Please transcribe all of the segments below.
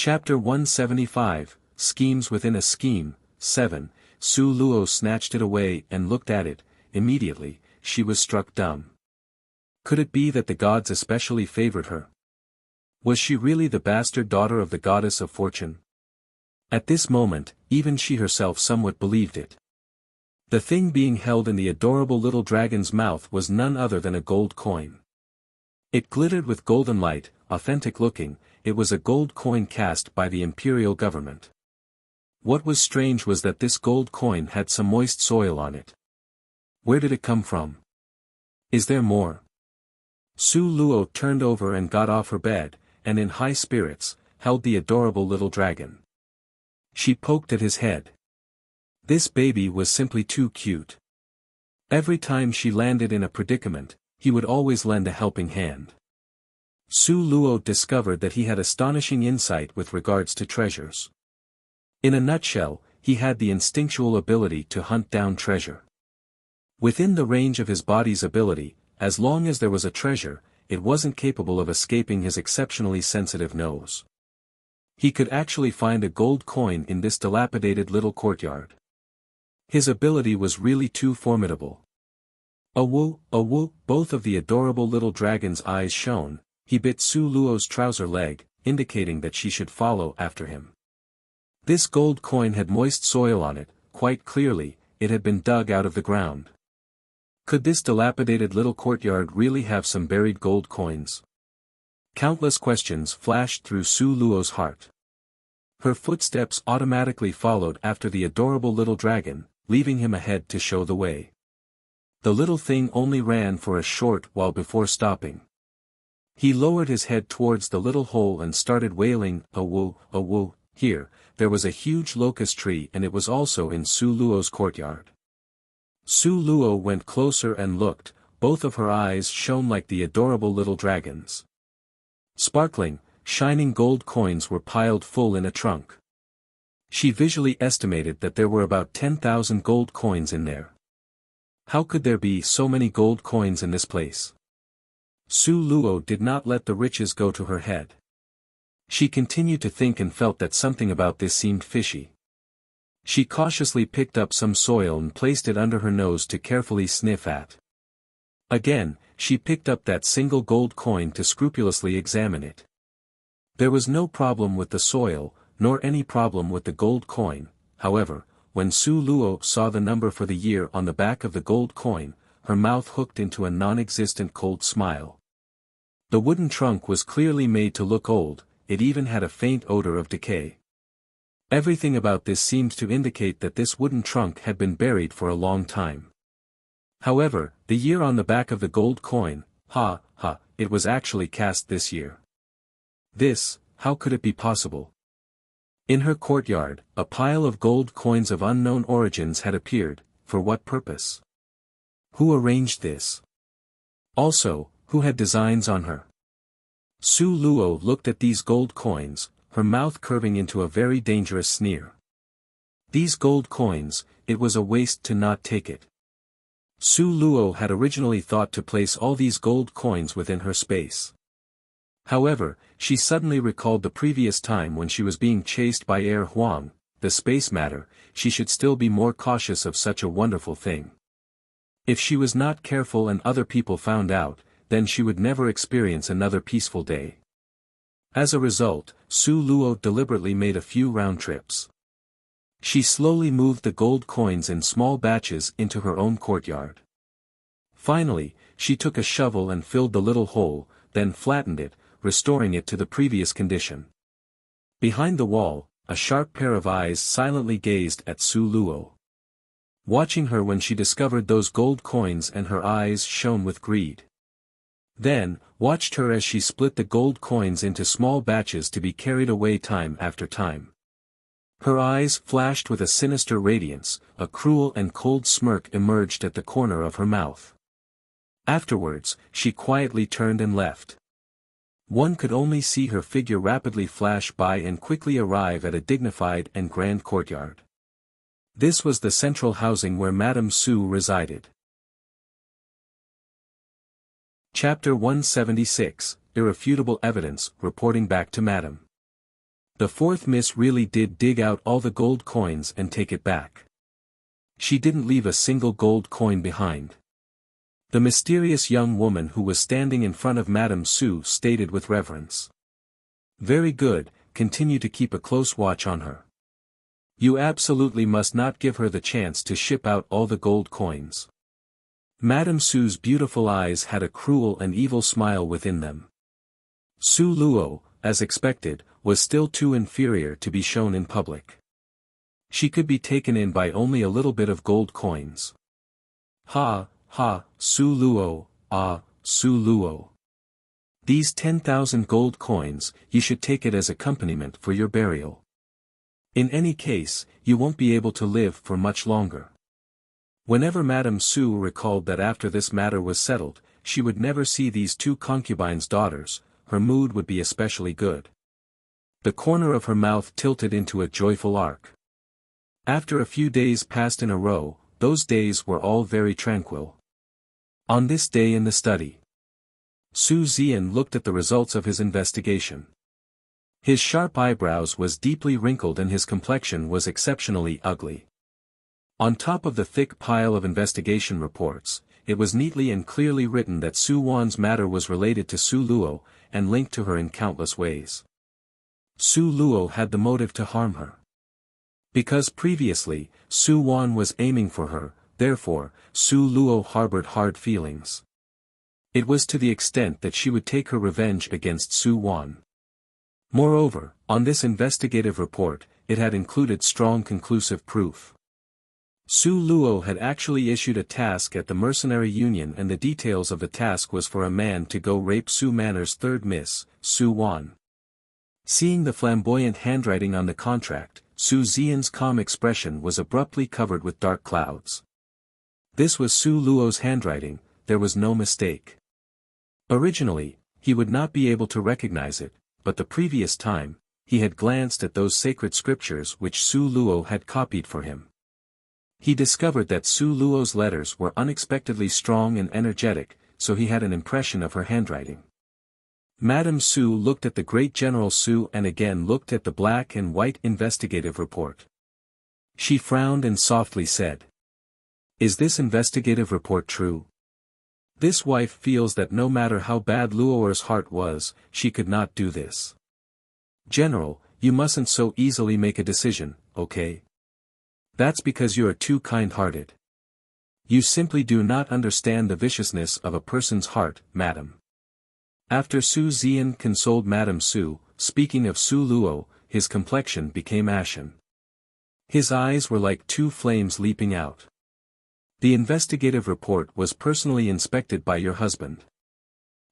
Chapter 175, Schemes Within a Scheme, 7, Su Luo snatched it away and looked at it. Immediately, she was struck dumb. Could it be that the gods especially favored her? Was she really the bastard daughter of the goddess of fortune? At this moment, even she herself somewhat believed it. The thing being held in the adorable little dragon's mouth was none other than a gold coin. It glittered with golden light, authentic looking. It was a gold coin cast by the imperial government. What was strange was that this gold coin had some moist soil on it. Where did it come from? Is there more? Su Luo turned over and got off her bed, and in high spirits, held the adorable little dragon. She poked at his head. This baby was simply too cute. Every time she landed in a predicament, he would always lend a helping hand. Su Luo discovered that he had astonishing insight with regards to treasures. In a nutshell, he had the instinctual ability to hunt down treasure. Within the range of his body's ability, as long as there was a treasure, it wasn't capable of escaping his exceptionally sensitive nose. He could actually find a gold coin in this dilapidated little courtyard. His ability was really too formidable. Awoo, both of the adorable little dragon's eyes shone. He bit Su Luo's trouser leg, indicating that she should follow after him. This gold coin had moist soil on it, quite clearly, it had been dug out of the ground. Could this dilapidated little courtyard really have some buried gold coins? Countless questions flashed through Su Luo's heart. Her footsteps automatically followed after the adorable little dragon, leaving him ahead to show the way. The little thing only ran for a short while before stopping. He lowered his head towards the little hole and started wailing, awoo. Here, there was a huge locust tree and it was also in Su Luo's courtyard. Su Luo went closer and looked, both of her eyes shone like the adorable little dragon's. Sparkling, shining gold coins were piled full in a trunk. She visually estimated that there were about 10,000 gold coins in there. How could there be so many gold coins in this place? Su Luo did not let the riches go to her head. She continued to think and felt that something about this seemed fishy. She cautiously picked up some soil and placed it under her nose to carefully sniff at. Again, she picked up that single gold coin to scrupulously examine it. There was no problem with the soil, nor any problem with the gold coin. However, when Su Luo saw the number for the year on the back of the gold coin, her mouth hooked into a non-existent cold smile. The wooden trunk was clearly made to look old, it even had a faint odor of decay. Everything about this seemed to indicate that this wooden trunk had been buried for a long time. However, the year on the back of the gold coin, it was actually cast this year. How could it be possible? In her courtyard, a pile of gold coins of unknown origins had appeared. For what purpose? Who arranged this? Also, who had designs on her? Su Luo looked at these gold coins, her mouth curving into a very dangerous sneer. These gold coins, it was a waste to not take it. Su Luo had originally thought to place all these gold coins within her space. However, she suddenly recalled the previous time when she was being chased by Air Huang, the space matter. She should still be more cautious of such a wonderful thing. If she was not careful and other people found out, then she would never experience another peaceful day. As a result, Su Luo deliberately made a few round trips. She slowly moved the gold coins in small batches into her own courtyard. Finally, she took a shovel and filled the little hole, then flattened it, restoring it to the previous condition. Behind the wall, a sharp pair of eyes silently gazed at Su Luo. Watching her when she discovered those gold coins, and her eyes shone with greed. Then, watched her as she split the gold coins into small batches to be carried away time after time. Her eyes flashed with a sinister radiance, a cruel and cold smirk emerged at the corner of her mouth. Afterwards, she quietly turned and left. One could only see her figure rapidly flash by and quickly arrive at a dignified and grand courtyard. This was the central housing where Madame Su resided. Chapter 176, Irrefutable Evidence, Reporting Back to Madame. The fourth miss really did dig out all the gold coins and take it back. She didn't leave a single gold coin behind. The mysterious young woman who was standing in front of Madame Su stated with reverence. Very good, continue to keep a close watch on her. You absolutely must not give her the chance to ship out all the gold coins. Madame Su's beautiful eyes had a cruel and evil smile within them. Su Luo, as expected, was still too inferior to be shown in public. She could be taken in by only a little bit of gold coins. Ha, ha, Su Luo, ah, Su Luo. These 10,000 gold coins, you should take it as accompaniment for your burial. In any case, you won't be able to live for much longer. Whenever Madame Su recalled that after this matter was settled, she would never see these two concubines' daughters, her mood would be especially good. The corner of her mouth tilted into a joyful arc. After a few days passed in a row, those days were all very tranquil. On this day in the study, Su Zian looked at the results of his investigation. His sharp eyebrows was deeply wrinkled and his complexion was exceptionally ugly. On top of the thick pile of investigation reports, it was neatly and clearly written that Su Wan's matter was related to Su Luo, and linked to her in countless ways. Su Luo had the motive to harm her. Because previously, Su Wan was aiming for her, therefore, Su Luo harbored hard feelings. It was to the extent that she would take her revenge against Su Wan. Moreover, on this investigative report, it had included strong conclusive proof. Su Luo had actually issued a task at the mercenary union and the details of the task was for a man to go rape Su Manor's third miss, Su Wan. Seeing the flamboyant handwriting on the contract, Su Zian's calm expression was abruptly covered with dark clouds. This was Su Luo's handwriting, there was no mistake. Originally, he would not be able to recognize it, but the previous time, he had glanced at those sacred scriptures which Su Luo had copied for him. He discovered that Su Luo's letters were unexpectedly strong and energetic, so he had an impression of her handwriting. Madame Su looked at the great General Su and again looked at the black and white investigative report. She frowned and softly said, "Is this investigative report true?" This wife feels that no matter how bad Luo'er's heart was, she could not do this. General, you mustn't so easily make a decision, okay? That's because you are too kind-hearted. You simply do not understand the viciousness of a person's heart, madam. After Su Zian consoled Madame Su, speaking of Su Luo, his complexion became ashen. His eyes were like two flames leaping out. The investigative report was personally inspected by your husband.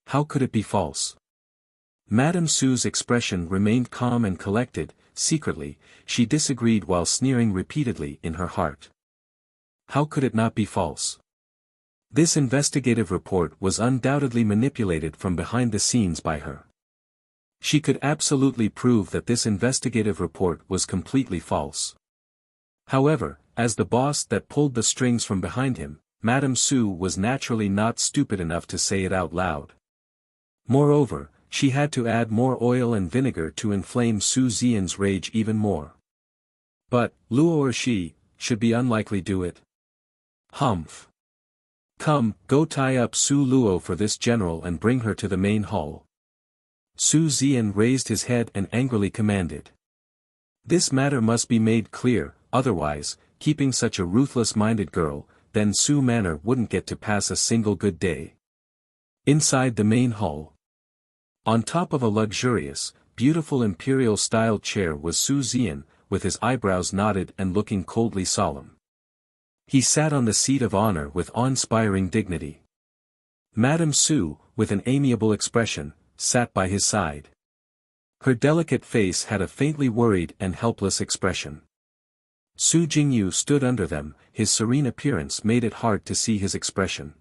How could it be false? Madame Su's expression remained calm and collected. Secretly, she disagreed while sneering repeatedly in her heart. How could it not be false? This investigative report was undoubtedly manipulated from behind the scenes by her. She could absolutely prove that this investigative report was completely false. However, as the boss that pulled the strings from behind him, Madame Su was naturally not stupid enough to say it out loud. Moreover, she had to add more oil and vinegar to inflame Su Zian's rage even more. But, Luo or she, should be unlikely do it. Humph. Come, go tie up Su Luo for this general and bring her to the main hall. Su Zian raised his head and angrily commanded. This matter must be made clear, otherwise, keeping such a ruthless-minded girl, then Su Manor wouldn't get to pass a single good day. Inside the main hall, on top of a luxurious, beautiful imperial-style chair was Su Zian, with his eyebrows knotted and looking coldly solemn. He sat on the seat of honor with awe-inspiring dignity. Madame Su, with an amiable expression, sat by his side. Her delicate face had a faintly worried and helpless expression. Su Jingyu stood under them, his serene appearance made it hard to see his expression.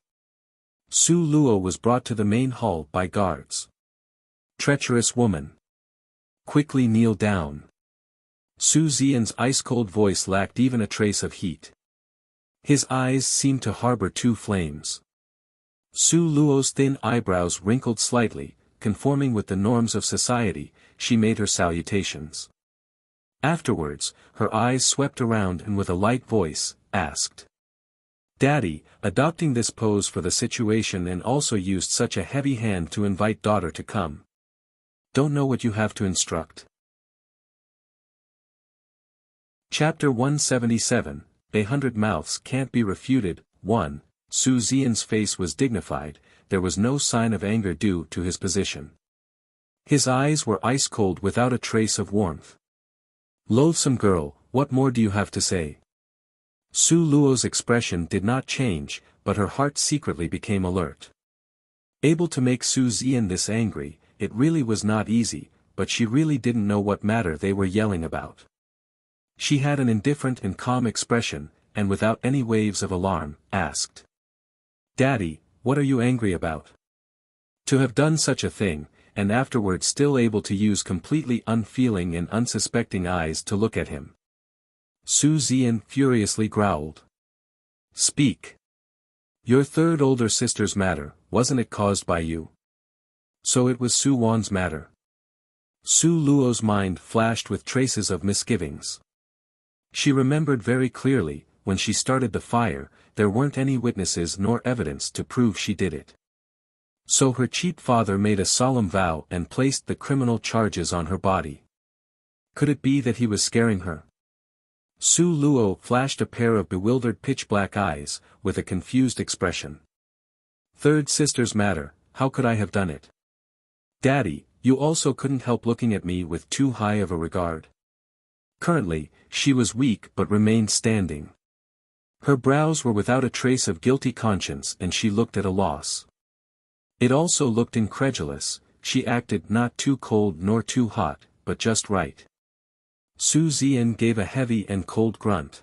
Su Luo was brought to the main hall by guards. Treacherous woman. Quickly kneel down. Su Zian's ice-cold voice lacked even a trace of heat. His eyes seemed to harbor two flames. Su Luo's thin eyebrows wrinkled slightly, conforming with the norms of society, she made her salutations. Afterwards, her eyes swept around and with a light voice, asked. Daddy, adopting this pose for the situation and also used such a heavy hand to invite daughter to come. Don't know what you have to instruct. Chapter 177, 100 Mouths Can't Be Refuted. 1. Su Xian's face was dignified, there was no sign of anger due to his position. His eyes were ice-cold without a trace of warmth. Loathsome girl, what more do you have to say? Su Luo's expression did not change, but her heart secretly became alert. Able to make Su Xian this angry, it really was not easy, but she really didn't know what matter they were yelling about. She had an indifferent and calm expression, and without any waves of alarm, asked. Daddy, what are you angry about? To have done such a thing, and afterwards still able to use completely unfeeling and unsuspecting eyes to look at him. Su Xian furiously growled. Speak. Your third older sister's matter, wasn't it caused by you? So it was Su Wan's matter. Su Luo's mind flashed with traces of misgivings. She remembered very clearly, when she started the fire, there weren't any witnesses nor evidence to prove she did it. So her cheap father made a solemn vow and placed the criminal charges on her body. Could it be that he was scaring her? Su Luo flashed a pair of bewildered pitch-black eyes, with a confused expression. Third sister's matter, how could I have done it? Daddy, you also couldn't help looking at me with too high of a regard. Currently, she was weak but remained standing. Her brows were without a trace of guilty conscience and she looked at a loss. It also looked incredulous, she acted not too cold nor too hot, but just right. Su Xian gave a heavy and cold grunt.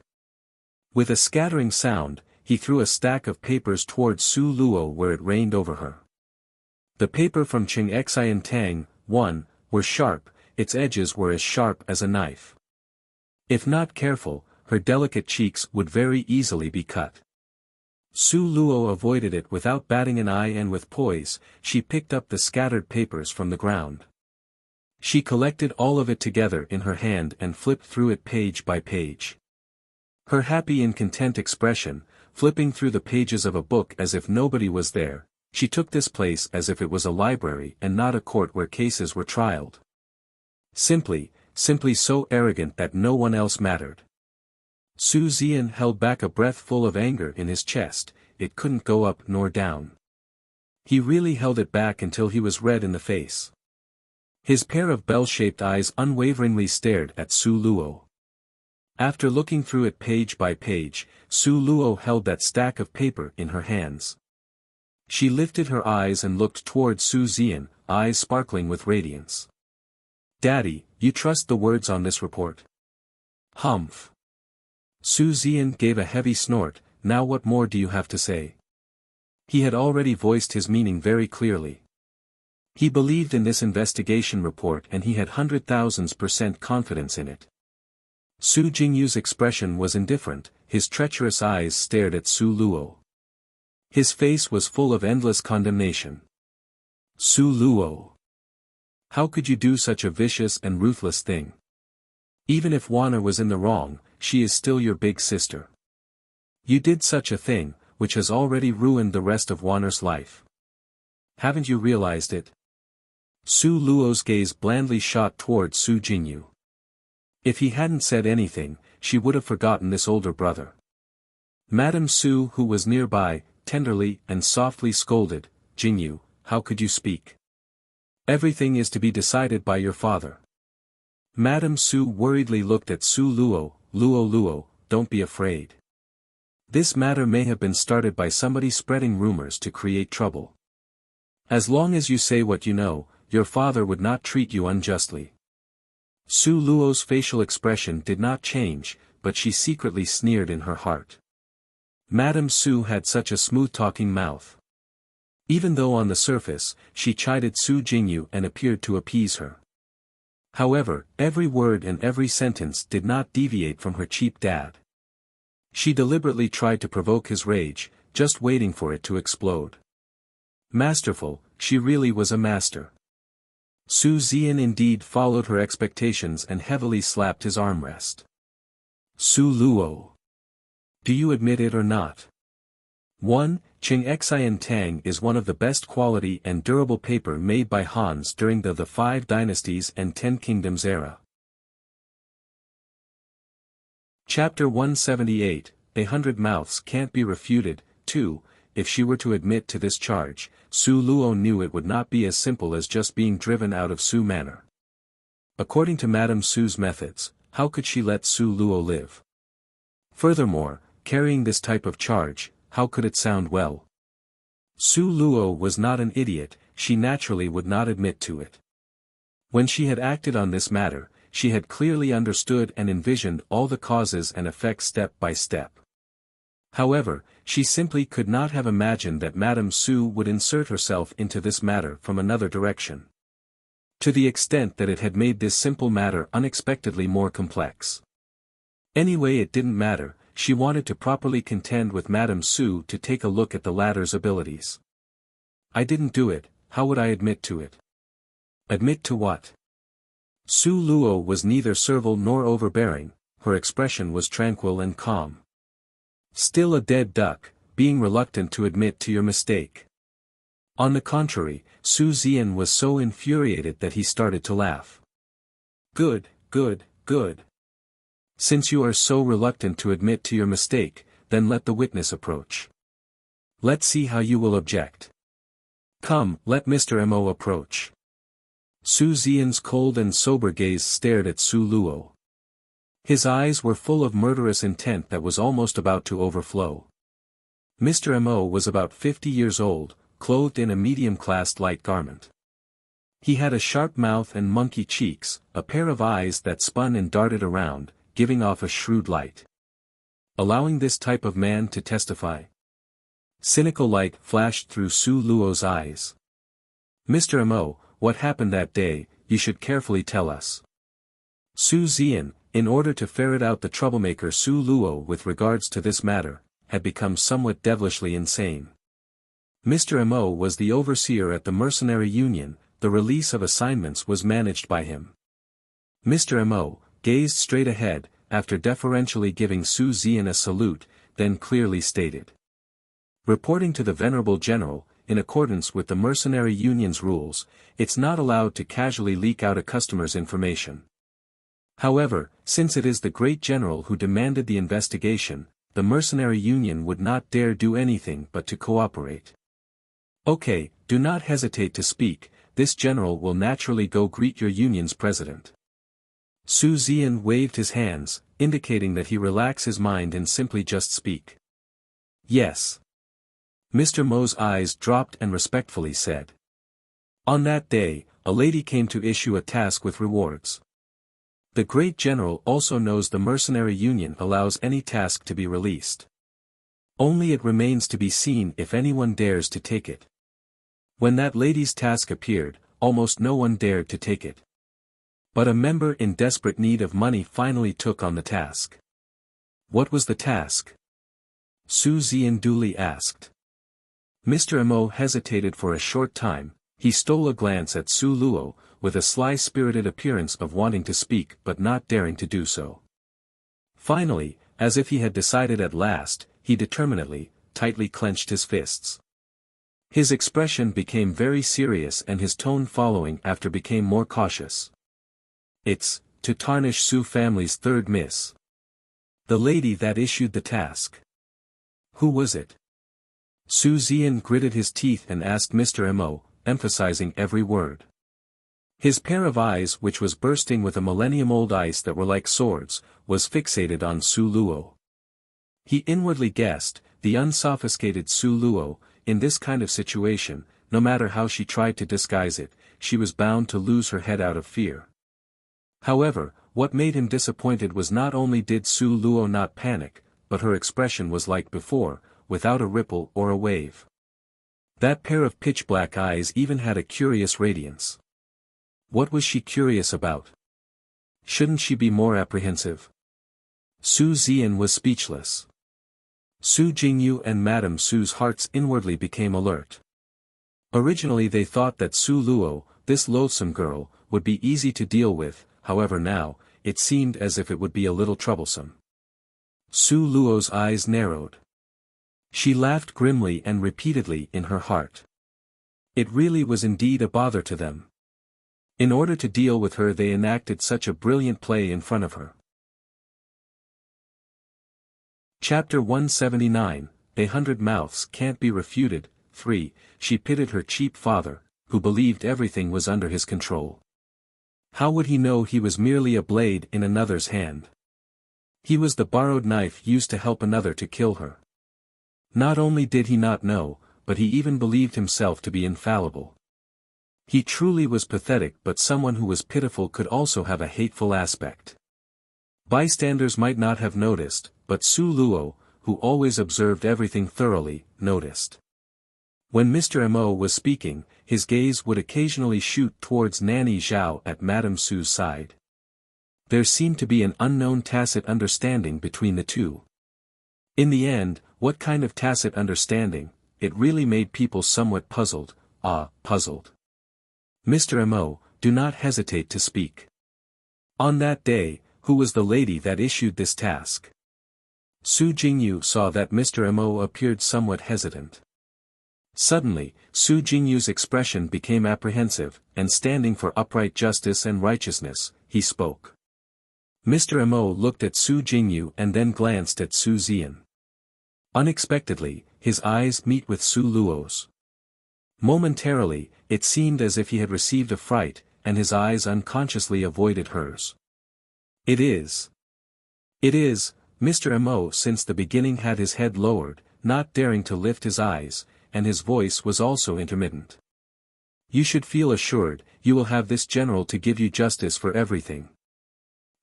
With a scattering sound, he threw a stack of papers towards Su Luo where it rained over her. The paper from Qing Xian Tang, 1, were sharp, its edges were as sharp as a knife. If not careful, her delicate cheeks would very easily be cut. Su Luo avoided it without batting an eye and with poise, she picked up the scattered papers from the ground. She collected all of it together in her hand and flipped through it page by page. Her happy and content expression, flipping through the pages of a book as if nobody was there, she took this place as if it was a library and not a court where cases were trialed. Simply so arrogant that no one else mattered. Su Xian held back a breath full of anger in his chest, it couldn't go up nor down. He really held it back until he was red in the face. His pair of bell-shaped eyes unwaveringly stared at Su Luo. After looking through it page by page, Su Luo held that stack of paper in her hands. She lifted her eyes and looked toward Su Xian, eyes sparkling with radiance. Daddy, you trust the words on this report? Humph. Su Xian gave a heavy snort, now what more do you have to say? He had already voiced his meaning very clearly. He believed in this investigation report and he had 100,000% confidence in it. Su Jingyu's expression was indifferent, his treacherous eyes stared at Su Luo. His face was full of endless condemnation. Su Luo. How could you do such a vicious and ruthless thing? Even if Wanner was in the wrong, she is still your big sister. You did such a thing, which has already ruined the rest of Wanner's life. Haven't you realized it? Su Luo's gaze blandly shot toward Su Jingyu. If he hadn't said anything, she would have forgotten this older brother. Madame Su, who was nearby, tenderly and softly scolded, Jingyu, how could you speak? Everything is to be decided by your father. Madame Su worriedly looked at Su Luo, Luo, don't be afraid. This matter may have been started by somebody spreading rumors to create trouble. As long as you say what you know, your father would not treat you unjustly. Su Luo's facial expression did not change, but she secretly sneered in her heart. Madame Su had such a smooth-talking mouth. Even though on the surface, she chided Su Jingyu and appeared to appease her. However, every word and every sentence did not deviate from her cheap dad. She deliberately tried to provoke his rage, just waiting for it to explode. Masterful, she really was a master. Su Zian indeed followed her expectations and heavily slapped his armrest. Su Luo. Do you admit it or not? 1. Qing Xian Tang is one of the best quality and durable paper made by Hans during the Five Dynasties and Ten Kingdoms era. Chapter 178, 100 Mouths Can't Be Refuted. 2. If she were to admit to this charge, Su Luo knew it would not be as simple as just being driven out of Su Manor. According to Madame Su's methods, how could she let Su Luo live? Furthermore, carrying this type of charge, how could it sound well? Su Luo was not an idiot, she naturally would not admit to it. When she had acted on this matter, she had clearly understood and envisioned all the causes and effects step by step. However, she simply could not have imagined that Madame Su would insert herself into this matter from another direction. To the extent that it had made this simple matter unexpectedly more complex. Anyway, it didn't matter, she wanted to properly contend with Madame Su to take a look at the latter's abilities. I didn't do it, how would I admit to it? Admit to what? Su Luo was neither servile nor overbearing, her expression was tranquil and calm. Still a dead duck, being reluctant to admit to your mistake. On the contrary, Su Zian was so infuriated that he started to laugh. Good, good, good. Since you are so reluctant to admit to your mistake, then let the witness approach. Let's see how you will object. Come, let Mr. Mo approach. Su Zian's cold and sober gaze stared at Su Luo. His eyes were full of murderous intent that was almost about to overflow. Mr. Mo was about 50 years old, clothed in a medium-class light garment. He had a sharp mouth and monkey cheeks, a pair of eyes that spun and darted around, giving off a shrewd light. Allowing this type of man to testify? Cynical light flashed through Su Luo's eyes. Mr. Mo, what happened that day, you should carefully tell us. Su Zian, in order to ferret out the troublemaker Su Luo with regards to this matter, had become somewhat devilishly insane. Mr. Mo was the overseer at the mercenary union, the release of assignments was managed by him. Mr. Mo gazed straight ahead, after deferentially giving Su Zian a salute, then clearly stated. Reporting to the venerable general, in accordance with the mercenary union's rules, it's not allowed to casually leak out a customer's information. However, since it is the great general who demanded the investigation, the mercenary union would not dare do anything but to cooperate. Okay, do not hesitate to speak, this general will naturally go greet your union's president. Su Zian waved his hands, indicating that he relax his mind and simply just speak. Yes. Mr. Mo's eyes dropped and respectfully said. On that day, a lady came to issue a task with rewards. The great general also knows the mercenary union allows any task to be released. Only it remains to be seen if anyone dares to take it. When that lady's task appeared, almost no one dared to take it. But a member in desperate need of money finally took on the task. What was the task? Su Zian duly asked. Mr. Mo hesitated for a short time, he stole a glance at Su Luo, with a sly-spirited appearance of wanting to speak but not daring to do so. Finally, as if he had decided at last, he determinedly, tightly clenched his fists. His expression became very serious and his tone following after became more cautious. It's, to tarnish Su family's third miss. The lady that issued the task. Who was it? Su Zian gritted his teeth and asked Mr. Mo, emphasizing every word. His pair of eyes, which was bursting with a millennium-old ice that were like swords, was fixated on Su Luo. He inwardly guessed, the unsophisticated Su Luo, in this kind of situation, no matter how she tried to disguise it, she was bound to lose her head out of fear. However, what made him disappointed was not only did Su Luo not panic, but her expression was like before, without a ripple or a wave. That pair of pitch-black eyes even had a curious radiance. What was she curious about? Shouldn't she be more apprehensive? Su Zian was speechless. Su Jingyu and Madame Su's hearts inwardly became alert. Originally they thought that Su Luo, this loathsome girl, would be easy to deal with, however now, it seemed as if it would be a little troublesome. Su Luo's eyes narrowed. She laughed grimly and repeatedly in her heart. It really was indeed a bother to them. In order to deal with her they enacted such a brilliant play in front of her. Chapter 179, 100 Mouths Can't Be Refuted. 3. She pitied her cheap father, who believed everything was under his control. How would he know he was merely a blade in another's hand? He was the borrowed knife used to help another to kill her. Not only did he not know, but he even believed himself to be infallible. He truly was pathetic, but someone who was pitiful could also have a hateful aspect. Bystanders might not have noticed, but Su Luo, who always observed everything thoroughly, noticed. When Mr. Mo was speaking, his gaze would occasionally shoot towards Nanny Zhao at Madame Su's side. There seemed to be an unknown tacit understanding between the two. In the end, what kind of tacit understanding? It really made people somewhat puzzled. Puzzled. Mr. Mo, do not hesitate to speak. On that day, who was the lady that issued this task? Su Jingyu saw that Mr. Mo appeared somewhat hesitant. Suddenly, Su Jingyu's expression became apprehensive, and standing for upright justice and righteousness, he spoke. Mr. Mo looked at Su Jingyu and then glanced at Su Zian. Unexpectedly, his eyes met with Su Luo's. Momentarily, it seemed as if he had received a fright, and his eyes unconsciously avoided hers. It is, Mr. Mo since the beginning had his head lowered, not daring to lift his eyes, and his voice was also intermittent. You should feel assured, you will have this general to give you justice for everything.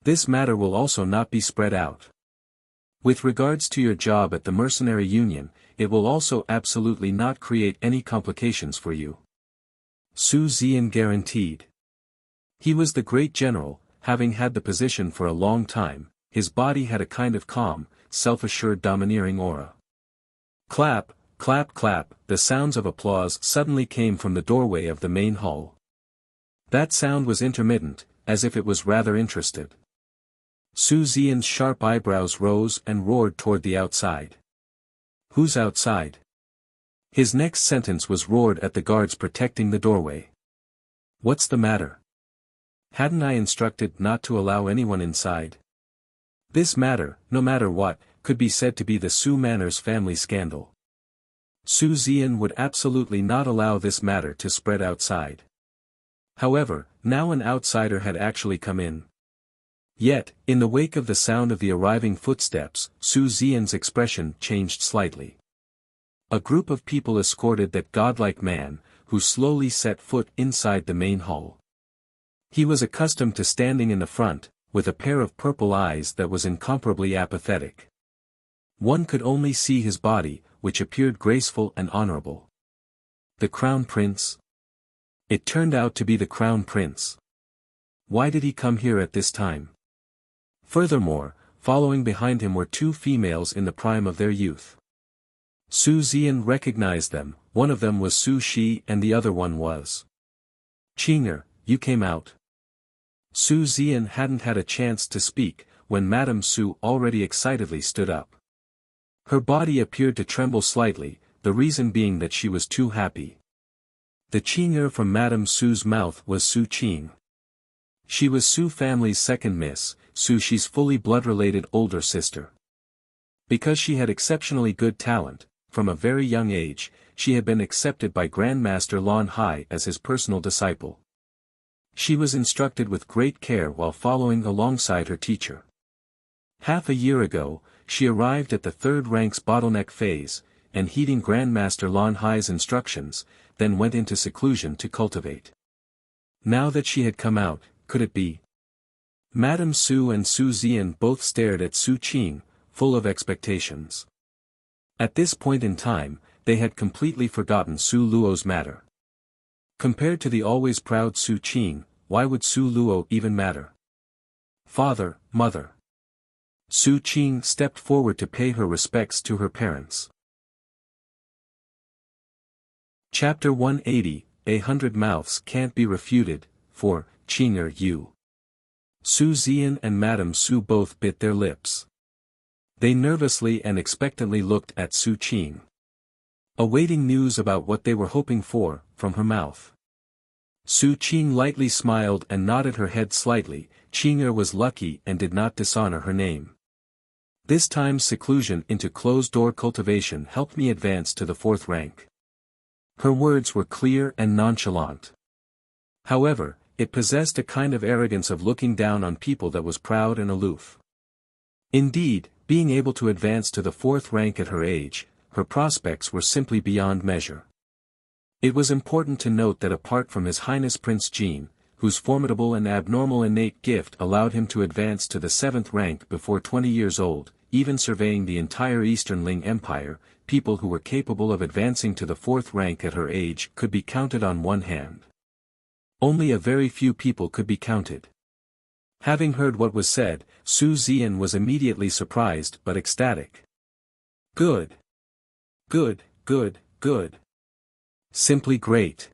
This matter will also not be spread out. With regards to your job at the mercenary union, it will also absolutely not create any complications for you. Su Zian guaranteed. He was the great general, having had the position for a long time, his body had a kind of calm, self-assured domineering aura. Clap, clap, clap, the sounds of applause suddenly came from the doorway of the main hall. That sound was intermittent, as if it was rather interested. Su Zian's sharp eyebrows rose and roared toward the outside. Who's outside? His next sentence was roared at the guards protecting the doorway. What's the matter? Hadn't I instructed not to allow anyone inside? This matter, no matter what, could be said to be the Su Manners family scandal. Su Zian would absolutely not allow this matter to spread outside. However, now an outsider had actually come in. Yet, in the wake of the sound of the arriving footsteps, Su Zian's expression changed slightly. A group of people escorted that godlike man, who slowly set foot inside the main hall. He was accustomed to standing in the front, with a pair of purple eyes that was incomparably apathetic. One could only see his body, which appeared graceful and honorable. The Crown Prince? It turned out to be the Crown Prince. Why did he come here at this time? Furthermore, following behind him were two females in the prime of their youth. Su Zian recognized them, one of them was Su Shi and the other one was Qing'er, you came out. Su Zian hadn't had a chance to speak, when Madame Su already excitedly stood up. Her body appeared to tremble slightly, the reason being that she was too happy. The Qing'er from Madame Su's mouth was Su Qing. She was Su family's second miss, Su Shi's fully blood-related older sister. Because she had exceptionally good talent, from a very young age, she had been accepted by Grandmaster Lan Hai as his personal disciple. She was instructed with great care while following alongside her teacher. Half a year ago, she arrived at the third rank's bottleneck phase, and heeding Grandmaster Lan Hai's instructions, then went into seclusion to cultivate. Now that she had come out, could it be? Madame Su and Su Zian both stared at Su Qing, full of expectations. At this point in time, they had completely forgotten Su Luo's matter. Compared to the always proud Su Qing, why would Su Luo even matter? Father, mother. Su Qing stepped forward to pay her respects to her parents. Chapter 180, 100 mouths can't be refuted, for, Qing'er you. Su Zian and Madame Su both bit their lips. They nervously and expectantly looked at Su Qing, awaiting news about what they were hoping for, from her mouth. Su Qing lightly smiled and nodded her head slightly. Qing'er was lucky and did not dishonor her name. This time's seclusion into closed-door cultivation helped me advance to the 4th rank. Her words were clear and nonchalant. However, it possessed a kind of arrogance of looking down on people that was proud and aloof. Indeed, being able to advance to the 4th rank at her age, her prospects were simply beyond measure. It was important to note that apart from His Highness Prince Jean, whose formidable and abnormal innate gift allowed him to advance to the 7th rank before 20 years old, even surveying the entire Eastern Ling Empire, people who were capable of advancing to the 4th rank at her age could be counted on one hand. Only a very few people could be counted. Having heard what was said, Su Zian was immediately surprised but ecstatic. Good. Good, good, good. Simply great.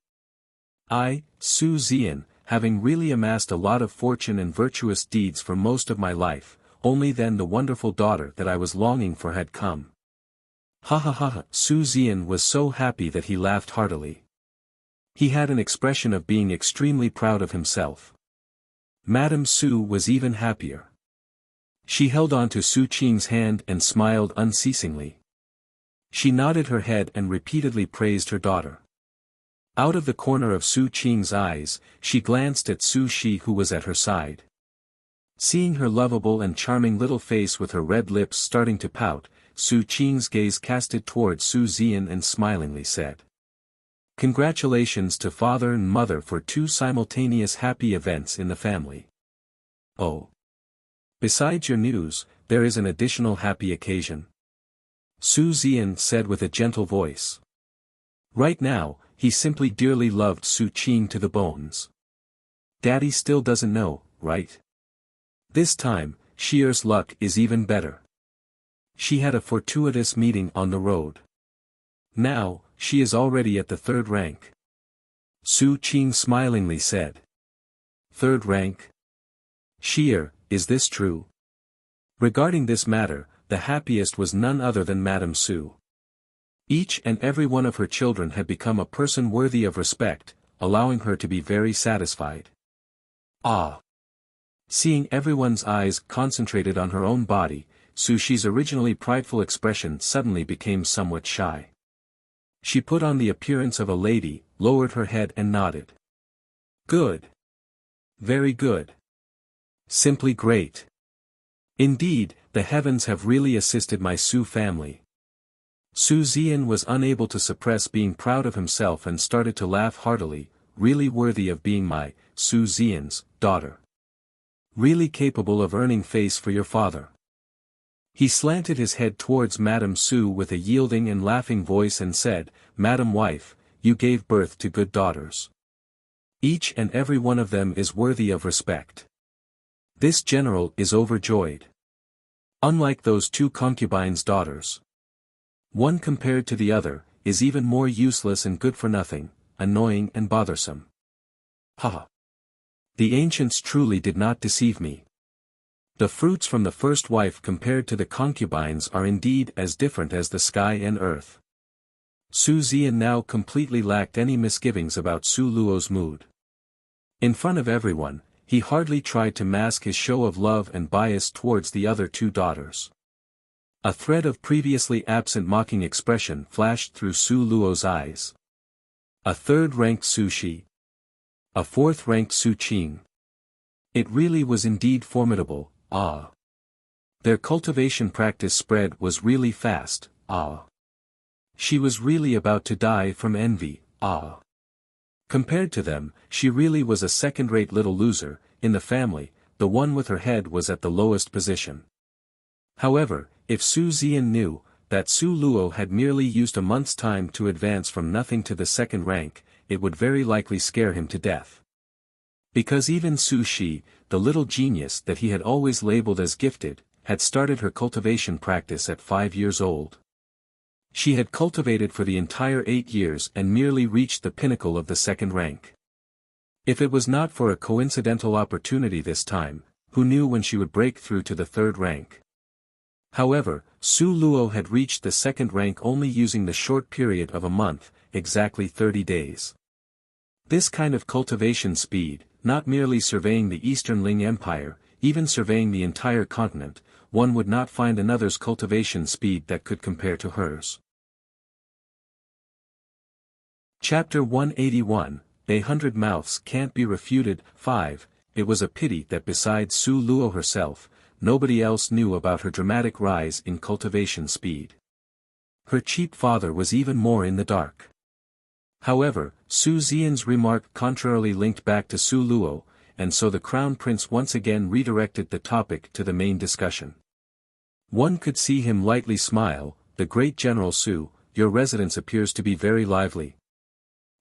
I, Su Zian, having really amassed a lot of fortune and virtuous deeds for most of my life, only then the wonderful daughter that I was longing for had come. Ha ha ha ha. Su Zian was so happy that he laughed heartily. He had an expression of being extremely proud of himself. Madame Su was even happier. She held on to Su Qing's hand and smiled unceasingly. She nodded her head and repeatedly praised her daughter. Out of the corner of Su Qing's eyes, she glanced at Su Shi who was at her side. Seeing her lovable and charming little face with her red lips starting to pout, Su Qing's gaze casted toward Su Zian and smilingly said, "Congratulations to father and mother for 2 simultaneous happy events in the family. Oh. Besides your news, there is an additional happy occasion," Su Zian said with a gentle voice. Right now, he simply dearly loved Su Qing to the bones. Daddy still doesn't know, right? This time, Xier's luck is even better. She had a fortuitous meeting on the road. Now, she is already at the 3rd rank. Su Qing smilingly said. 3rd rank? Xier, is this true? Regarding this matter, the happiest was none other than Madame Su. Each and every one of her children had become a person worthy of respect, allowing her to be very satisfied. Ah! Seeing everyone's eyes concentrated on her own body, Su Shi's originally prideful expression suddenly became somewhat shy. She put on the appearance of a lady, lowered her head and nodded. Good. Very good. Simply great. Indeed, the heavens have really assisted my Su family. Su Zian was unable to suppress being proud of himself and started to laugh heartily, really worthy of being my, Su Zian's, daughter. Really capable of earning face for your father. He slanted his head towards Madame Su with a yielding and laughing voice and said, Madam Wife, you gave birth to good daughters. Each and every one of them is worthy of respect. This general is overjoyed. Unlike those 2 concubines' daughters. One compared to the other, is even more useless and good for nothing, annoying and bothersome. Ha! The ancients truly did not deceive me. The fruits from the first wife compared to the concubines are indeed as different as the sky and earth. Su Zian now completely lacked any misgivings about Su Luo's mood. In front of everyone, he hardly tried to mask his show of love and bias towards the other 2 daughters. A thread of previously absent mocking expression flashed through Su Luo's eyes. A 3rd-ranked Su Shi. A 4th-ranked Su Qing. It really was indeed formidable, ah. Their cultivation practice spread was really fast, ah. She was really about to die from envy, ah. Compared to them, she really was a second-rate little loser. In the family, the one with her head was at the lowest position. However, if Su Zian knew that Su Luo had merely used a month's time to advance from nothing to the 2nd rank, it would very likely scare him to death. Because even Su Shi, the little genius that he had always labeled as gifted, had started her cultivation practice at 5 years old. She had cultivated for the entire 8 years and merely reached the pinnacle of the second rank. If it was not for a coincidental opportunity this time, who knew when she would break through to the third rank? However, Su Luo had reached the second rank only using the short period of a month, exactly 30 days. This kind of cultivation speed, not merely surveying the Eastern Ling Empire, even surveying the entire continent, one would not find another's cultivation speed that could compare to hers. Chapter 181, 100 Mouths Can't Be Refuted. 5. It was a pity that besides Su Luo herself, nobody else knew about her dramatic rise in cultivation speed. Her cheap father was even more in the dark. However, Su Xian's remark contrarily linked back to Su Luo, and so the Crown Prince once again redirected the topic to the main discussion. One could see him lightly smile. The great General Su, your residence appears to be very lively.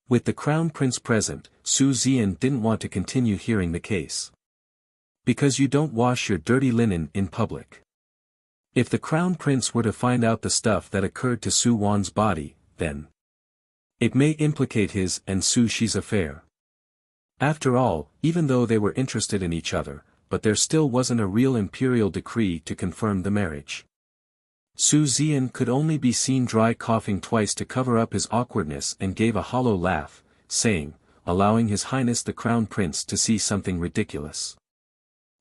With the Crown Prince present, Su Xian didn't want to continue hearing the case. Because you don't wash your dirty linen in public. If the Crown Prince were to find out the stuff that occurred to Su Wan's body, then it may implicate his and Su Shi's affair. After all, even though they were interested in each other, but there still wasn't a real imperial decree to confirm the marriage. Su Xian could only be seen dry coughing twice to cover up his awkwardness and gave a hollow laugh, saying, allowing His Highness the Crown Prince to see something ridiculous.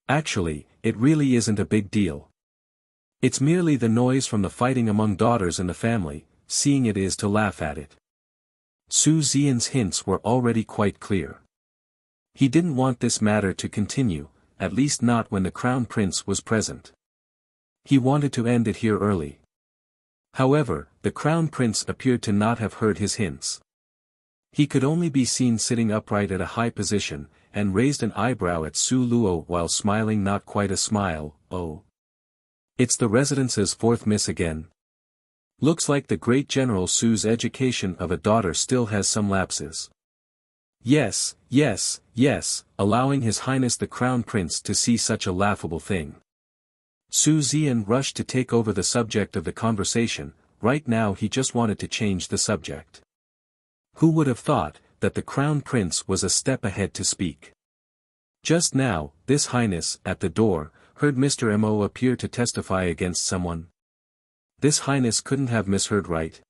Actually, it really isn't a big deal. It's merely the noise from the fighting among daughters in the family, seeing it is to laugh at it. Su Xian's hints were already quite clear. He didn't want this matter to continue, at least not when the Crown Prince was present. He wanted to end it here early. However, the Crown Prince appeared to not have heard his hints. He could only be seen sitting upright at a high position, and raised an eyebrow at Su Luo while smiling, not quite a smile. Oh. It's the residence's fourth miss again. Looks like the great General Su's education of a daughter still has some lapses. Yes, yes, yes, allowing His Highness the Crown Prince to see such a laughable thing. Su Xian rushed to take over the subject of the conversation. Right now he just wanted to change the subject. Who would have thought that the Crown Prince was a step ahead to speak? Just now, this Highness, at the door, heard Mr. Mo appear to testify against someone. This Highness couldn't have misheard, right?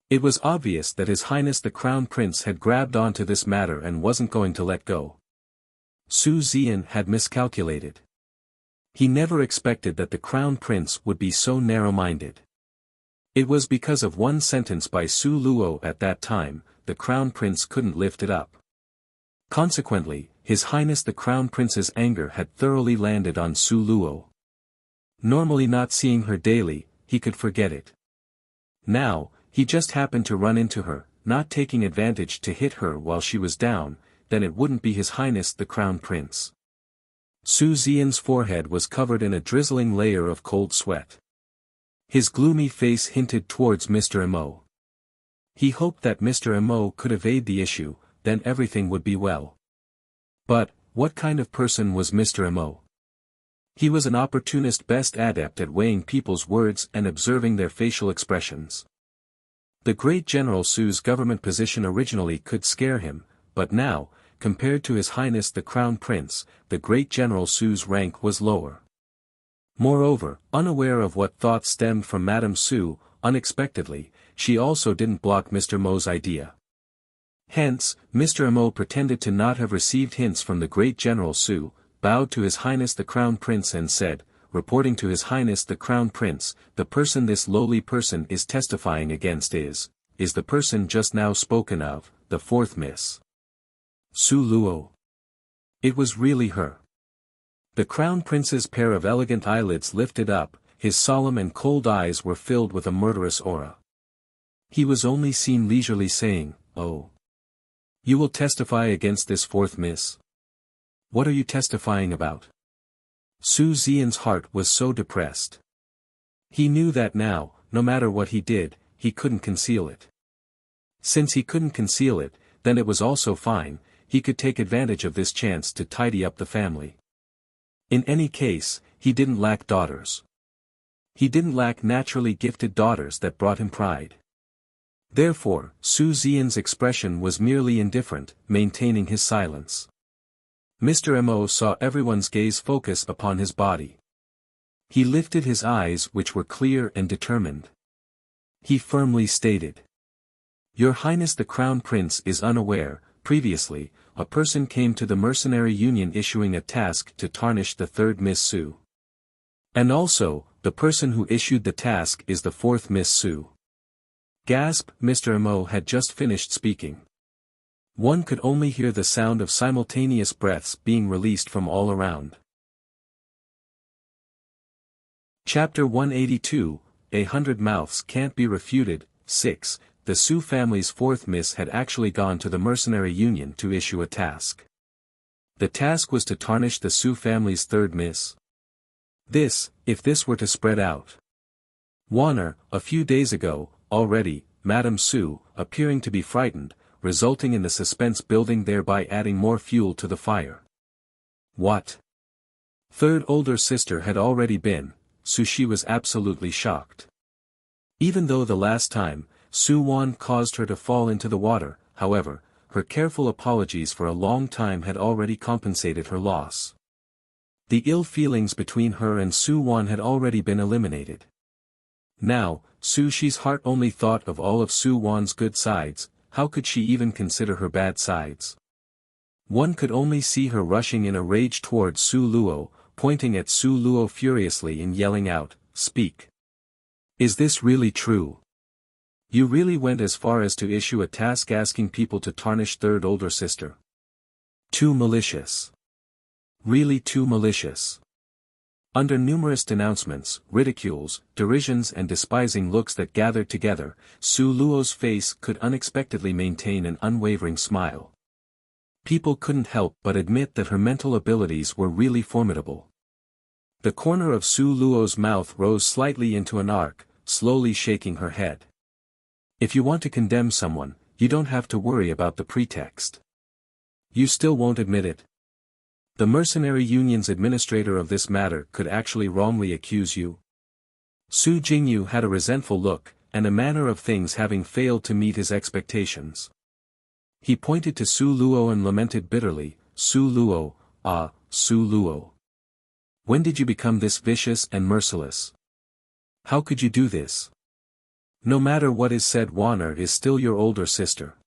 It was obvious that His Highness the Crown Prince had grabbed onto this matter and wasn't going to let go. Su Xian had miscalculated. He never expected that the Crown Prince would be so narrow-minded. It was because of one sentence by Su Luo at that time, the Crown Prince couldn't lift it up. Consequently, His Highness the Crown Prince's anger had thoroughly landed on Su Luo. Normally not seeing her daily, he could forget it. Now, he just happened to run into her, not taking advantage to hit her while she was down, then it wouldn't be His Highness the Crown Prince. Su Xian's forehead was covered in a drizzling layer of cold sweat. His gloomy face hinted towards Mr. Mo. He hoped that Mr. Mo could evade the issue, then everything would be well. But, what kind of person was Mr. Mo? He was an opportunist, best adept at weighing people's words and observing their facial expressions. The great General Su's government position originally could scare him, but now, compared to His Highness the Crown Prince, the great General Su's rank was lower. Moreover, unaware of what thoughts stemmed from Madame Su, unexpectedly, she also didn't block Mr. Mo's idea. Hence, Mr. Mo pretended to not have received hints from the great General Su, bowed to His Highness the Crown Prince and said, reporting to His Highness the Crown Prince, the person this lowly person is testifying against is the person just now spoken of, the fourth Miss Su Luo. It was really her. The Crown Prince's pair of elegant eyelids lifted up, his solemn and cold eyes were filled with a murderous aura. He was only seen leisurely saying, "Oh. You will testify against this fourth miss? What are you testifying about?" Su Xian's heart was so depressed. He knew that now, no matter what he did, he couldn't conceal it. Since he couldn't conceal it, then it was also fine, he could take advantage of this chance to tidy up the family. In any case, he didn't lack daughters. He didn't lack naturally gifted daughters that brought him pride. Therefore, Su Xian's expression was merely indifferent, maintaining his silence. Mr. Mo saw everyone's gaze focus upon his body. He lifted his eyes, which were clear and determined. He firmly stated, "Your Highness the Crown Prince is unaware, previously, a person came to the Mercenary Union issuing a task to tarnish the third Miss Su. And also, the person who issued the task is the fourth Miss Su." Gasp! Mr. Mo had just finished speaking. One could only hear the sound of simultaneous breaths being released from all around. Chapter 182, 100 Mouths Can't Be Refuted. 6. The Su family's fourth miss had actually gone to the Mercenary Union to issue a task. The task was to tarnish the Su family's third miss. If this were to spread out. Warner, a few days ago, already, Madame Su, appearing to be frightened, resulting in the suspense building, thereby adding more fuel to the fire. What? Third older sister had already been, so she was absolutely shocked. Even though the last time, Su Wan caused her to fall into the water, however, her careful apologies for a long time had already compensated her loss. The ill feelings between her and Su Wan had already been eliminated. Now, Su Shi's heart only thought of all of Su Wan's good sides. How could she even consider her bad sides? One could only see her rushing in a rage towards Su Luo, pointing at Su Luo furiously and yelling out, "Speak! Is this really true? You really went as far as to issue a task asking people to tarnish third older sister? Too malicious. Really too malicious." Under numerous denouncements, ridicules, derisions and despising looks that gathered together, Su Luo's face could unexpectedly maintain an unwavering smile. People couldn't help but admit that her mental abilities were really formidable. The corner of Su Luo's mouth rose slightly into an arc, slowly shaking her head. If you want to condemn someone, you don't have to worry about the pretext. You still won't admit it? The Mercenary Union's administrator of this matter could actually wrongly accuse you? Su Jingyu had a resentful look, and a manner of things having failed to meet his expectations. He pointed to Su Luo and lamented bitterly, "Su Luo, ah, Su Luo. When did you become this vicious and merciless? How could you do this? No matter what is said, Warner is still your older sister."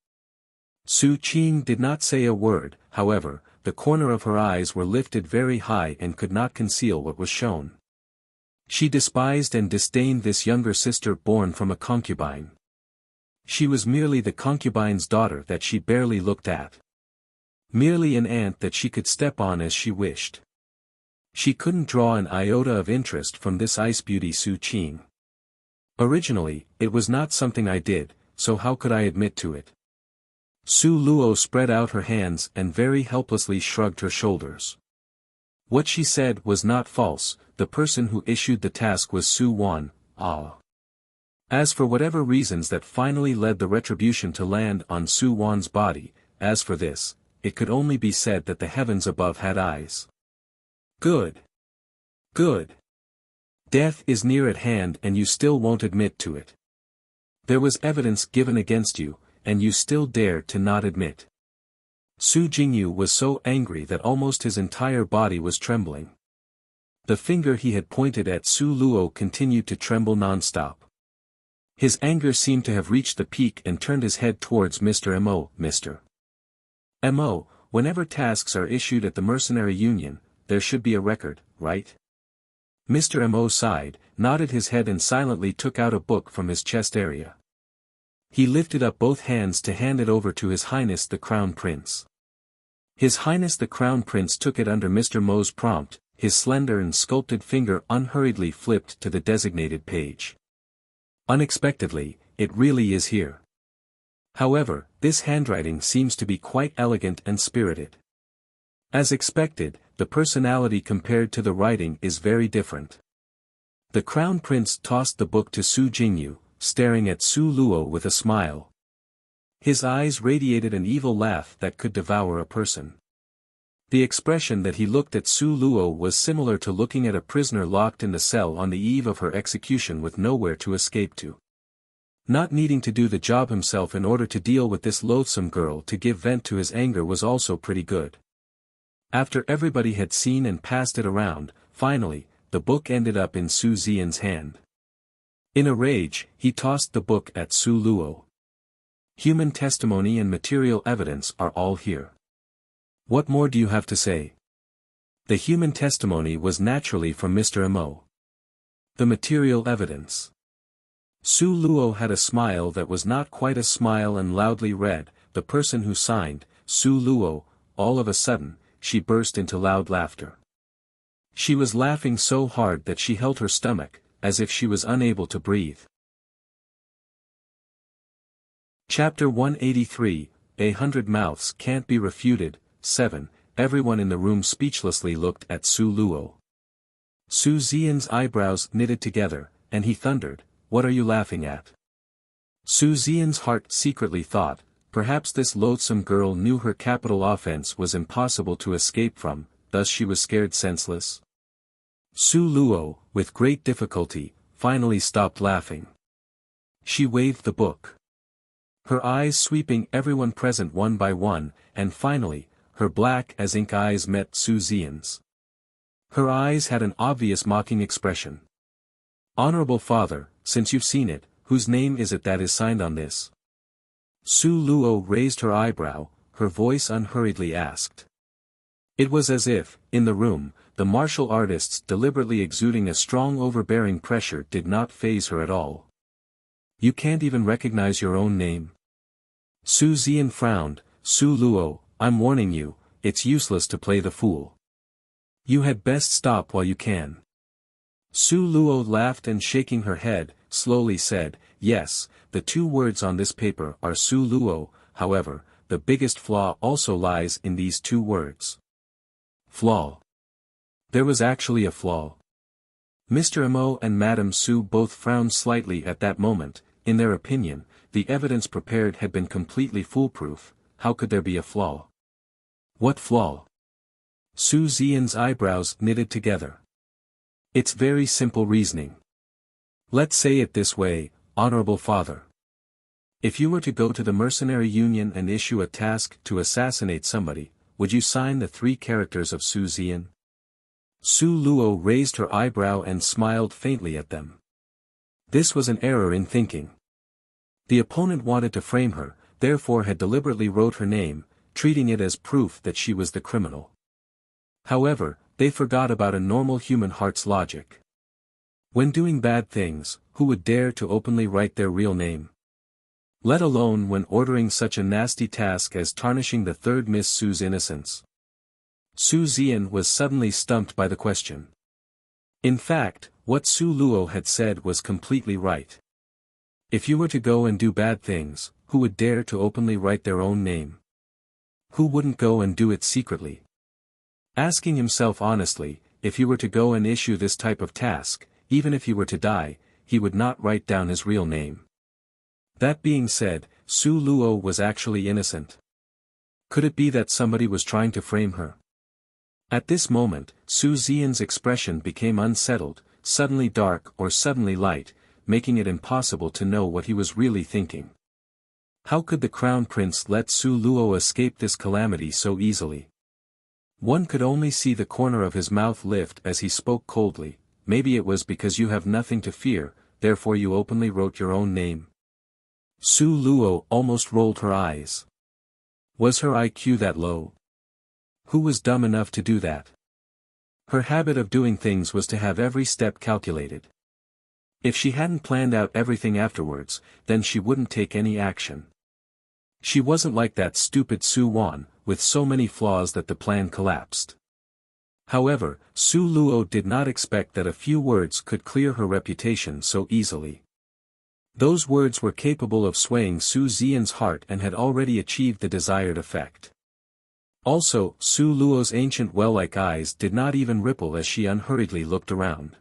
Su Qing did not say a word, however. The corner of her eyes were lifted very high and could not conceal what was shown. She despised and disdained this younger sister born from a concubine. She was merely the concubine's daughter that she barely looked at. Merely an ant that she could step on as she wished. She couldn't draw an iota of interest from this ice beauty Su Qing. Originally, it was not something I did, so how could I admit to it? Su Luo spread out her hands and very helplessly shrugged her shoulders. What she said was not false, the person who issued the task was Su Wan, ah. As for whatever reasons that finally led the retribution to land on Su Wan's body, as for this, it could only be said that the heavens above had eyes. Good. Good. Death is near at hand and you still won't admit to it. There was evidence given against you, and you still dare to not admit. Su Jingyu was so angry that almost his entire body was trembling. The finger he had pointed at Su Luo continued to tremble non-stop. His anger seemed to have reached the peak and turned his head towards Mr. Mo. "Mr. Mo, whenever tasks are issued at the Mercenary Union, there should be a record, right?" Mr. Mo sighed, nodded his head and silently took out a book from his chest area. He lifted up both hands to hand it over to His Highness the Crown Prince. His Highness the Crown Prince took it under Mr. Mo's prompt, his slender and sculpted finger unhurriedly flipped to the designated page. Unexpectedly, it really is here. However, this handwriting seems to be quite elegant and spirited. As expected, the personality compared to the writing is very different. The Crown Prince tossed the book to Su Jingyu, staring at Su Luo with a smile. His eyes radiated an evil laugh that could devour a person. The expression that he looked at Su Luo was similar to looking at a prisoner locked in the cell on the eve of her execution with nowhere to escape to. Not needing to do the job himself in order to deal with this loathsome girl to give vent to his anger was also pretty good. After everybody had seen and passed it around, finally, the book ended up in Su Zian's hand. In a rage, he tossed the book at Su Luo. Human testimony and material evidence are all here. What more do you have to say? The human testimony was naturally from Mr. Mo. The material evidence. Su Luo had a smile that was not quite a smile and loudly read, "The person who signed, Su Luo." All of a sudden, she burst into loud laughter. She was laughing so hard that she held her stomach, as if she was unable to breathe. Chapter 183, 100 Mouths Can't Be Refuted, 7. Everyone in the room speechlessly looked at Su Luo. Su Zian's eyebrows knitted together, and he thundered, "What are you laughing at?" Su Zian's heart secretly thought, perhaps this loathsome girl knew her capital offense was impossible to escape from, thus she was scared senseless. Su Luo, with great difficulty, finally stopped laughing. She waved the book. Her eyes sweeping everyone present one by one, and finally, her black as ink eyes met Su Zian's. Her eyes had an obvious mocking expression. "Honorable father, since you've seen it, whose name is it that is signed on this?" Su Luo raised her eyebrow, her voice unhurriedly asked. It was as if, in the room, the martial artists deliberately exuding a strong overbearing pressure did not faze her at all. "You can't even recognize your own name?" Su Zian frowned. "Su Luo, I'm warning you, it's useless to play the fool. You had best stop while you can." Su Luo laughed and shaking her head, slowly said, "Yes, the two words on this paper are Su Luo, however, the biggest flaw also lies in these two words." Flaw. There was actually a flaw. Mr. Mo and Madame Su both frowned slightly at that moment. In their opinion, the evidence prepared had been completely foolproof. How could there be a flaw? What flaw? Su Zian's eyebrows knitted together. It's very simple reasoning. Let's say it this way, honorable father. If you were to go to the mercenary union and issue a task to assassinate somebody, would you sign the 3 characters of Su Zian? Su Luo raised her eyebrow and smiled faintly at them. This was an error in thinking. The opponent wanted to frame her, therefore had deliberately wrote her name, treating it as proof that she was the criminal. However, they forgot about a normal human heart's logic. When doing bad things, who would dare to openly write their real name? Let alone when ordering such a nasty task as tarnishing the third Miss Su's innocence. Su Zian was suddenly stumped by the question. In fact, what Su Luo had said was completely right. If you were to go and do bad things, who would dare to openly write their own name? Who wouldn't go and do it secretly? Asking himself honestly, if he were to go and issue this type of task, even if he were to die, he would not write down his real name. That being said, Su Luo was actually innocent. Could it be that somebody was trying to frame her? At this moment, Su Zian's expression became unsettled, suddenly dark or suddenly light, making it impossible to know what he was really thinking. How could the crown prince let Su Luo escape this calamity so easily? One could only see the corner of his mouth lift as he spoke coldly. Maybe it was because you have nothing to fear, therefore you openly wrote your own name. Su Luo almost rolled her eyes. Was her IQ that low? Who was dumb enough to do that? Her habit of doing things was to have every step calculated. If she hadn't planned out everything afterwards, then she wouldn't take any action. She wasn't like that stupid Su Wan, with so many flaws that the plan collapsed. However, Su Luo did not expect that a few words could clear her reputation so easily. Those words were capable of swaying Su Zian's heart and had already achieved the desired effect. Also, Su Luo's ancient well-like eyes did not even ripple as she unhurriedly looked around.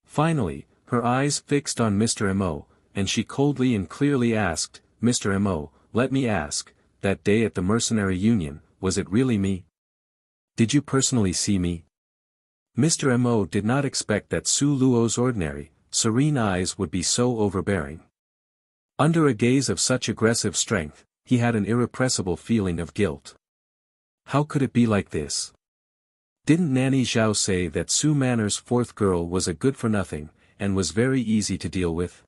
Finally, her eyes fixed on Mr. Mo, and she coldly and clearly asked, "Mr. Mo, let me ask, that day at the mercenary union, was it really me?" Did you personally see me? Mr. Mo did not expect that Su Luo's ordinary, serene eyes would be so overbearing. Under a gaze of such aggressive strength, he had an irrepressible feeling of guilt. How could it be like this? Didn't Nanny Zhao say that Su Manor's fourth girl was a good-for-nothing, and was very easy to deal with?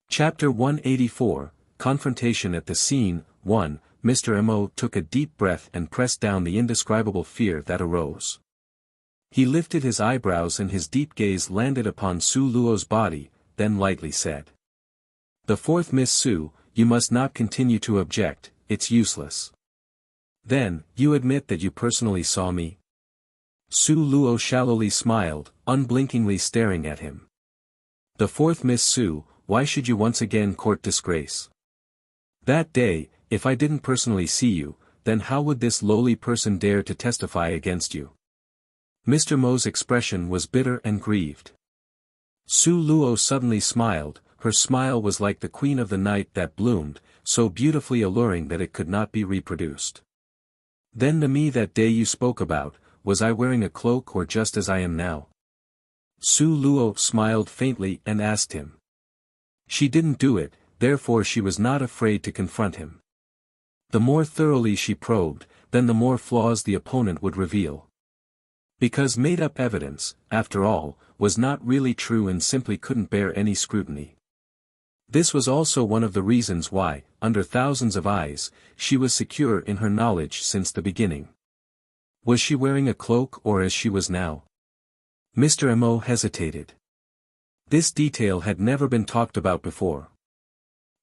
Chapter 184, Confrontation at the Scene. 1. Mr. Mo took a deep breath and pressed down the indescribable fear that arose. He lifted his eyebrows and his deep gaze landed upon Su Luo's body, then lightly said. The fourth Miss Su, you must not continue to object, it's useless. Then, you admit that you personally saw me? Su Luo shallowly smiled, unblinkingly staring at him. The fourth Miss Su, why should you once again court disgrace? That day, if I didn't personally see you, then how would this lowly person dare to testify against you? Mr. Mo's expression was bitter and grieved. Su Luo suddenly smiled, her smile was like the queen of the night that bloomed, so beautifully alluring that it could not be reproduced. Then the me that day you spoke about, was I wearing a cloak or just as I am now? Su Luo smiled faintly and asked him. She didn't do it, therefore she was not afraid to confront him. The more thoroughly she probed, then the more flaws the opponent would reveal. Because made-up evidence, after all, was not really true and simply couldn't bear any scrutiny. This was also one of the reasons why, under thousands of eyes, she was secure in her knowledge since the beginning. Was she wearing a cloak or as she was now? Mr. Mo hesitated. This detail had never been talked about before.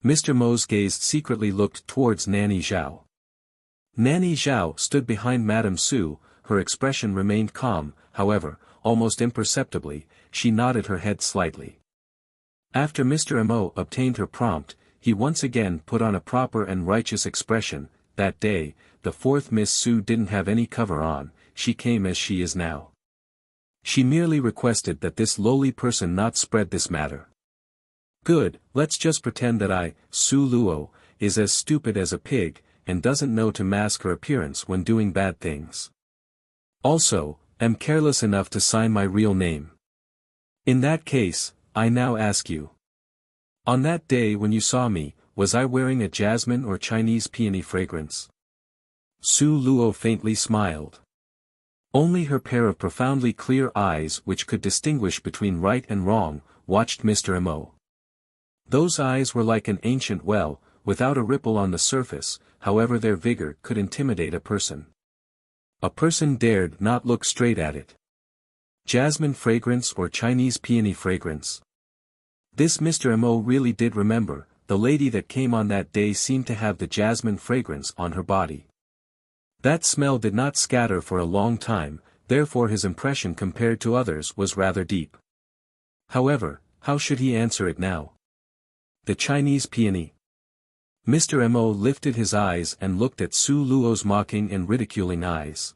Mr. Mo's gaze secretly looked towards Nanny Zhao. Nanny Zhao stood behind Madame Su, her expression remained calm, however, almost imperceptibly, she nodded her head slightly. After Mr. Mo obtained her prompt, he once again put on a proper and righteous expression. That day, the fourth Miss Su didn't have any cover on, she came as she is now. She merely requested that this lowly person not spread this matter. Good, let's just pretend that I, Su Luo, is as stupid as a pig, and doesn't know to mask her appearance when doing bad things. Also, am careless enough to sign my real name. In that case, I now ask you. On that day when you saw me, was I wearing a jasmine or Chinese peony fragrance? Su Luo faintly smiled. Only her pair of profoundly clear eyes which could distinguish between right and wrong, watched Mr. Mo. Those eyes were like an ancient well, without a ripple on the surface, however their vigor could intimidate a person. A person dared not look straight at it. Jasmine fragrance or Chinese peony fragrance? This Mr. Mo really did remember, the lady that came on that day seemed to have the jasmine fragrance on her body. That smell did not scatter for a long time, therefore his impression compared to others was rather deep. However, how should he answer it now? The Chinese peony. Mr. Mo lifted his eyes and looked at Su Luo's mocking and ridiculing eyes.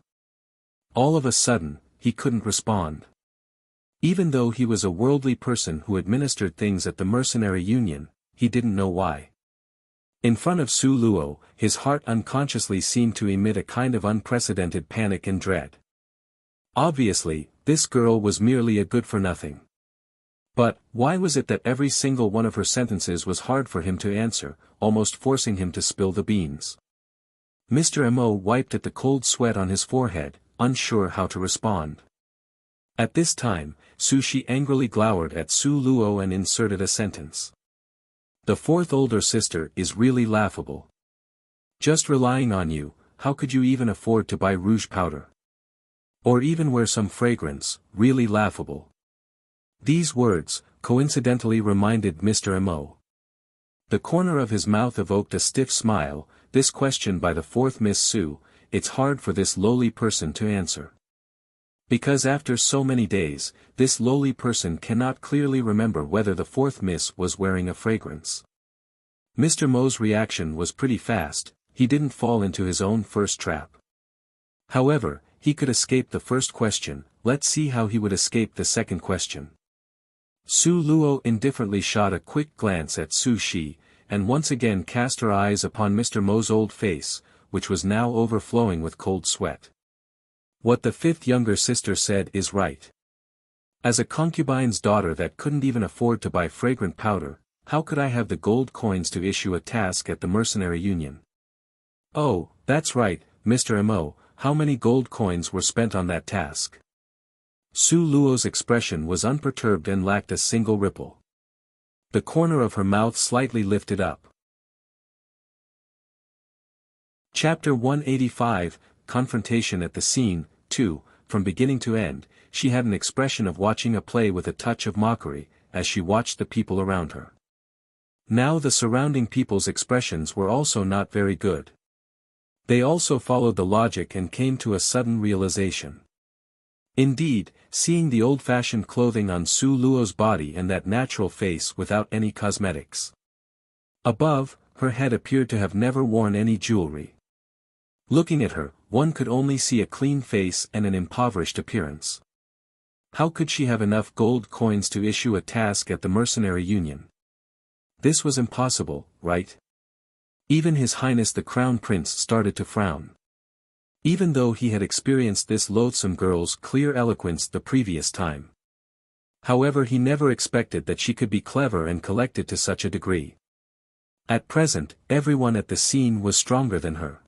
All of a sudden, he couldn't respond. Even though he was a worldly person who administered things at the mercenary union, he didn't know why. In front of Su Luo, his heart unconsciously seemed to emit a kind of unprecedented panic and dread. Obviously, this girl was merely a good-for-nothing. But, why was it that every single one of her sentences was hard for him to answer, almost forcing him to spill the beans? Mr. Mo wiped at the cold sweat on his forehead, unsure how to respond. At this time, Su Shi angrily glowered at Su Luo and inserted a sentence. The fourth older sister is really laughable. Just relying on you, how could you even afford to buy rouge powder? Or even wear some fragrance, really laughable. These words, coincidentally reminded Mr. Mo. The corner of his mouth evoked a stiff smile. This question by the fourth Miss Su, it's hard for this lowly person to answer. Because after so many days, this lowly person cannot clearly remember whether the fourth Miss was wearing a fragrance. Mr. Mo's reaction was pretty fast, he didn't fall into his own first trap. However, he could escape the first question, let's see how he would escape the second question. Su Luo indifferently shot a quick glance at Su Shi, and once again cast her eyes upon Mr. Mo's old face, which was now overflowing with cold sweat. What the fifth younger sister said is right. As a concubine's daughter that couldn't even afford to buy fragrant powder, how could I have the gold coins to issue a task at the mercenary union? Oh, that's right, Mr. Mo, how many gold coins were spent on that task? Su Luo's expression was unperturbed and lacked a single ripple. The corner of her mouth slightly lifted up. Chapter 185, Confrontation at the Scene, 2, From beginning to end, she had an expression of watching a play with a touch of mockery, as she watched the people around her. Now the surrounding people's expressions were also not very good. They also followed the logic and came to a sudden realization. Indeed, seeing the old-fashioned clothing on Su Luo's body and that natural face without any cosmetics. Above, her head appeared to have never worn any jewelry. Looking at her, one could only see a clean face and an impoverished appearance. How could she have enough gold coins to issue a task at the mercenary union? This was impossible, right? Even His Highness the Crown Prince started to frown. Even though he had experienced this loathsome girl's clear eloquence the previous time. However, he never expected that she could be clever and collected to such a degree. At present, everyone at the scene was stronger than her.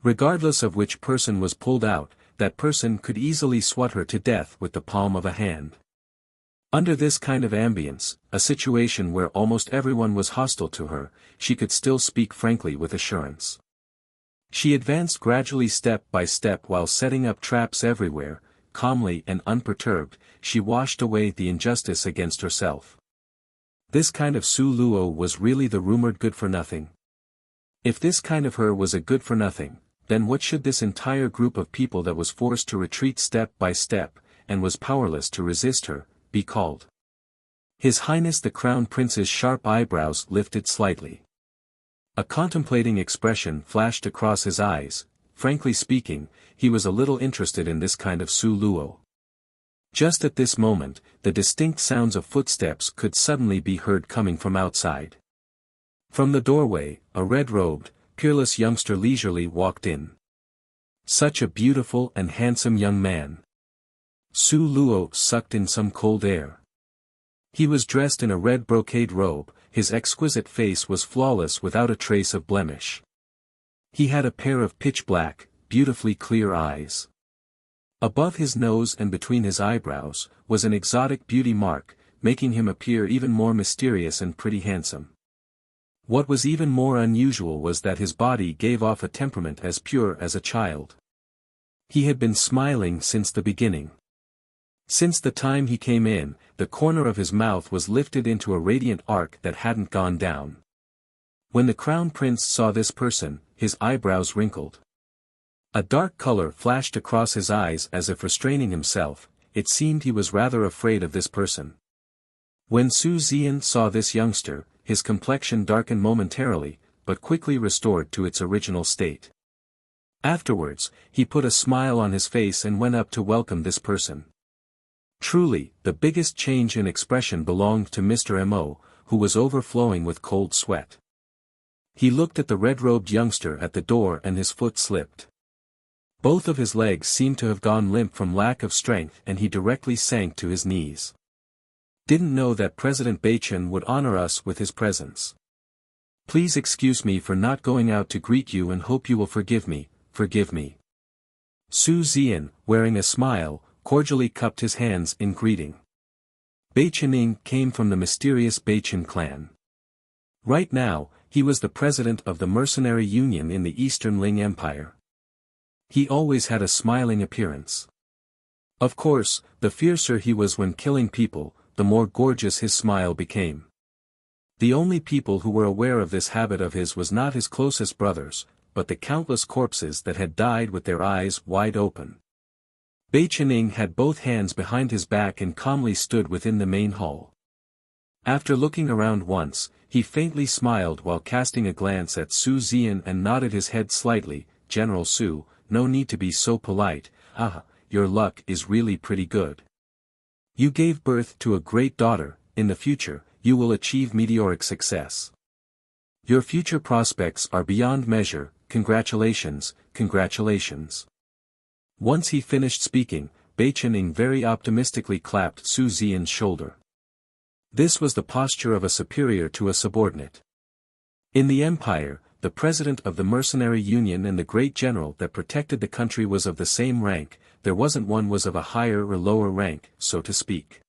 Regardless of which person was pulled out, that person could easily swat her to death with the palm of a hand. Under this kind of ambience, a situation where almost everyone was hostile to her, she could still speak frankly with assurance. She advanced gradually step by step while setting up traps everywhere, calmly and unperturbed, she washed away the injustice against herself. This kind of Su Luo was really the rumored good-for-nothing. If this kind of her was a good-for-nothing, then what should this entire group of people that was forced to retreat step by step, and was powerless to resist her, be called? His Highness the Crown Prince's sharp eyebrows lifted slightly. A contemplating expression flashed across his eyes. Frankly speaking, he was a little interested in this kind of Su Luo. Just at this moment, the distinct sounds of footsteps could suddenly be heard coming from outside. From the doorway, a red-robed, peerless youngster leisurely walked in. Such a beautiful and handsome young man. Su Luo sucked in some cold air. He was dressed in a red brocade robe, his exquisite face was flawless without a trace of blemish. He had a pair of pitch-black, beautifully clear eyes. Above his nose and between his eyebrows, was an exotic beauty mark, making him appear even more mysterious and pretty handsome. What was even more unusual was that his body gave off a temperament as pure as a child. He had been smiling since the beginning. Since the time he came in, the corner of his mouth was lifted into a radiant arc that hadn't gone down. When the Crown Prince saw this person, his eyebrows wrinkled. A dark color flashed across his eyes as if restraining himself, it seemed he was rather afraid of this person. When Su Zian saw this youngster, his complexion darkened momentarily, but quickly restored to its original state. Afterwards, he put a smile on his face and went up to welcome this person. Truly, the biggest change in expression belonged to Mr. Mo, who was overflowing with cold sweat. He looked at the red-robed youngster at the door and his foot slipped. Both of his legs seemed to have gone limp from lack of strength and he directly sank to his knees. Didn't know that President Beichen would honor us with his presence. Please excuse me for not going out to greet you and hope you will forgive me, forgive me. Su Zian, wearing a smile, cordially cupped his hands in greeting. Beichening came from the mysterious Beichen clan. Right now, he was the president of the mercenary union in the Eastern Ling Empire. He always had a smiling appearance. Of course, the fiercer he was when killing people, the more gorgeous his smile became. The only people who were aware of this habit of his was not his closest brothers, but the countless corpses that had died with their eyes wide open. Beichening had both hands behind his back and calmly stood within the main hall. After looking around once, he faintly smiled while casting a glance at Su Zian and nodded his head slightly. General Su, no need to be so polite, your luck is really pretty good. You gave birth to a great daughter, in the future, you will achieve meteoric success. Your future prospects are beyond measure, congratulations, congratulations. Once he finished speaking, Bei Qining very optimistically clapped Su Ziyan's shoulder. This was the posture of a superior to a subordinate. In the empire, the president of the mercenary union and the great general that protected the country was of the same rank, there wasn't one was of a higher or lower rank, so to speak.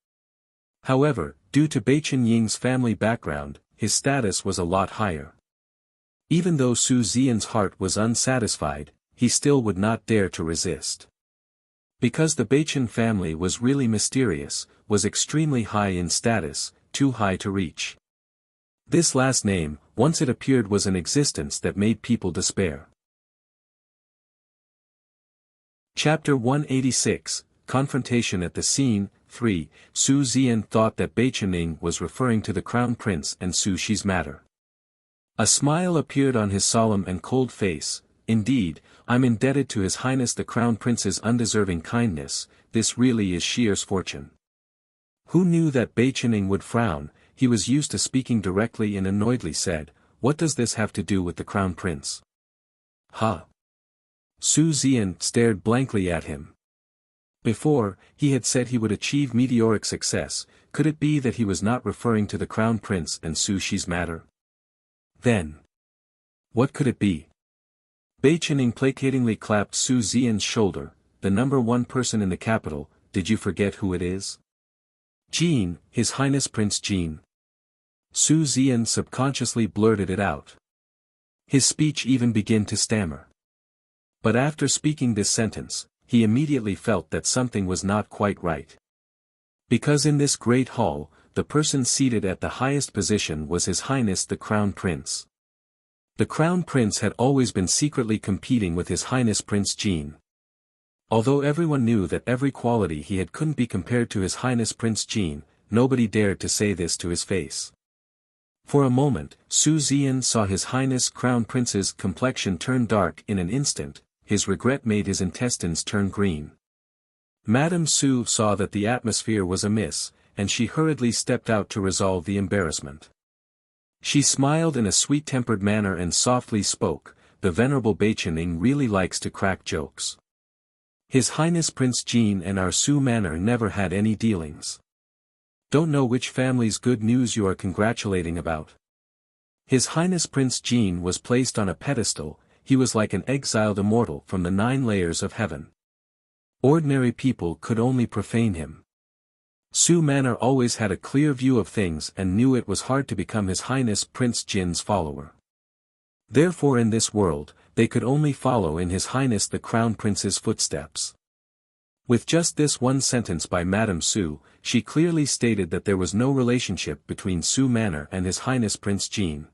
However, due to Bei Qinying's family background, his status was a lot higher. Even though Su Ziyan's heart was unsatisfied, he still would not dare to resist. Because the Bei Qian family was really mysterious, was extremely high in status, too high to reach. This last name, once it appeared, was an existence that made people despair. Chapter 186, Confrontation at the Scene. 3. Su Ziyan thought that Bei Qining was referring to the crown prince and Su Shi's matter. A smile appeared on his solemn and cold face. Indeed, I'm indebted to His Highness the Crown Prince's undeserving kindness, this really is Shier's fortune. Who knew that Bei Qining would frown? He was used to speaking directly and annoyedly said, what does this have to do with the Crown Prince? Ha! Su Ziyan stared blankly at him. Before, he had said he would achieve meteoric success. Could it be that he was not referring to the Crown Prince and Su Shi's matter? Then, what could it be? Bei Qining placatingly clapped Su Ziyan's shoulder. The number one person in the capital, did you forget who it is? Jin, His Highness Prince Jin. Su Ziyan subconsciously blurted it out. His speech even began to stammer. But after speaking this sentence, he immediately felt that something was not quite right. Because in this great hall, the person seated at the highest position was His Highness the Crown Prince. The Crown Prince had always been secretly competing with His Highness Prince Jin. Although everyone knew that every quality he had couldn't be compared to His Highness Prince Jin, nobody dared to say this to his face. For a moment, Su Ziyan saw His Highness Crown Prince's complexion turn dark in an instant. His regret made his intestines turn green. Madame Su saw that the atmosphere was amiss, and she hurriedly stepped out to resolve the embarrassment. She smiled in a sweet-tempered manner and softly spoke, the venerable Bei Qining really likes to crack jokes. His Highness Prince Jin and our Su Manor never had any dealings. Don't know which family's good news you are congratulating about. His Highness Prince Jin was placed on a pedestal. He was like an exiled immortal from the 9 layers of heaven. Ordinary people could only profane him. Su Manor always had a clear view of things and knew it was hard to become His Highness Prince Jin's follower. Therefore in this world, they could only follow in His Highness the Crown Prince's footsteps. With just this one sentence by Madame Su, she clearly stated that there was no relationship between Su Manor and His Highness Prince Jin.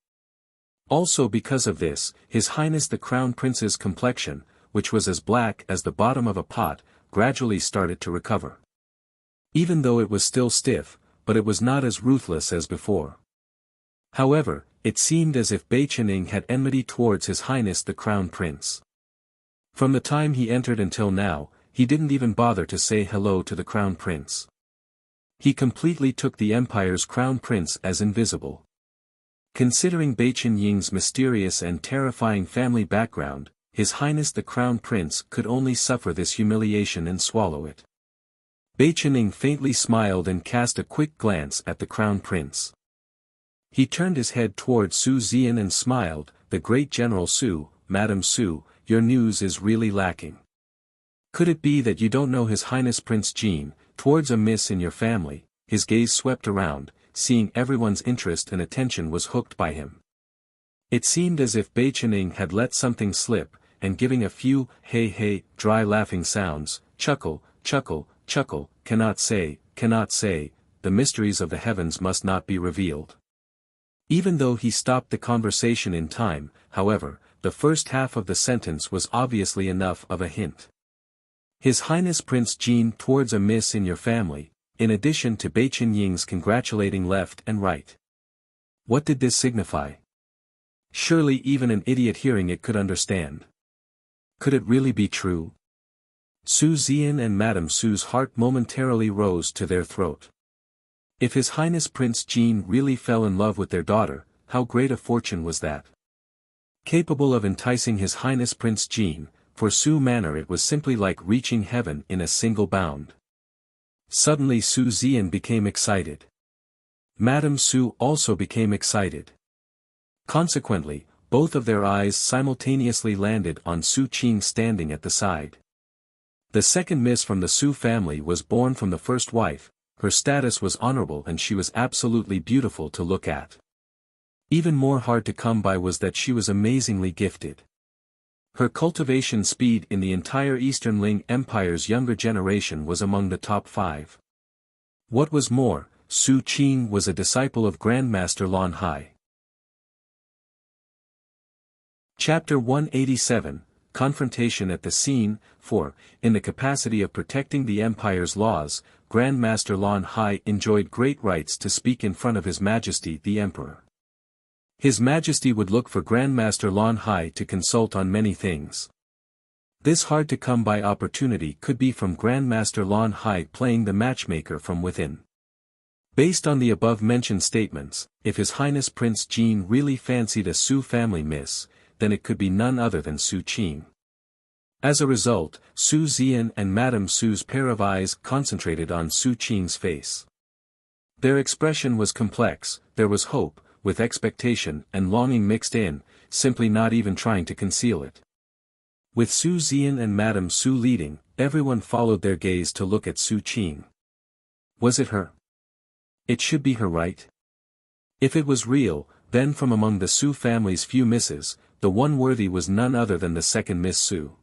Also because of this, His Highness the Crown Prince's complexion, which was as black as the bottom of a pot, gradually started to recover. Even though it was still stiff, but it was not as ruthless as before. However, it seemed as if Bei Qining had enmity towards His Highness the Crown Prince. From the time he entered until now, he didn't even bother to say hello to the Crown Prince. He completely took the Empire's Crown Prince as invisible. Considering Bei Qinying's mysterious and terrifying family background, His Highness the Crown Prince could only suffer this humiliation and swallow it. Bei Qining faintly smiled and cast a quick glance at the Crown Prince. He turned his head towards Su Ziyan and smiled, the great General Su, Madame Su, your news is really lacking. Could it be that you don't know His Highness Prince Jin? Towards a miss in your family? His gaze swept around, seeing everyone's interest and attention was hooked by him. It seemed as if Bei Qining had let something slip, and giving a few, hey, dry laughing sounds, chuckle, cannot say, the mysteries of the heavens must not be revealed. Even though he stopped the conversation in time, however, the first half of the sentence was obviously enough of a hint. His Highness Prince Jin towards a miss in your family, in addition to Bei Qinying's congratulating left and right. What did this signify? Surely even an idiot hearing it could understand. Could it really be true? Su Ziyan and Madame Su's heart momentarily rose to their throat. If His Highness Prince Jin really fell in love with their daughter, how great a fortune was that? Capable of enticing His Highness Prince Jean, for Su Manor it was simply like reaching heaven in a single bound. Suddenly Su Zian became excited. Madame Su also became excited. Consequently, both of their eyes simultaneously landed on Su Qing standing at the side. The second miss from the Su family was born from the first wife, her status was honorable and she was absolutely beautiful to look at. Even more hard to come by was that she was amazingly gifted. Her cultivation speed in the entire Eastern Ling Empire's younger generation was among the top 5. What was more, Su Qing was a disciple of Grandmaster Lan Hai. Chapter 187, Confrontation at the Scene. 4. In the capacity of protecting the Empire's laws, Grandmaster Lan Hai enjoyed great rights to speak in front of His Majesty the Emperor. His Majesty would look for Grandmaster Lan Hai to consult on many things. This hard-to-come-by opportunity could be from Grandmaster Lan Hai playing the matchmaker from within. Based on the above-mentioned statements, if His Highness Prince Jean really fancied a Su family miss, then it could be none other than Su Qing. As a result, Su Zian and Madame Su's pair of eyes concentrated on Su Qing's face. Their expression was complex, there was hope, with expectation and longing mixed in, simply not even trying to conceal it. With Su Zian and Madame Su leading, everyone followed their gaze to look at Su Qing. Was it her? It should be her, right? If it was real, then from among the Su family's few misses, the one worthy was none other than the second Miss Su.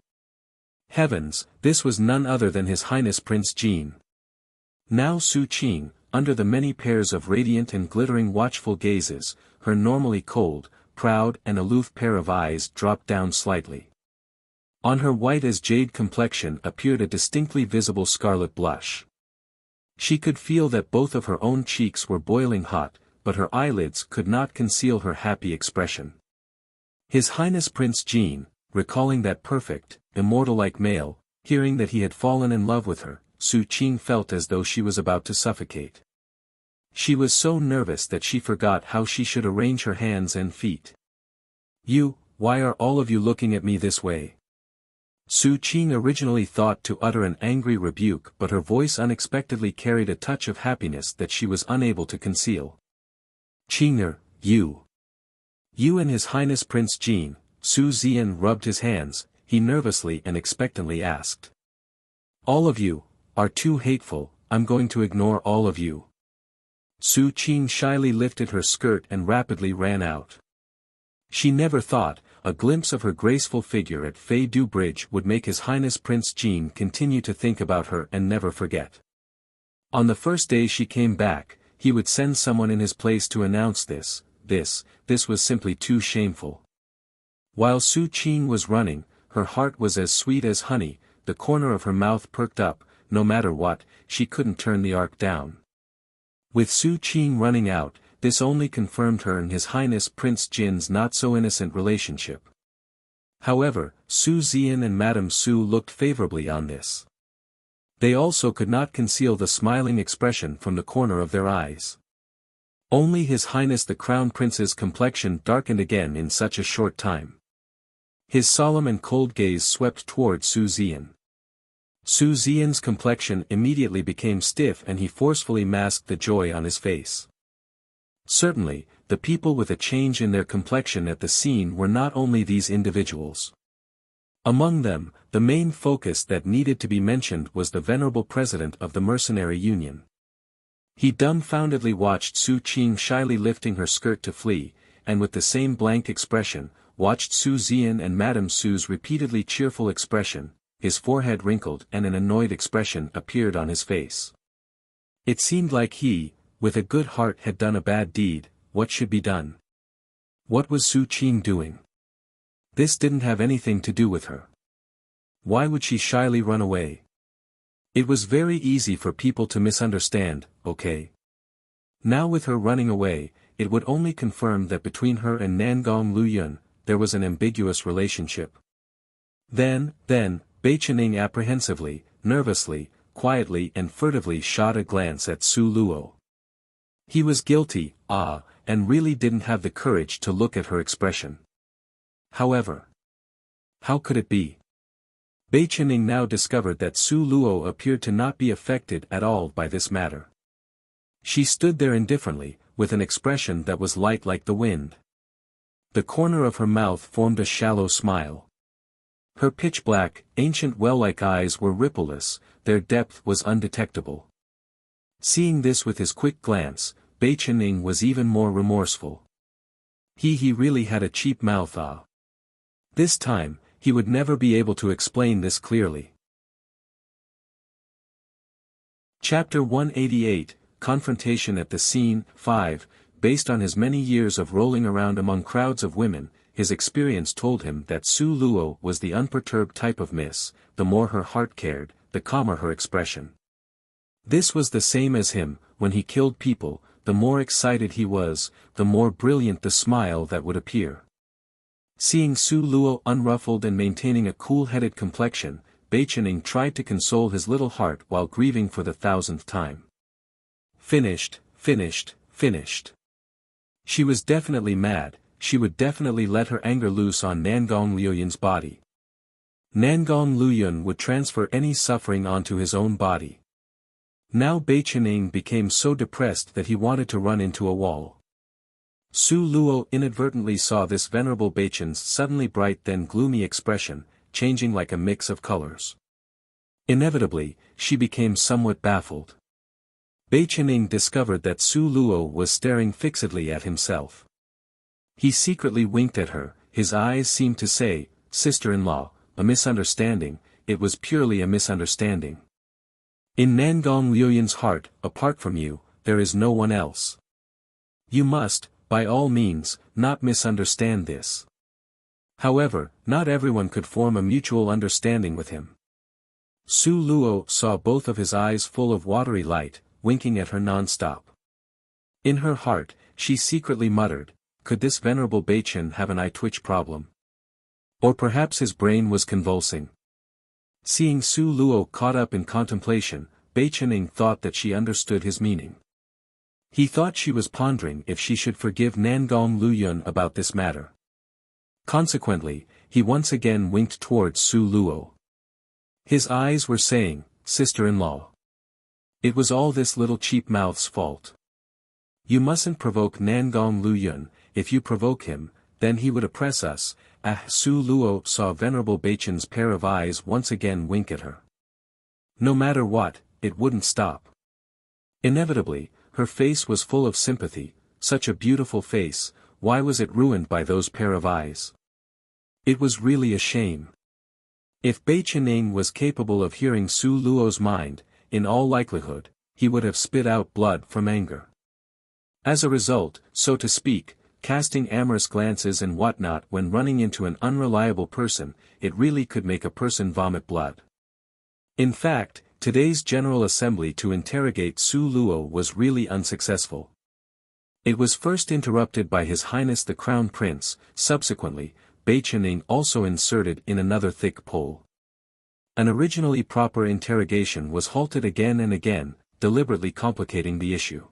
Heavens, this was none other than His Highness Prince Jean. Now Su Qing, under the many pairs of radiant and glittering watchful gazes, her normally cold, proud and aloof pair of eyes dropped down slightly. On her white as jade complexion appeared a distinctly visible scarlet blush. She could feel that both of her own cheeks were boiling hot, but her eyelids could not conceal her happy expression. His Highness Prince Jean, recalling that perfect, immortal-like male, hearing that he had fallen in love with her, Su Qing felt as though she was about to suffocate. She was so nervous that she forgot how she should arrange her hands and feet. Why are all of you looking at me this way? Su Qing originally thought to utter an angry rebuke, but her voice unexpectedly carried a touch of happiness that she was unable to conceal. Qing'er, you and His Highness Prince Jean. Su Zian rubbed his hands, he nervously and expectantly asked. All of you are too hateful, I'm going to ignore all of you. Su Qing shyly lifted her skirt and rapidly ran out. She never thought, a glimpse of her graceful figure at Fei Du Bridge would make His Highness Prince Jean continue to think about her and never forget. On the first day she came back, he would send someone in his place to announce this was simply too shameful. While Su Qing was running, her heart was as sweet as honey, the corner of her mouth perked up, no matter what, she couldn't turn the arc down. With Su Qing running out, this only confirmed her and His Highness Prince Jin's not-so-innocent relationship. However, Su Zian and Madame Su looked favorably on this. They also could not conceal the smiling expression from the corner of their eyes. Only His Highness the Crown Prince's complexion darkened again in such a short time. His solemn and cold gaze swept toward Su Zian. Su Zian's complexion immediately became stiff and he forcefully masked the joy on his face. Certainly, the people with a change in their complexion at the scene were not only these individuals. Among them, the main focus that needed to be mentioned was the venerable president of the Mercenary Union. He dumbfoundedly watched Su Qing shyly lifting her skirt to flee, and with the same blank expression, watched Su Zian and Madame Su's repeatedly cheerful expression. His forehead wrinkled and an annoyed expression appeared on his face. It seemed like he, with a good heart, had done a bad deed. What should be done? What was Su Qing doing? This didn't have anything to do with her. Why would she shyly run away? It was very easy for people to misunderstand, okay? Now with her running away, it would only confirm that between her and Nangong Luyun, there was an ambiguous relationship. Then, Bei Chening apprehensively, nervously, quietly and furtively shot a glance at Su Luo. He was guilty, and really didn't have the courage to look at her expression. however. How could it be? Bei Chening now discovered that Su Luo appeared to not be affected at all by this matter. She stood there indifferently, with an expression that was light like the wind. The corner of her mouth formed a shallow smile. Her pitch-black, ancient well-like eyes were rippleless, their depth was undetectable. Seeing this with his quick glance, Bei Chening was even more remorseful. He really had a cheap mouth. This time, he would never be able to explain this clearly. Chapter 188, Confrontation at the Scene, 5. Based on his many years of rolling around among crowds of women, his experience told him that Su Luo was the unperturbed type of miss. The more her heart cared, the calmer her expression. This was the same as him. When he killed people, the more excited he was, the more brilliant the smile that would appear. Seeing Su Luo unruffled and maintaining a cool-headed complexion, Bei Chening tried to console his little heart while grieving for the 1000th time. Finished, finished, finished. She was definitely mad. She would definitely let her anger loose on Nangong Liuyun's body. Nangong Liyun would transfer any suffering onto his own body. Now Bei Chening became so depressed that he wanted to run into a wall. Su Luo inadvertently saw this venerable Bei Chen's suddenly bright then gloomy expression, changing like a mix of colors. Inevitably, she became somewhat baffled. Bei Chening discovered that Su Luo was staring fixedly at himself. He secretly winked at her, his eyes seemed to say, "Sister-in-law, a misunderstanding, it was purely a misunderstanding. In Nangong Liuyun's heart, apart from you, there is no one else. You must, by all means, not misunderstand this." However, not everyone could form a mutual understanding with him. Su Luo saw both of his eyes full of watery light, winking at her non-stop. In her heart, she secretly muttered, could this venerable Bei Chen have an eye-twitch problem? Or perhaps his brain was convulsing. Seeing Su Luo caught up in contemplation, Bei Chening thought that she understood his meaning. He thought she was pondering if she should forgive Nangong Liyun about this matter. Consequently, he once again winked towards Su Luo. His eyes were saying, "Sister-in-law. It was all this little cheap mouth's fault. You mustn't provoke Nangong Liyun. If you provoke him, then he would oppress us." Su Luo saw Venerable Bei Chen's pair of eyes once again wink at her. No matter what, it wouldn't stop. Inevitably, her face was full of sympathy. Such a beautiful face, why was it ruined by those pair of eyes? It was really a shame. If Bei Chening was capable of hearing Su Luo's mind, in all likelihood, he would have spit out blood from anger. As a result, so to speak, casting amorous glances and whatnot when running into an unreliable person, it really could make a person vomit blood. In fact, today's General Assembly to interrogate Su Luo was really unsuccessful. It was first interrupted by His Highness the Crown Prince. Subsequently, Bei Chening also inserted in another thick pole. An originally proper interrogation was halted again and again, deliberately complicating the issue.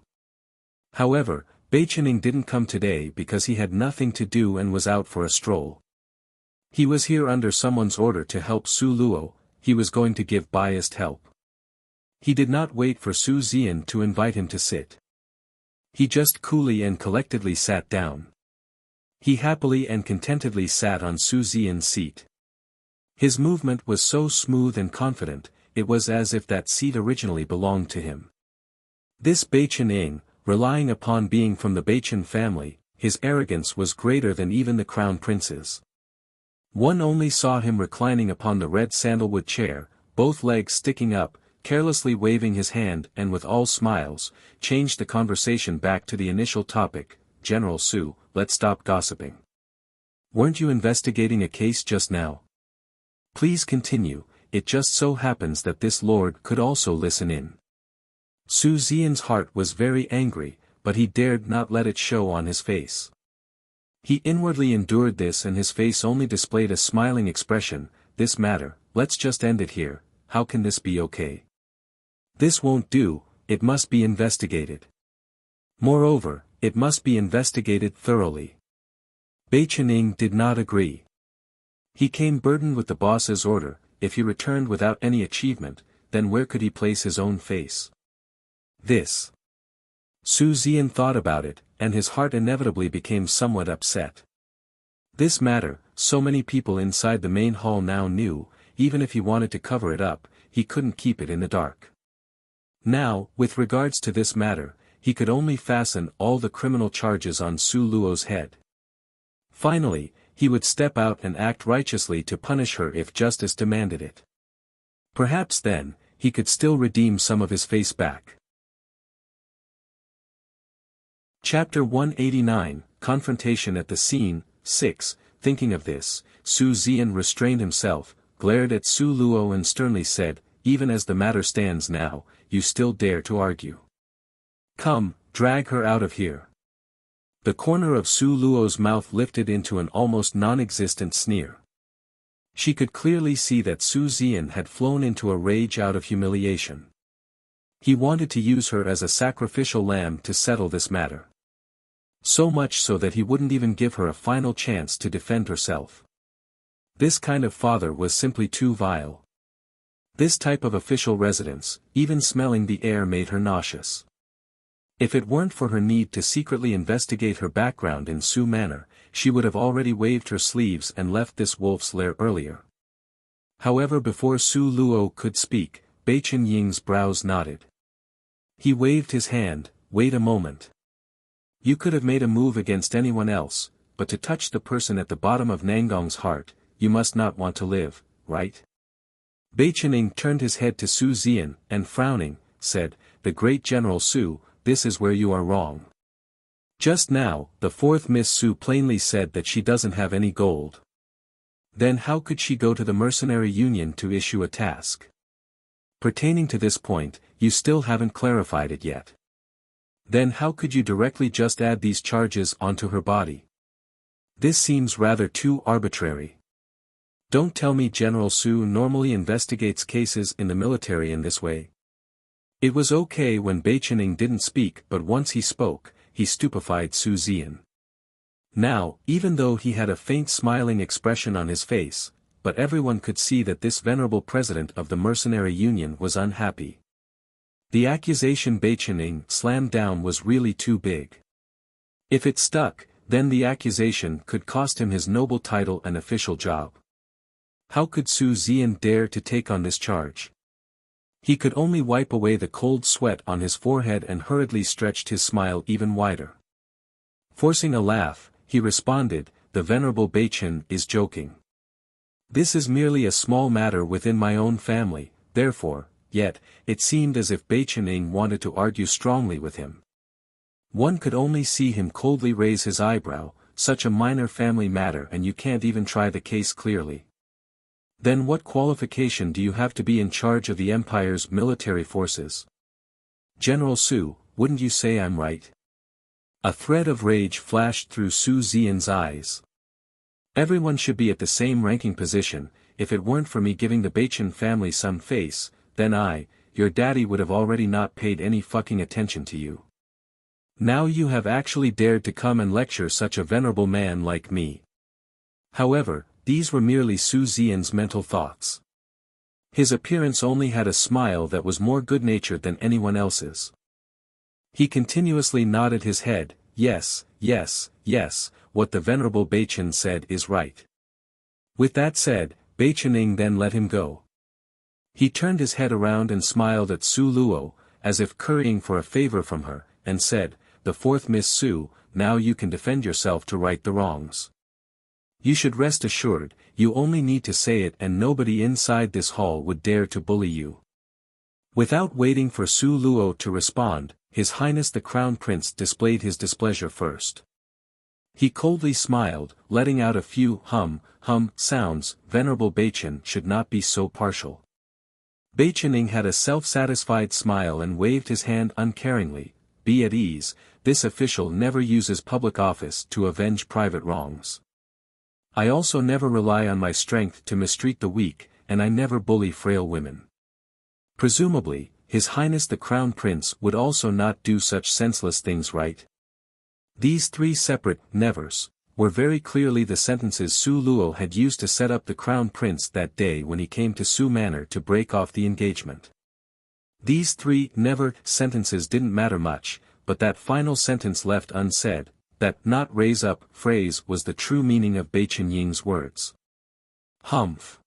However, Bei Chening didn't come today because he had nothing to do and was out for a stroll. He was here under someone's order to help Su Luo. He was going to give biased help. He did not wait for Su Zian to invite him to sit. He just coolly and collectedly sat down. He happily and contentedly sat on Su Zian's seat. His movement was so smooth and confident, it was as if that seat originally belonged to him. This Bei Chening, relying upon being from the Bei Chen family, his arrogance was greater than even the crown prince's. One only saw him reclining upon the red sandalwood chair, both legs sticking up, carelessly waving his hand and with all smiles, changed the conversation back to the initial topic. "General Su, let's stop gossiping. Weren't you investigating a case just now? Please continue. It just so happens that this lord could also listen in." Su Zian's heart was very angry, but he dared not let it show on his face. He inwardly endured this and his face only displayed a smiling expression. "This matter, let's just end it here. How can this be okay? This won't do, it must be investigated. Moreover, it must be investigated thoroughly." Bei Chening did not agree. He came burdened with the boss's order. If he returned without any achievement, then where could he place his own face? This. Su Zian thought about it, and his heart inevitably became somewhat upset. This matter, so many people inside the main hall now knew, even if he wanted to cover it up, he couldn't keep it in the dark. Now, with regards to this matter, he could only fasten all the criminal charges on Su Luo's head. Finally, he would step out and act righteously to punish her if justice demanded it. Perhaps then, he could still redeem some of his face back. Chapter 189, Confrontation at the Scene, 6. Thinking of this, Su Zian restrained himself, glared at Su Luo and sternly said, "Even as the matter stands now, you still dare to argue. Come, drag her out of here." The corner of Su Luo's mouth lifted into an almost non-existent sneer. She could clearly see that Su Zian had flown into a rage out of humiliation. He wanted to use her as a sacrificial lamb to settle this matter. So much so that he wouldn't even give her a final chance to defend herself. This kind of father was simply too vile. This type of official residence, even smelling the air made her nauseous. If it weren't for her need to secretly investigate her background in Su Manor, she would have already waved her sleeves and left this wolf's lair earlier. However, before Su Luo could speak, Beichen Ying's brows knotted. He waved his hand. "Wait a moment. You could have made a move against anyone else, but to touch the person at the bottom of Nangong's heart, you must not want to live, right?" Beichen Ying turned his head to Su Zian, and frowning, said, "The great General Su, this is where you are wrong. Just now, the fourth Miss Su plainly said that she doesn't have any gold. Then how could she go to the mercenary union to issue a task? Pertaining to this point, you still haven't clarified it yet. Then how could you directly just add these charges onto her body? This seems rather too arbitrary. Don't tell me General Su normally investigates cases in the military in this way." It was okay when Beichen Ying didn't speak, but once he spoke, he stupefied Su Zian. Now, even though he had a faint smiling expression on his face, but everyone could see that this venerable president of the mercenary union was unhappy. The accusation Beichen Ying slammed down was really too big. If it stuck, then the accusation could cost him his noble title and official job. How could Su Zian dare to take on this charge? He could only wipe away the cold sweat on his forehead and hurriedly stretched his smile even wider. Forcing a laugh, he responded, "The venerable Beichen is joking. This is merely a small matter within my own family, therefore," yet, it seemed as if Beichen Ying wanted to argue strongly with him. One could only see him coldly raise his eyebrow, "Such a minor family matter and you can't even try the case clearly. Then what qualification do you have to be in charge of the Empire's military forces? General Su, wouldn't you say I'm right?" A thread of rage flashed through Su Zian's eyes. "Everyone should be at the same ranking position. If it weren't for me giving the Beichen family some face, then your daddy would have already not paid any fucking attention to you. Now you have actually dared to come and lecture such a venerable man like me." However, these were merely Su Zian's mental thoughts. His appearance only had a smile that was more good-natured than anyone else's. He continuously nodded his head, "Yes, yes, yes, what the venerable Beichen said is right." With that said, Beichen Ying then let him go. He turned his head around and smiled at Su Luo, as if currying for a favor from her, and said, "The fourth Miss Su, now you can defend yourself to right the wrongs. You should rest assured, you only need to say it and nobody inside this hall would dare to bully you." Without waiting for Su Luo to respond, His Highness the Crown Prince displayed his displeasure first. He coldly smiled, letting out a few hum sounds. "Venerable Beichen should not be so partial." Beichen Ying had a self-satisfied smile and waved his hand uncaringly. "Be at ease, this official never uses public office to avenge private wrongs. I also never rely on my strength to mistreat the weak, and I never bully frail women." Presumably, His Highness the Crown Prince would also not do such senseless things, right? These three separate nevers were very clearly the sentences Su Luo had used to set up the crown prince that day when he came to Su Manor to break off the engagement. These 3 never sentences didn't matter much, but that final sentence left unsaid, that not raise up phrase was the true meaning of Bei Chenying's words. Humph.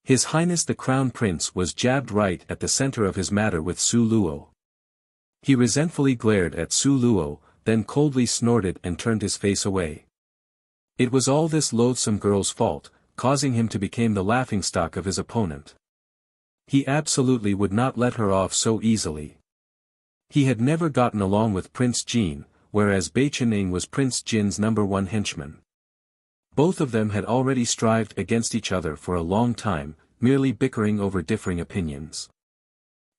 His Highness the Crown Prince was jabbed right at the center of his matter with Su Luo. He resentfully glared at Su Luo, then coldly snorted and turned his face away. It was all this loathsome girl's fault, causing him to become the laughingstock of his opponent. He absolutely would not let her off so easily. He had never gotten along with Prince Jin, whereas Bei Chenying was Prince Jin's #1 henchman. Both of them had already strived against each other for a long time, merely bickering over differing opinions.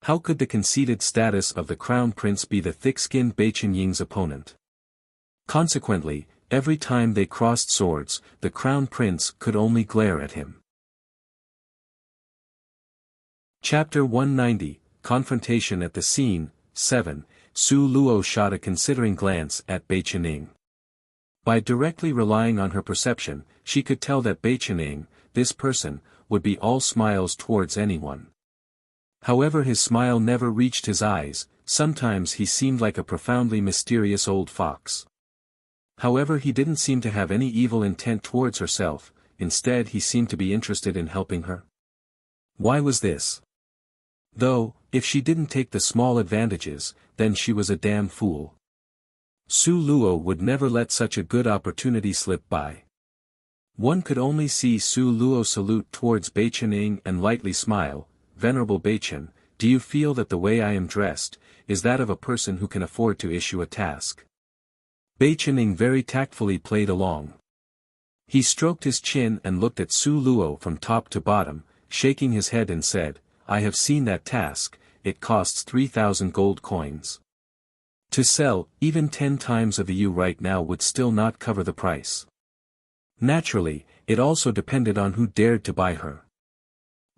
How could the conceited status of the crown prince be the thick-skinned Bei Chenying's opponent? Consequently, every time they crossed swords, the crown prince could only glare at him. Chapter 190, Confrontation at the Scene, 7, Su Luo shot a considering glance at Bei Chenying. By directly relying on her perception, she could tell that Bei Chenying, this person, would be all smiles towards anyone. However, his smile never reached his eyes, sometimes he seemed like a profoundly mysterious old fox. However, he didn't seem to have any evil intent towards herself, instead he seemed to be interested in helping her. Why was this? Though, if she didn't take the small advantages, then she was a damn fool. Su Luo would never let such a good opportunity slip by. One could only see Su Luo salute towards Bei Chenying and lightly smile. Venerable Bei Chen, do you feel that the way I am dressed, is that of a person who can afford to issue a task? Bei Chenying very tactfully played along. He stroked his chin and looked at Su Luo from top to bottom, shaking his head and said, I have seen that task, it costs 3,000 gold coins. To sell, even 10 times of you right now would still not cover the price. Naturally, it also depended on who dared to buy her.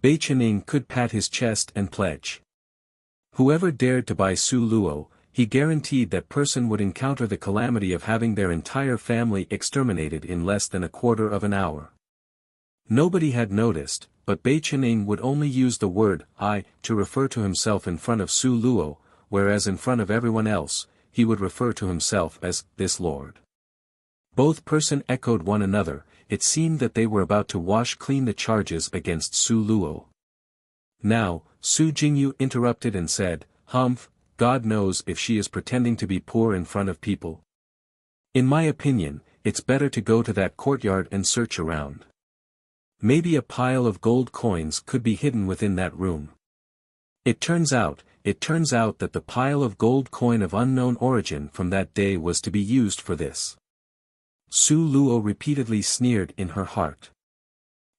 Bei Chenying could pat his chest and pledge. Whoever dared to buy Su Luo, he guaranteed that person would encounter the calamity of having their entire family exterminated in less than a quarter of an hour. Nobody had noticed, but Bei Chenying would only use the word I to refer to himself in front of Su Luo, whereas in front of everyone else, he would refer to himself as this lord. Both person echoed one another. It seemed that they were about to wash clean the charges against Su Luo. Now, Su Jingyu interrupted and said, Humph, God knows if she is pretending to be poor in front of people. In my opinion, it's better to go to that courtyard and search around. Maybe a pile of gold coins could be hidden within that room. It turns out that the pile of gold coin of unknown origin from that day was to be used for this. Su Luo repeatedly sneered in her heart.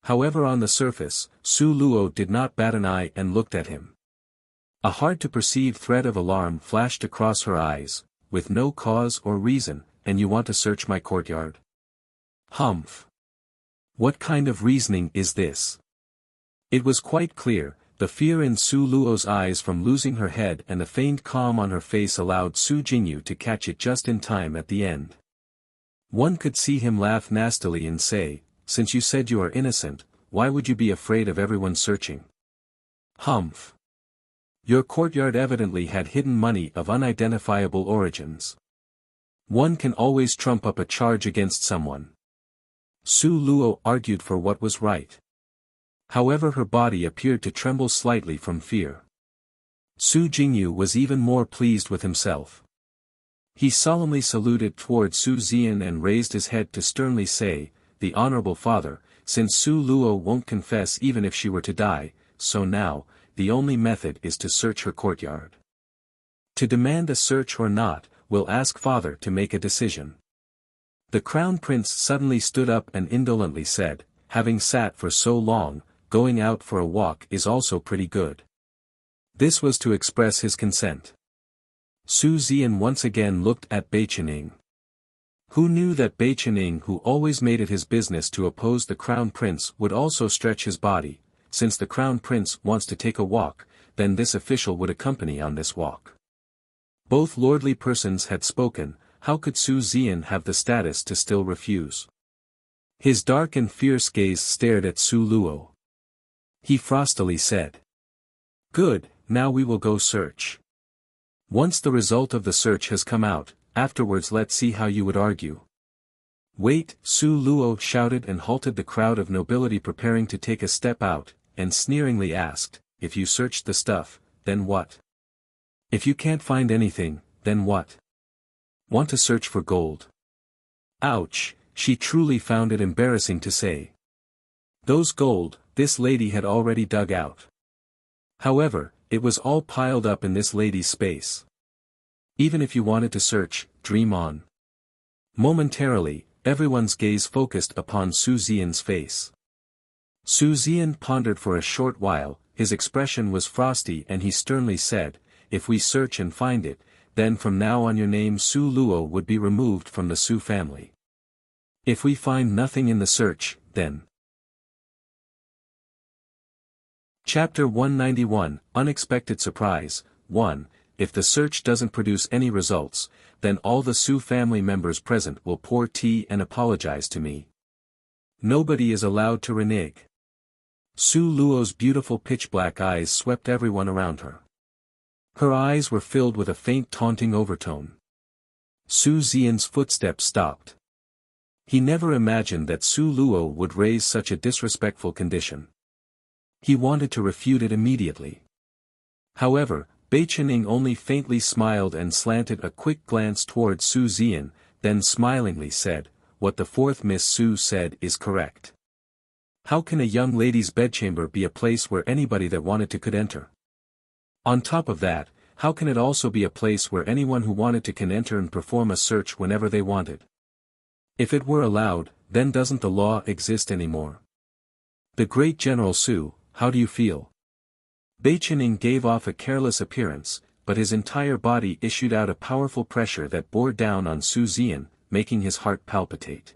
However, on the surface, Su Luo did not bat an eye and looked at him. A hard-to-perceive thread of alarm flashed across her eyes, with no cause or reason, and you want to search my courtyard? Humph. What kind of reasoning is this? It was quite clear, the fear in Su Luo's eyes from losing her head and the feigned calm on her face allowed Su Jingyu to catch it just in time at the end. One could see him laugh nastily and say, since you said you are innocent, why would you be afraid of everyone searching? Humph. Your courtyard evidently had hidden money of unidentifiable origins. One can always trump up a charge against someone. Su Luo argued for what was right. However, her body appeared to tremble slightly from fear. Su Jingyu was even more pleased with himself. He solemnly saluted toward Su Zian and raised his head to sternly say, the honorable father, since Su Luo won't confess even if she were to die, so now, the only method is to search her courtyard. To demand a search or not, we'll ask father to make a decision. The crown prince suddenly stood up and indolently said, having sat for so long, going out for a walk is also pretty good. This was to express his consent. Su Zian once again looked at Bei Chenying. Who knew that Bei Chenying, who always made it his business to oppose the crown prince, would also stretch his body? Since the crown prince wants to take a walk, then this official would accompany on this walk. Both lordly persons had spoken, how could Su Zian have the status to still refuse? His dark and fierce gaze stared at Su Luo. He frostily said. Good, now we will go search. Once the result of the search has come out, afterwards let's see how you would argue. Wait, Su Luo shouted and halted the crowd of nobility preparing to take a step out, and sneeringly asked, if you searched the stuff, then what? If you can't find anything, then what? Want to search for gold? Ouch, she truly found it embarrassing to say. Those gold, this lady had already dug out. However, it was all piled up in this lady's space. Even if you wanted to search, dream on. Momentarily, everyone's gaze focused upon Su Zian's face. Su Zian pondered for a short while, his expression was frosty and he sternly said, if we search and find it, then from now on your name Su Luo would be removed from the Su family. If we find nothing in the search, then. Chapter 191, Unexpected Surprise. 1. If the search doesn't produce any results, then all the Su family members present will pour tea and apologize to me. Nobody is allowed to renege. Su Luo's beautiful pitch-black eyes swept everyone around her. Her eyes were filled with a faint taunting overtone. Su Zian's footsteps stopped. He never imagined that Su Luo would raise such a disrespectful condition. He wanted to refute it immediately. However, Bei Chening only faintly smiled and slanted a quick glance towards Su Zian, then smilingly said, what the fourth Miss Su said is correct. How can a young lady's bedchamber be a place where anybody that wanted to could enter? On top of that, how can it also be a place where anyone who wanted to can enter and perform a search whenever they wanted? If it were allowed, then doesn't the law exist anymore? The great General Su, how do you feel? Bei Chening gave off a careless appearance, but his entire body issued out a powerful pressure that bore down on Su Zian, making his heart palpitate.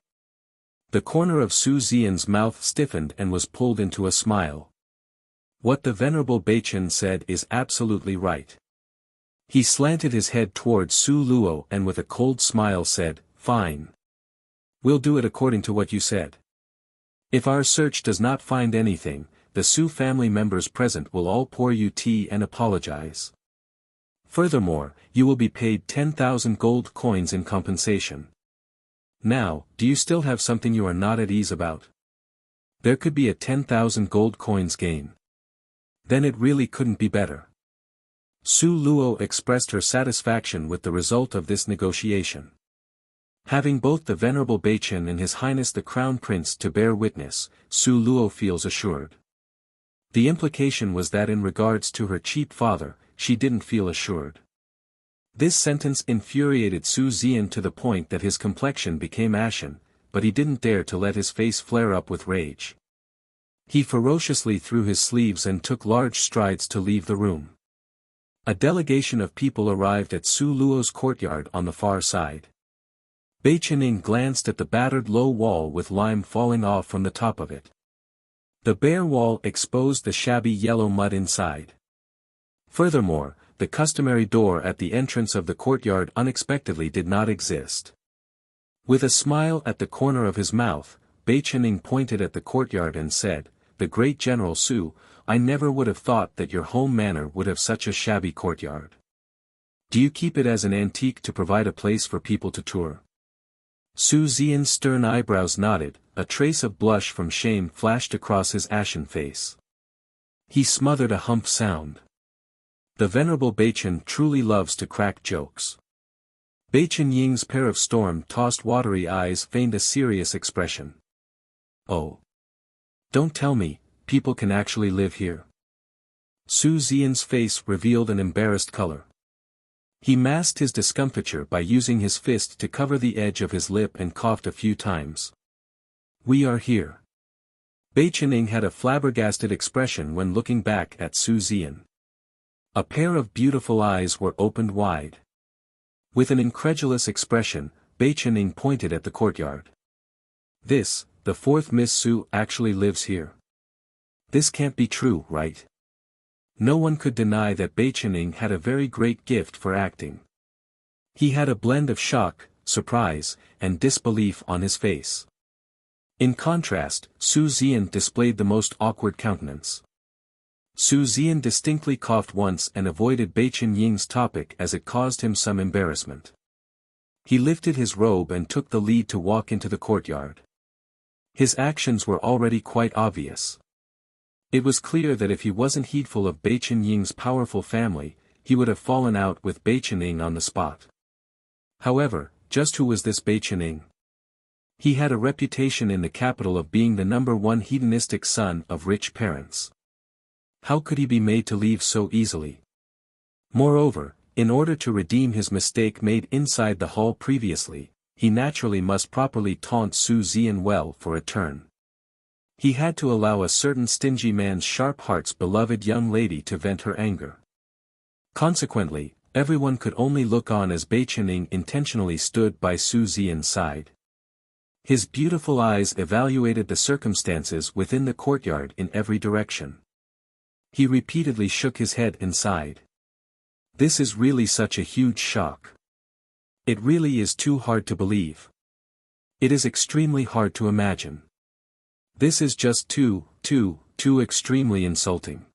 The corner of Su Zian's mouth stiffened and was pulled into a smile. What the Venerable Bei Chen said is absolutely right. He slanted his head towards Su Luo and with a cold smile said, fine. We'll do it according to what you said. If our search does not find anything, the Su family members present will all pour you tea and apologize. Furthermore, you will be paid 10,000 gold coins in compensation. Now, do you still have something you are not at ease about? There could be a 10,000 gold coins gain. Then it really couldn't be better. Su Luo expressed her satisfaction with the result of this negotiation. Having both the Venerable Bei Chen and His Highness the Crown Prince to bear witness, Su Luo feels assured. The implication was that in regards to her cheap father, she didn't feel assured. This sentence infuriated Su Zian to the point that his complexion became ashen, but he didn't dare to let his face flare up with rage. He ferociously threw his sleeves and took large strides to leave the room. A delegation of people arrived at Su Luo's courtyard on the far side. Bei Chening glanced at the battered low wall with lime falling off from the top of it. The bare wall exposed the shabby yellow mud inside. Furthermore, the customary door at the entrance of the courtyard unexpectedly did not exist. With a smile at the corner of his mouth, Bei Chening pointed at the courtyard and said, the great General Su, I never would have thought that your home manor would have such a shabby courtyard. Do you keep it as an antique to provide a place for people to tour? Su Zian's stern eyebrows nodded, a trace of blush from shame flashed across his ashen face. He smothered a humph sound. The Venerable Bei Chen truly loves to crack jokes. Bei Chen Ying's pair of storm-tossed watery eyes feigned a serious expression. Oh. Don't tell me, people can actually live here. Su Zian's face revealed an embarrassed color. He masked his discomfiture by using his fist to cover the edge of his lip and coughed a few times. We are here. Bei Chening had a flabbergasted expression when looking back at Su Zian. A pair of beautiful eyes were opened wide. With an incredulous expression, Bei Chening pointed at the courtyard. This, the fourth Miss Su actually lives here. This can't be true, right? No one could deny that Bei Chening had a very great gift for acting. He had a blend of shock, surprise, and disbelief on his face. In contrast, Su Zian displayed the most awkward countenance. Su Zian distinctly coughed once and avoided Beichen Ying's topic as it caused him some embarrassment. He lifted his robe and took the lead to walk into the courtyard. His actions were already quite obvious. It was clear that if he wasn't heedful of Beichen Ying's powerful family, he would have fallen out with Beichen Ying on the spot. However, just who was this Beichen Ying? He had a reputation in the capital of being the #1 hedonistic son of rich parents. How could he be made to leave so easily? Moreover, in order to redeem his mistake made inside the hall previously, he naturally must properly taunt Su Zian well for a turn. He had to allow a certain stingy man's sharp heart's beloved young lady to vent her anger. Consequently, everyone could only look on as Beichen Ying intentionally stood by Su Zian's side. His beautiful eyes evaluated the circumstances within the courtyard in every direction. He repeatedly shook his head and sighed. This is really such a huge shock. It really is too hard to believe. It is extremely hard to imagine. This is just too extremely insulting.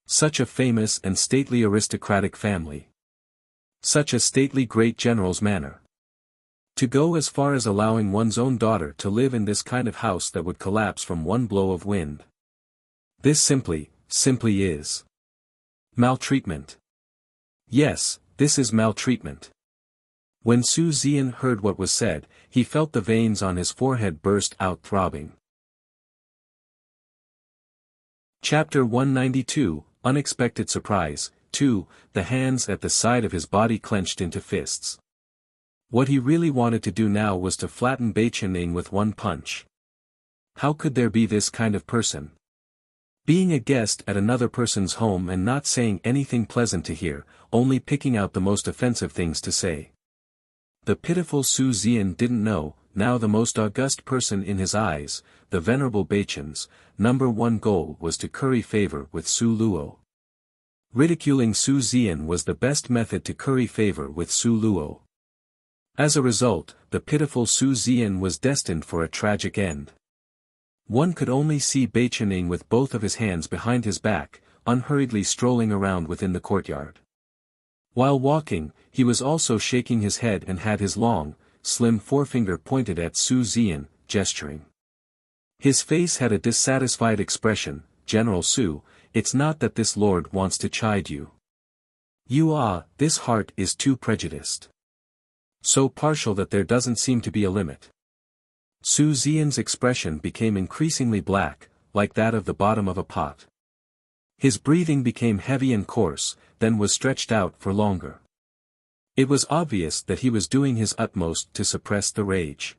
Such a famous and stately aristocratic family. Such a stately great general's manner. To go as far as allowing one's own daughter to live in this kind of house that would collapse from one blow of wind. This simply is maltreatment. Yes, this is maltreatment. When Su Zian heard what was said, he felt the veins on his forehead burst out throbbing. Chapter 192, Unexpected Surprise. 2. The hands at the side of his body clenched into fists. What he really wanted to do now was to flatten Beichen Ying with one punch. How could there be this kind of person? Being a guest at another person's home and not saying anything pleasant to hear, only picking out the most offensive things to say. The pitiful Su Zian didn't know, now the most august person in his eyes, the venerable Beichen's, #1 goal was to curry favor with Su Luo. Ridiculing Su Zian was the best method to curry favor with Su Luo. As a result, the pitiful Su Zian was destined for a tragic end. One could only see Beichen Ying with both of his hands behind his back, unhurriedly strolling around within the courtyard. While walking, he was also shaking his head and had his long, slim forefinger pointed at Su Zian, gesturing. His face had a dissatisfied expression. General Su, it's not that this lord wants to chide you. This heart is too prejudiced. So partial that there doesn't seem to be a limit. Su Zian's expression became increasingly black, like that of the bottom of a pot. His breathing became heavy and coarse, then was stretched out for longer. It was obvious that he was doing his utmost to suppress the rage.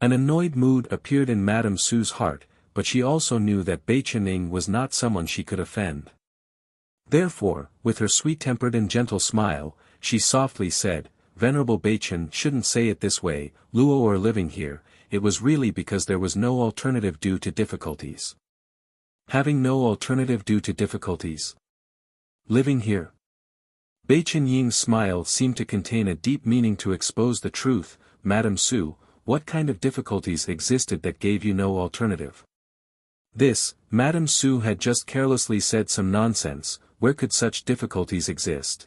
An annoyed mood appeared in Madame Su's heart, but she also knew that Beichen Ying was not someone she could offend. Therefore, with her sweet-tempered and gentle smile, she softly said, "Venerable Beichen shouldn't say it this way, Luo are living here, it was really because there was no alternative due to difficulties." Having no alternative due to difficulties? Living here? Beichen Ying's smile seemed to contain a deep meaning to expose the truth. Madame Su, what kind of difficulties existed that gave you no alternative? Madame Su had just carelessly said some nonsense. Where could such difficulties exist?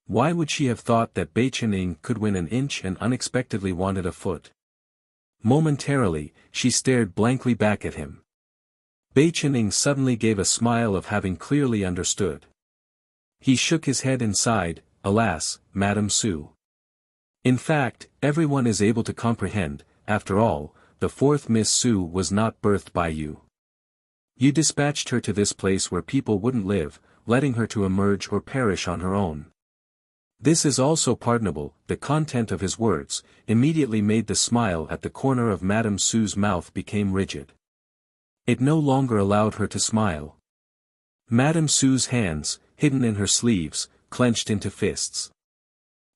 Why would she have thought that Beichen Ying could win an inch and unexpectedly wanted a foot? Momentarily, she stared blankly back at him. Beichen Ying suddenly gave a smile of having clearly understood. He shook his head and sighed, "Alas, Madame Su. In fact, everyone is able to comprehend, after all, the fourth Miss Su was not birthed by you. You dispatched her to this place where people wouldn't live, letting her to emerge or perish on her own. This is also pardonable." The content of his words immediately made the smile at the corner of Madame Su's mouth became rigid. It no longer allowed her to smile. Madame Su's hands, hidden in her sleeves, clenched into fists.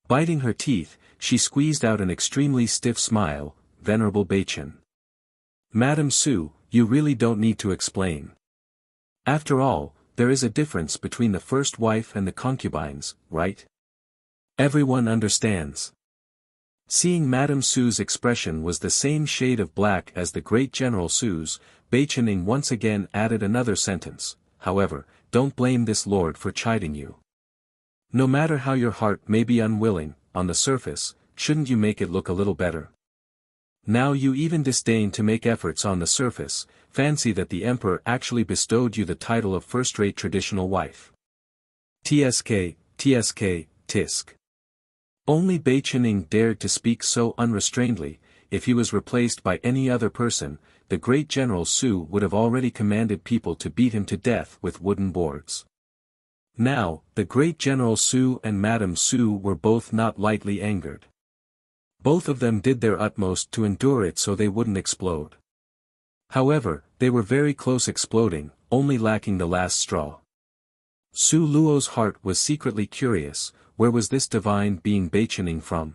Biting her teeth, she squeezed out an extremely stiff smile. "Venerable Beichen. Madame Su, you really don't need to explain. After all, there is a difference between the first wife and the concubines, right? Everyone understands." Seeing Madame Su's expression was the same shade of black as the great General Su's, Bei Chening once again added another sentence, however, don't blame this lord for chiding you. No matter how your heart may be unwilling, on the surface, shouldn't you make it look a little better? Now you even disdain to make efforts on the surface, fancy that the emperor actually bestowed you the title of first-rate traditional wife. Tsk, tisk. Only Bei Chening dared to speak so unrestrainedly. If he was replaced by any other person, the great General Su would have already commanded people to beat him to death with wooden boards. Now, the great General Su and Madame Su were both not lightly angered. Both of them did their utmost to endure it so they wouldn't explode. However, they were very close exploding, only lacking the last straw. Su Luo's heart was secretly curious, where was this divine being Bei Chening from?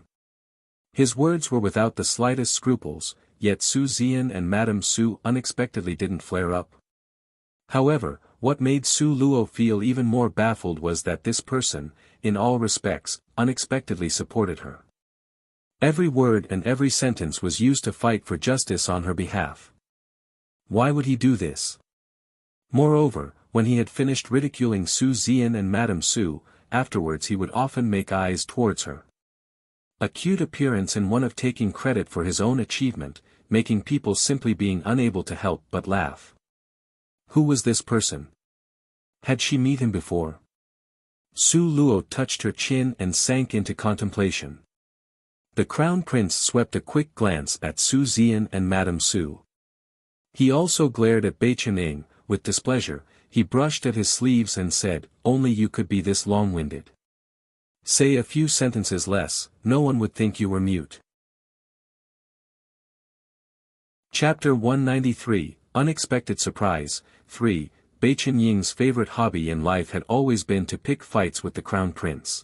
His words were without the slightest scruples, yet Su Zian and Madame Su unexpectedly didn't flare up. However, what made Su Luo feel even more baffled was that this person, in all respects, unexpectedly supported her. Every word and every sentence was used to fight for justice on her behalf. Why would he do this? Moreover, when he had finished ridiculing Su Zian and Madame Su, afterwards he would often make eyes towards her. A cute appearance and one of taking credit for his own achievement, making people simply being unable to help but laugh. Who was this person? Had she met him before? Su Luo touched her chin and sank into contemplation. The Crown Prince swept a quick glance at Su Zian and Madame Su. He also glared at Bei Chening, with displeasure. He brushed at his sleeves and said, only you could be this long-winded. Say a few sentences less, no one would think you were mute. Chapter 193, Unexpected Surprise. 3. Bei Chening's favorite hobby in life had always been to pick fights with the Crown Prince.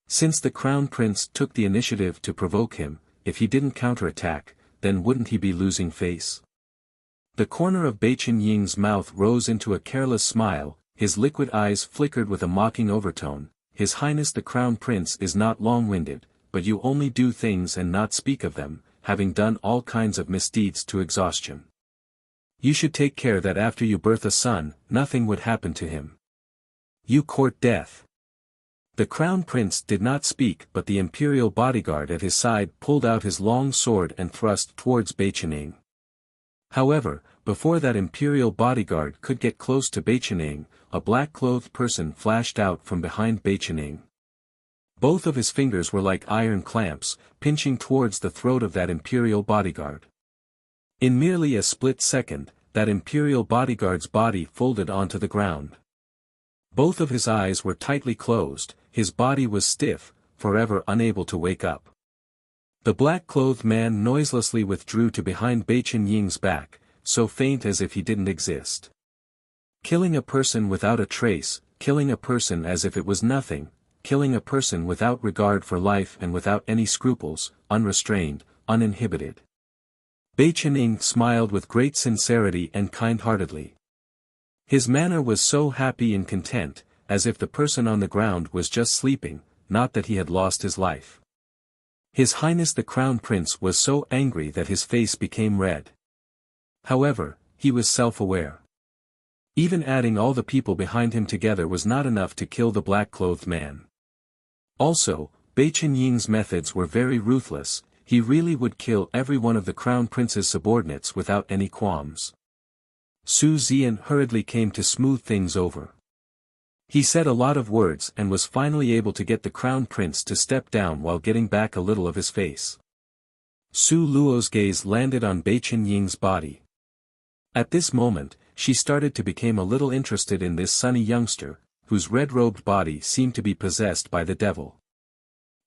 Since the Crown Prince took the initiative to provoke him, if he didn't counterattack, then wouldn't he be losing face? The corner of Bei Chening's mouth rose into a careless smile, his liquid eyes flickered with a mocking overtone. His Highness the Crown Prince is not long-winded, but you only do things and not speak of them, having done all kinds of misdeeds to exhaustion. You should take care that after you birth a son, nothing would happen to him. You court death. The Crown Prince did not speak, but the imperial bodyguard at his side pulled out his long sword and thrust towards Bei Chening. However, before that imperial bodyguard could get close to Bei Chening, a black-clothed person flashed out from behind Bei Chening. Both of his fingers were like iron clamps, pinching towards the throat of that imperial bodyguard. In merely a split second, that imperial bodyguard's body folded onto the ground. Both of his eyes were tightly closed, his body was stiff, forever unable to wake up. The black-clothed man noiselessly withdrew to behind Bei Chening's back, so faint as if he didn't exist. Killing a person without a trace, killing a person as if it was nothing, killing a person without regard for life and without any scruples, unrestrained, uninhibited. Bei Chening smiled with great sincerity and kind-heartedly. His manner was so happy and content, as if the person on the ground was just sleeping, not that he had lost his life. His Highness the Crown Prince was so angry that his face became red. However, he was self-aware. Even adding all the people behind him together was not enough to kill the black-clothed man. Also, Bei Chening's methods were very ruthless. He really would kill every one of the Crown Prince's subordinates without any qualms. Su Zian hurriedly came to smooth things over. He said a lot of words and was finally able to get the Crown Prince to step down while getting back a little of his face. Su Luo's gaze landed on Bei Chening's body. At this moment, she started to become a little interested in this sunny youngster, whose red-robed body seemed to be possessed by the devil.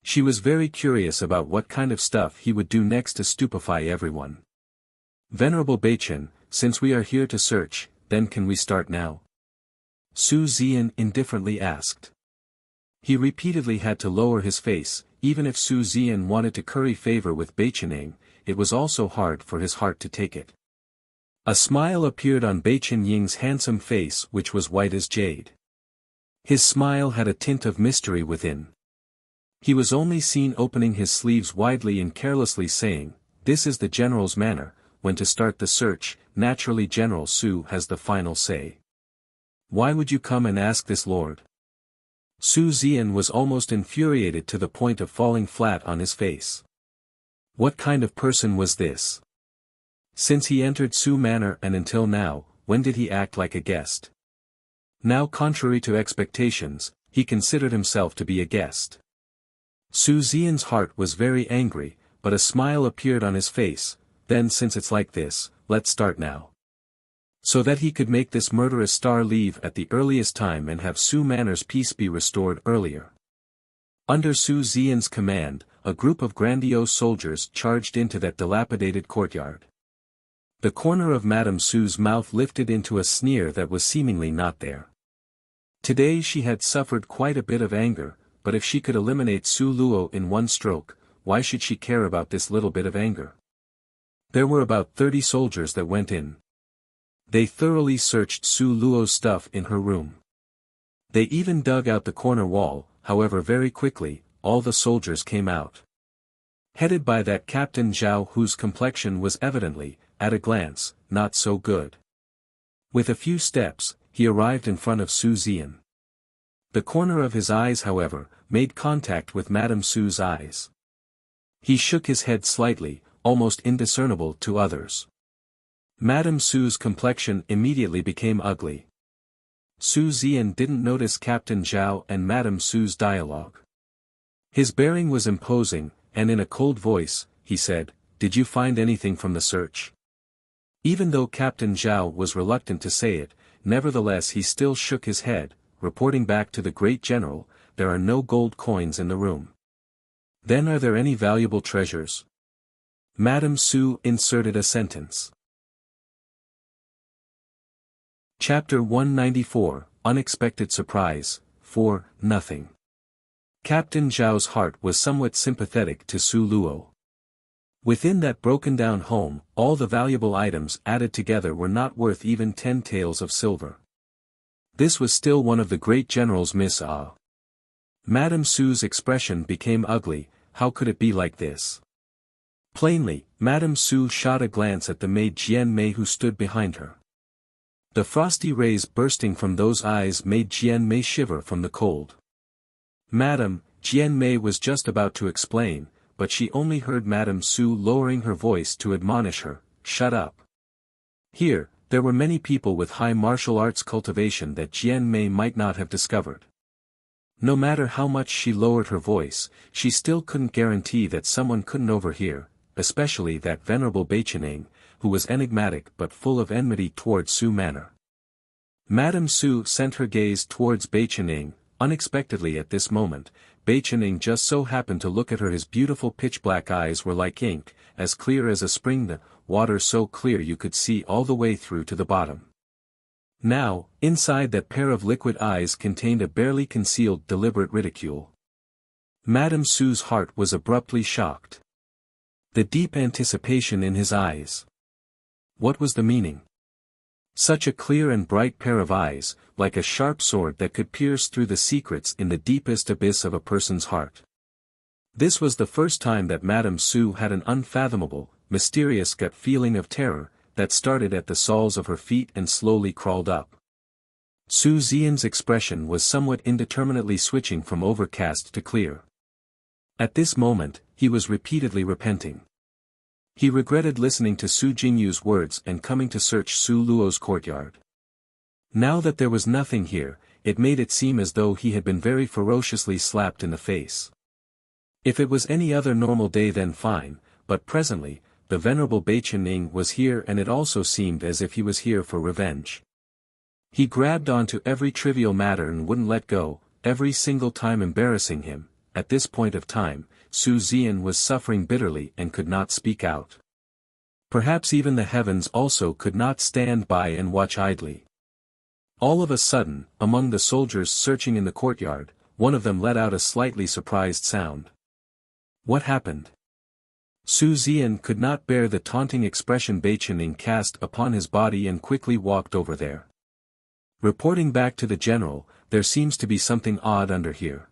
She was very curious about what kind of stuff he would do next to stupefy everyone. Venerable Bei Chen, since we are here to search, then can we start now? Su Zian indifferently asked. He repeatedly had to lower his face. Even if Su Zian wanted to curry favor with Bei Chening, it was also hard for his heart to take it. A smile appeared on Bei Chening's handsome face which was white as jade. His smile had a tint of mystery within. He was only seen opening his sleeves widely and carelessly saying, "This is the general's manner, when to start the search, naturally General Su has the final say. Why would you come and ask this, Lord?" Su Zian was almost infuriated to the point of falling flat on his face. What kind of person was this? Since he entered Su Manor and until now, when did he act like a guest? Now, contrary to expectations, he considered himself to be a guest. Su Zian's heart was very angry, but a smile appeared on his face. Then, since it's like this, let's start now. So that he could make this murderous star leave at the earliest time and have Su Manor's peace be restored earlier. Under Su Zian's command, a group of grandiose soldiers charged into that dilapidated courtyard. The corner of Madame Su's mouth lifted into a sneer that was seemingly not there. Today she had suffered quite a bit of anger, but if she could eliminate Su Luo in one stroke, why should she care about this little bit of anger? There were about 30 soldiers that went in. They thoroughly searched Su Luo's stuff in her room. They even dug out the corner wall, however very quickly, all the soldiers came out. Headed by that Captain Zhao whose complexion was evidently, at a glance, not so good. With a few steps, he arrived in front of Su Zian. The corner of his eyes, however, made contact with Madame Su's eyes. He shook his head slightly, almost indiscernible to others. Madame Su's complexion immediately became ugly. Su Zian didn't notice Captain Zhao and Madame Su's dialogue. His bearing was imposing, and in a cold voice, he said, "Did you find anything from the search?" Even though Captain Zhao was reluctant to say it, nevertheless he still shook his head, reporting back to the great general, "There are no gold coins in the room." "Then are there any valuable treasures?" Madame Su inserted a sentence. Chapter 194, Unexpected Surprise, 4, Nothing. Captain Zhao's heart was somewhat sympathetic to Su Luo. Within that broken-down home, all the valuable items added together were not worth even 10 taels of silver. This was still one of the great general's miss-ah. Madame Su's expression became ugly. How could it be like this? Plainly, Madame Su shot a glance at the maid Jian Mei who stood behind her. The frosty rays bursting from those eyes made Jian Mei shiver from the cold. "Madam," Jian Mei was just about to explain, but she only heard Madame Su lowering her voice to admonish her, "Shut up." Here, there were many people with high martial arts cultivation that Jian Mei might not have discovered. No matter how much she lowered her voice, she still couldn't guarantee that someone couldn't overhear, especially that venerable Beichening, who was enigmatic but full of enmity towards Su Manor. Madame Su sent her gaze towards Beichening. Unexpectedly at this moment, Beichening just so happened to look at her. His beautiful pitch-black eyes were like ink, as clear as a spring, the water so clear you could see all the way through to the bottom. Now, inside that pair of liquid eyes contained a barely concealed deliberate ridicule. Madame Su's heart was abruptly shocked. The deep anticipation in his eyes. What was the meaning? Such a clear and bright pair of eyes, like a sharp sword that could pierce through the secrets in the deepest abyss of a person's heart. This was the first time that Madame Su had an unfathomable, mysterious gut feeling of terror, that started at the soles of her feet and slowly crawled up. Su Zian's expression was somewhat indeterminately switching from overcast to clear. At this moment, he was repeatedly repenting. He regretted listening to Su Jingyu's words and coming to search Su Luo's courtyard. Now that there was nothing here, it made it seem as though he had been very ferociously slapped in the face. If it was any other normal day then fine, but presently, the venerable Beichening was here and it also seemed as if he was here for revenge. He grabbed onto every trivial matter and wouldn't let go, every single time embarrassing him. At this point of time, Su Zian was suffering bitterly and could not speak out. Perhaps even the heavens also could not stand by and watch idly. All of a sudden, among the soldiers searching in the courtyard, one of them let out a slightly surprised sound. What happened? Su Zian could not bear the taunting expression Beichening cast upon his body and quickly walked over there. Reporting back to the general, there seems to be something odd under here.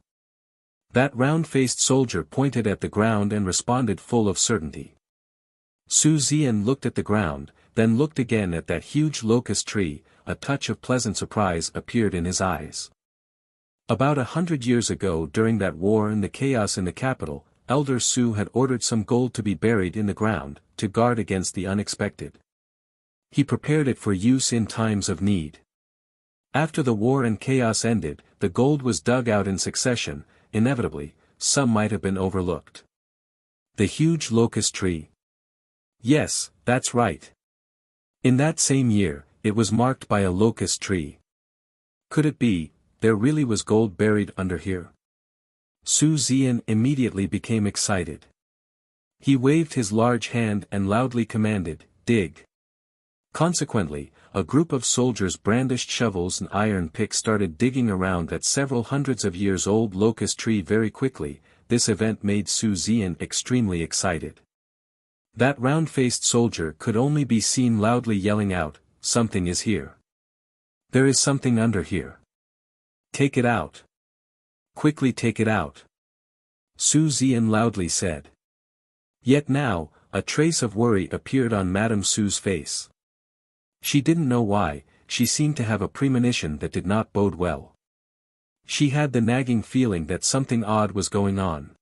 That round-faced soldier pointed at the ground and responded full of certainty. Su Zian looked at the ground, then looked again at that huge locust tree. A touch of pleasant surprise appeared in his eyes. About 100 years ago, during that war and the chaos in the capital, Elder Su had ordered some gold to be buried in the ground, to guard against the unexpected. He prepared it for use in times of need. After the war and chaos ended, the gold was dug out in succession. Inevitably, some might have been overlooked. The huge locust tree. Yes, that's right. In that same year, it was marked by a locust tree. Could it be, there really was gold buried under here? Su Zian immediately became excited. He waved his large hand and loudly commanded, "Dig." Consequently, a group of soldiers brandished shovels and iron picks started digging around that several hundreds of years old locust tree very quickly. This event made Su Zian extremely excited. That round-faced soldier could only be seen loudly yelling out, "Something is here. There is something under here. Take it out. Quickly take it out." Su Zian loudly said. Yet now, a trace of worry appeared on Madame Su's face. She didn't know why, she seemed to have a premonition that did not bode well. She had the nagging feeling that something odd was going on.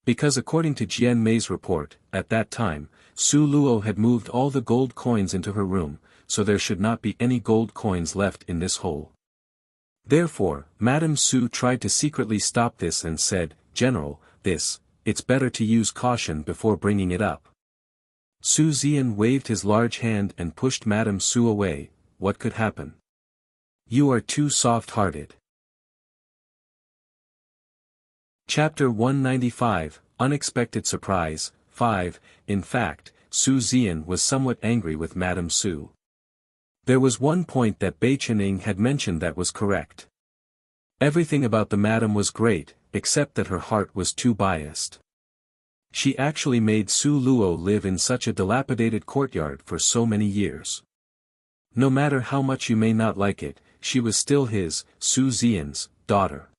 Because according to Jian Mei's report, at that time, Su Luo had moved all the gold coins into her room, so there should not be any gold coins left in this hole. Therefore, Madame Su tried to secretly stop this and said, "General, it's better to use caution before bringing it up." Su Zian waved his large hand and pushed Madame Su away. What could happen? You are too soft-hearted. Chapter 195, Unexpected Surprise, 5. In fact, Su Zian was somewhat angry with Madame Su. There was one point that Bei Chening had mentioned that was correct. Everything about the madam was great, except that her heart was too biased. She actually made Su Luo live in such a dilapidated courtyard for so many years. No matter how much you may not like it, she was still his, Su Zian's, daughter.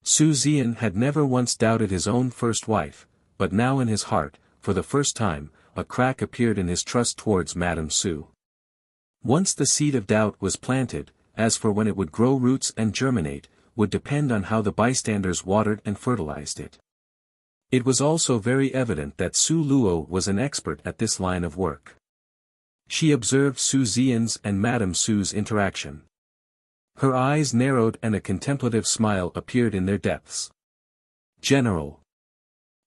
Su Zian had never once doubted his own first wife, but now in his heart, for the first time, a crack appeared in his trust towards Madame Su. Once the seed of doubt was planted, as for when it would grow roots and germinate, would depend on how the bystanders watered and fertilized it. It was also very evident that Su Luo was an expert at this line of work. She observed Su Zian's and Madame Su's interaction. Her eyes narrowed and a contemplative smile appeared in their depths. "General,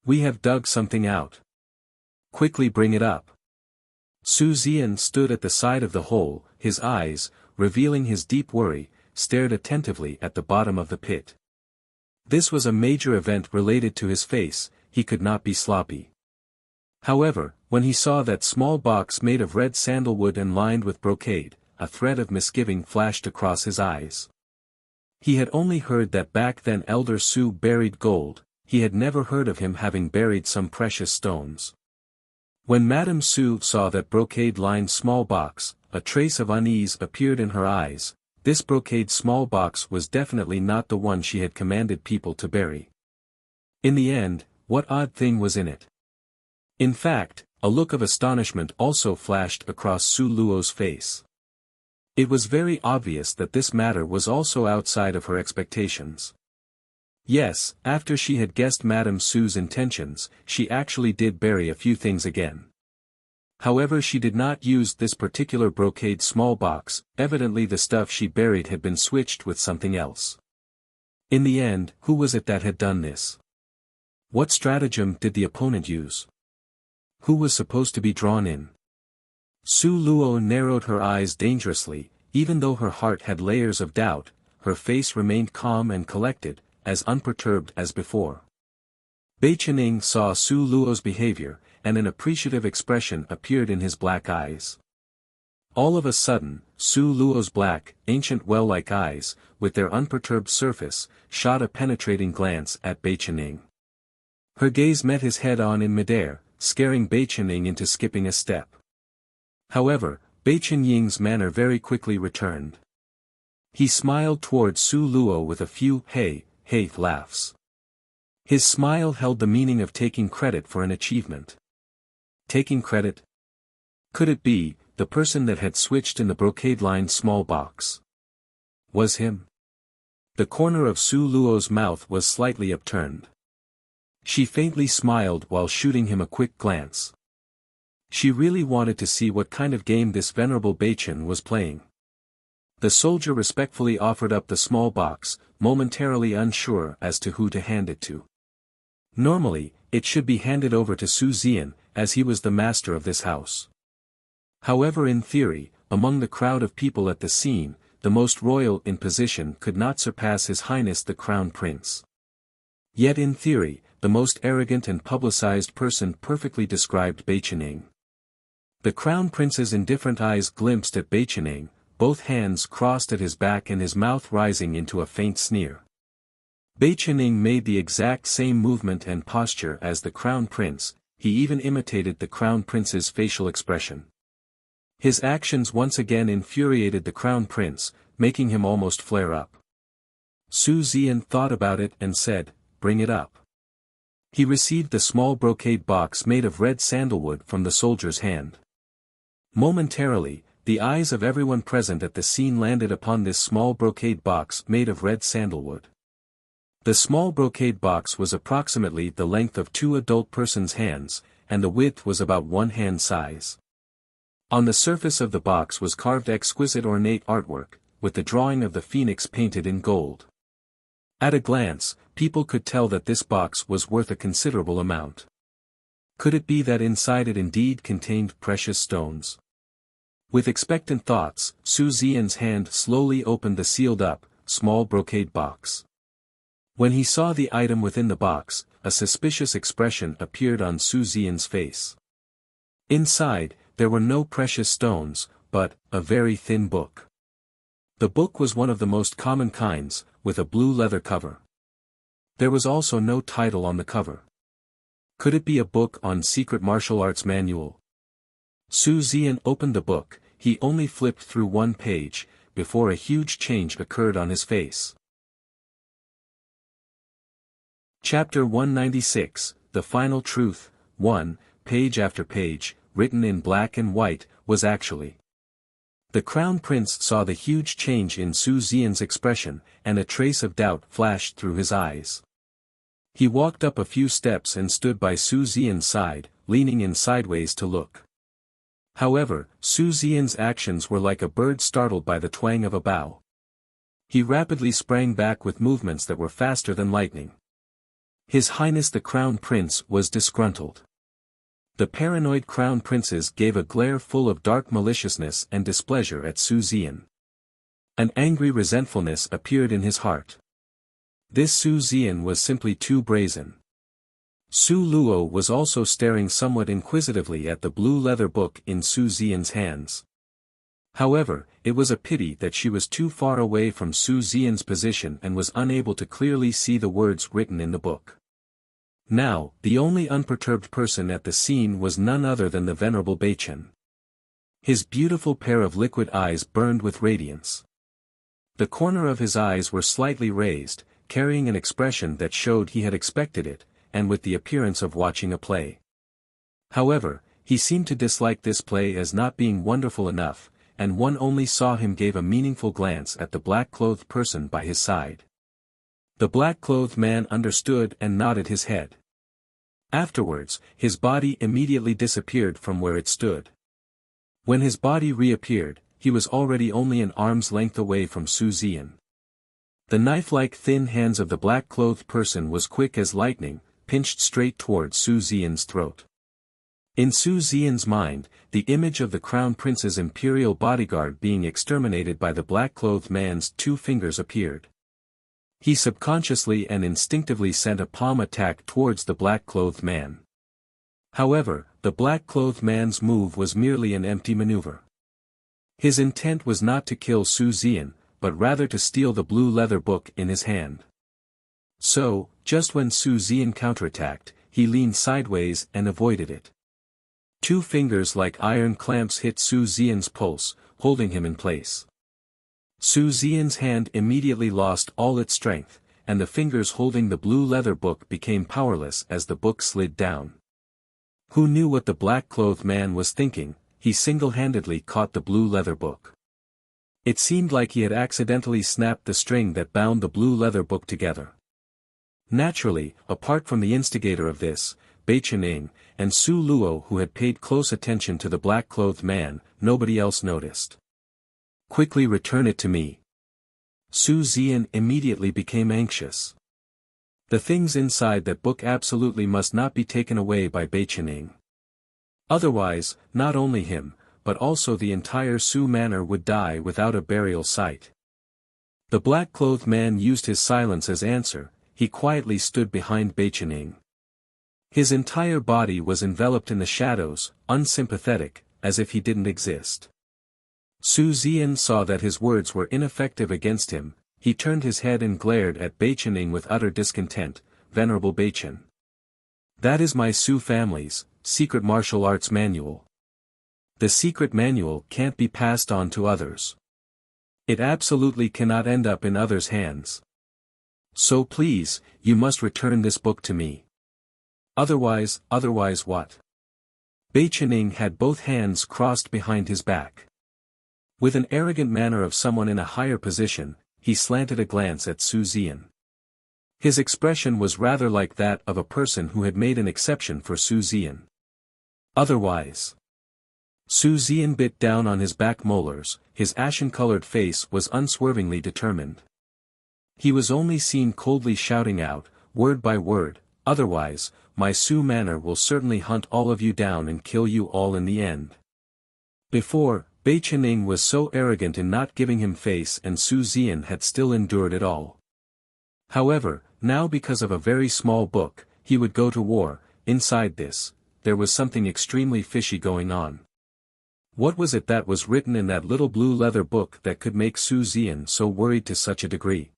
we have dug something out. Quickly bring it up." Su Zian stood at the side of the hole, his eyes, revealing his deep worry, stared attentively at the bottom of the pit. This was a major event related to his face, he could not be sloppy. However, when he saw that small box made of red sandalwood and lined with brocade, a thread of misgiving flashed across his eyes. He had only heard that back then Elder Su buried gold, he had never heard of him having buried some precious stones. When Madame Su saw that brocade-lined small box, a trace of unease appeared in her eyes. This brocade small box was definitely not the one she had commanded people to bury. In the end, what odd thing was in it? In fact, a look of astonishment also flashed across Su Luo's face. It was very obvious that this matter was also outside of her expectations. Yes, after she had guessed Madame Su's intentions, she actually did bury a few things again. However, she did not use this particular brocade small box, evidently the stuff she buried had been switched with something else. In the end, who was it that had done this? What stratagem did the opponent use? Who was supposed to be drawn in? Su Luo narrowed her eyes dangerously, even though her heart had layers of doubt, her face remained calm and collected, as unperturbed as before. Bei Chening saw Su Luo's behavior, and an appreciative expression appeared in his black eyes. All of a sudden, Su Luo's black, ancient well-like eyes, with their unperturbed surface, shot a penetrating glance at Bei Chening. Her gaze met his head-on in midair, scaring Bei Chening into skipping a step. However, Bei Chening's manner very quickly returned. He smiled towards Su Luo with a few hey laughs. His smile held the meaning of taking credit for an achievement. Taking credit? Could it be, the person that had switched in the brocade-lined small box? Was him? The corner of Su Luo's mouth was slightly upturned. She faintly smiled while shooting him a quick glance. She really wanted to see what kind of game this venerable Beichen was playing. The soldier respectfully offered up the small box, momentarily unsure as to who to hand it to. Normally, it should be handed over to Su Zian, as he was the master of this house. However, in theory, among the crowd of people at the scene, the most royal in position could not surpass His Highness the Crown Prince. Yet in theory, the most arrogant and publicized person perfectly described Beichening. The Crown Prince's indifferent eyes glimpsed at Beichening, both hands crossed at his back and his mouth rising into a faint sneer. Beichening made the exact same movement and posture as the Crown Prince, he even imitated the Crown Prince's facial expression. His actions once again infuriated the Crown Prince, making him almost flare up. Su Zian thought about it and said, "Bring it up." He received the small brocade box made of red sandalwood from the soldier's hand. Momentarily, the eyes of everyone present at the scene landed upon this small brocade box made of red sandalwood. The small brocade box was approximately the length of two adult persons' hands, and the width was about one hand size. On the surface of the box was carved exquisite ornate artwork, with the drawing of the phoenix painted in gold. At a glance, people could tell that this box was worth a considerable amount. Could it be that inside it indeed contained precious stones? With expectant thoughts, Su Zian's hand slowly opened the sealed-up, small brocade box. When he saw the item within the box, a suspicious expression appeared on Su Zian's face. Inside, there were no precious stones, but a very thin book. The book was one of the most common kinds, with a blue leather cover. There was also no title on the cover. Could it be a book on secret martial arts manual? Su Zian opened the book. He only flipped through one page, before a huge change occurred on his face. Chapter 196, The Final Truth, 1, page after page, written in black and white, was actually. The Crown Prince saw the huge change in Su Zian's expression, and a trace of doubt flashed through his eyes. He walked up a few steps and stood by Su Zian's side, leaning in sideways to look. However, Su Zian's actions were like a bird startled by the twang of a bow. He rapidly sprang back with movements that were faster than lightning. His Highness the Crown Prince was disgruntled. The paranoid Crown Princes gave a glare full of dark maliciousness and displeasure at Su Zian. An angry resentfulness appeared in his heart. This Su Zian was simply too brazen. Su Luo was also staring somewhat inquisitively at the blue leather book in Su Zian's hands. However, it was a pity that she was too far away from Su Zian's position and was unable to clearly see the words written in the book. Now, the only unperturbed person at the scene was none other than the venerable Beichen. His beautiful pair of liquid eyes burned with radiance. The corner of his eyes were slightly raised, carrying an expression that showed he had expected it, and with the appearance of watching a play. However, he seemed to dislike this play as not being wonderful enough, and one only saw him gave a meaningful glance at the black-clothed person by his side. The black-clothed man understood and nodded his head. Afterwards, his body immediately disappeared from where it stood. When his body reappeared, he was already only an arm's length away from Su Zian. The knife-like thin hands of the black-clothed person was quick as lightning, pinched straight towards Su Zian's throat. In Su Zian's mind, the image of the Crown Prince's imperial bodyguard being exterminated by the black-clothed man's 2 fingers appeared. He subconsciously and instinctively sent a palm attack towards the black-clothed man. However, the black-clothed man's move was merely an empty maneuver. His intent was not to kill Su Zian, but rather to steal the blue leather book in his hand. So, just when Su Zian counterattacked, he leaned sideways and avoided it. 2 fingers like iron clamps hit Su Zian's pulse, holding him in place. Su Zian's hand immediately lost all its strength, and the fingers holding the blue leather book became powerless as the book slid down. Who knew what the black-clothed man was thinking? He single-handedly caught the blue leather book. It seemed like he had accidentally snapped the string that bound the blue leather book together. Naturally, apart from the instigator of this, Bei Qining, and Su Luo who had paid close attention to the black-clothed man, nobody else noticed. "Quickly return it to me." Su Zian immediately became anxious. The things inside that book absolutely must not be taken away by Bei Qining. Otherwise, not only him, but also the entire Su manor would die without a burial site. The black-clothed man used his silence as answer. He quietly stood behind Bei Qining. His entire body was enveloped in the shadows, unsympathetic, as if he didn't exist. Su Zian saw that his words were ineffective against him. He turned his head and glared at Bei Qining with utter discontent. "Venerable Bei Qian. That is my Su family's secret martial arts manual. The secret manual can't be passed on to others. It absolutely cannot end up in others' hands. So please, you must return this book to me. Otherwise what?" Bei Qining had both hands crossed behind his back. With an arrogant manner of someone in a higher position, he slanted a glance at Su Zian. His expression was rather like that of a person who had made an exception for Su Zian. Otherwise. Su Zian bit down on his back molars, his ashen-colored face was unswervingly determined. He was only seen coldly shouting out, word by word, "Otherwise, my Su manor will certainly hunt all of you down and kill you all in the end." Before, Bei Qining was so arrogant in not giving him face and Su Zian had still endured it all. However, now because of a very small book, he would go to war. Inside this, there was something extremely fishy going on. What was it that was written in that little blue leather book that could make Su Zian so worried to such a degree?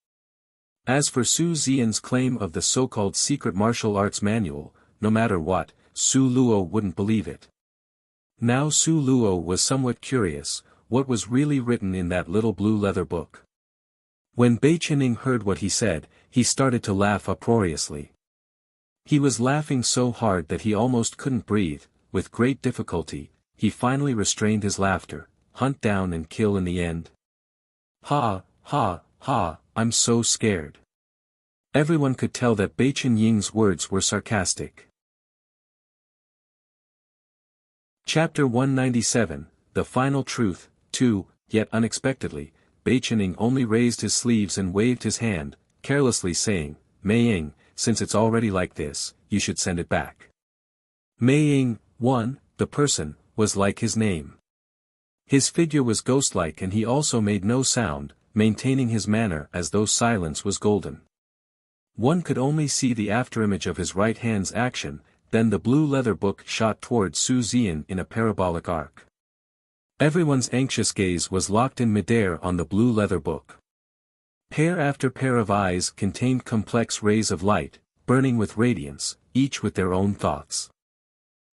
As for Su Zian's claim of the so-called secret martial arts manual, no matter what, Su Luo wouldn't believe it. Now Su Luo was somewhat curious, what was really written in that little blue leather book. When Bei Qining heard what he said, he started to laugh uproariously. He was laughing so hard that he almost couldn't breathe. With great difficulty, he finally restrained his laughter. "Hunt down and kill in the end. Ha, ha, ha, I'm so scared." Everyone could tell that Bei Qinying's words were sarcastic. Chapter 197, The Final Truth, 2, Yet unexpectedly, Bei Qining only raised his sleeves and waved his hand, carelessly saying, "Mei Ying, since it's already like this, you should send it back." Mei Ying, the person, was like his name. His figure was ghost-like and he also made no sound, maintaining his manner as though silence was golden. One could only see the afterimage of his right hand's action, then the blue leather book shot towards Su Zian in a parabolic arc. Everyone's anxious gaze was locked in midair on the blue leather book. Pair after pair of eyes contained complex rays of light, burning with radiance, each with their own thoughts.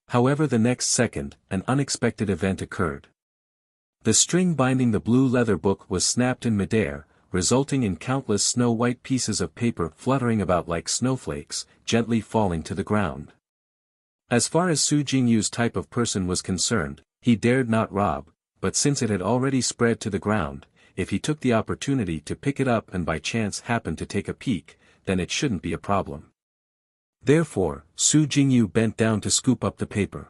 However, the next second, an unexpected event occurred. The string binding the blue leather book was snapped in midair, resulting in countless snow-white pieces of paper fluttering about like snowflakes, gently falling to the ground. As far as Su Jingyu's type of person was concerned, he dared not rob, but since it had already spread to the ground, if he took the opportunity to pick it up and by chance happened to take a peek, then it shouldn't be a problem. Therefore, Su Jingyu bent down to scoop up the paper.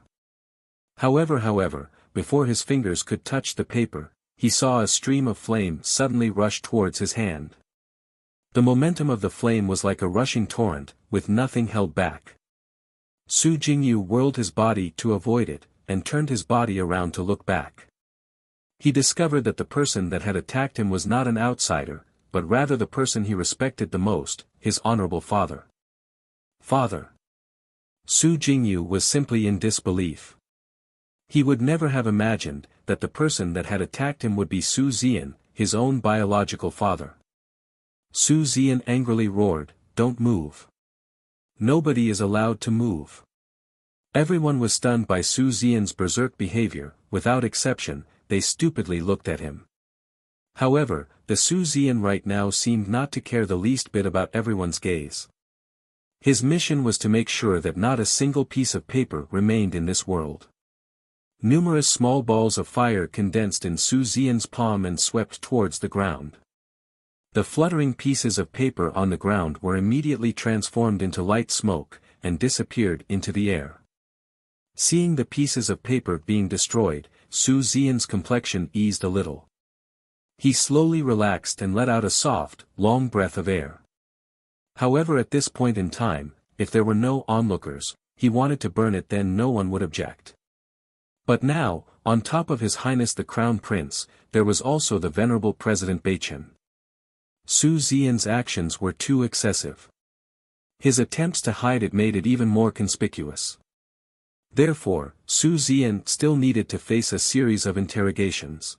However, before his fingers could touch the paper, he saw a stream of flame suddenly rush towards his hand. The momentum of the flame was like a rushing torrent, with nothing held back. Su Jingyu whirled his body to avoid it, and turned his body around to look back. He discovered that the person that had attacked him was not an outsider, but rather the person he respected the most, his honorable father. Father! Su Jingyu was simply in disbelief. He would never have imagined that the person that had attacked him would be Su Zian, his own biological father. Su Zian angrily roared, "Don't move. Nobody is allowed to move." Everyone was stunned by Su Zian's berserk behavior. Without exception, they stupidly looked at him. However, the Su Zian right now seemed not to care the least bit about everyone's gaze. His mission was to make sure that not a single piece of paper remained in this world. Numerous small balls of fire condensed in Su Zian's palm and swept towards the ground. The fluttering pieces of paper on the ground were immediately transformed into light smoke, and disappeared into the air. Seeing the pieces of paper being destroyed, Su Zian's complexion eased a little. He slowly relaxed and let out a soft, long breath of air. However, at this point in time, if there were no onlookers, he wanted to burn it, then no one would object. But now, on top of His Highness the Crown Prince, there was also the venerable President Beichen. Su Zian's actions were too excessive. His attempts to hide it made it even more conspicuous. Therefore, Su Zian still needed to face a series of interrogations.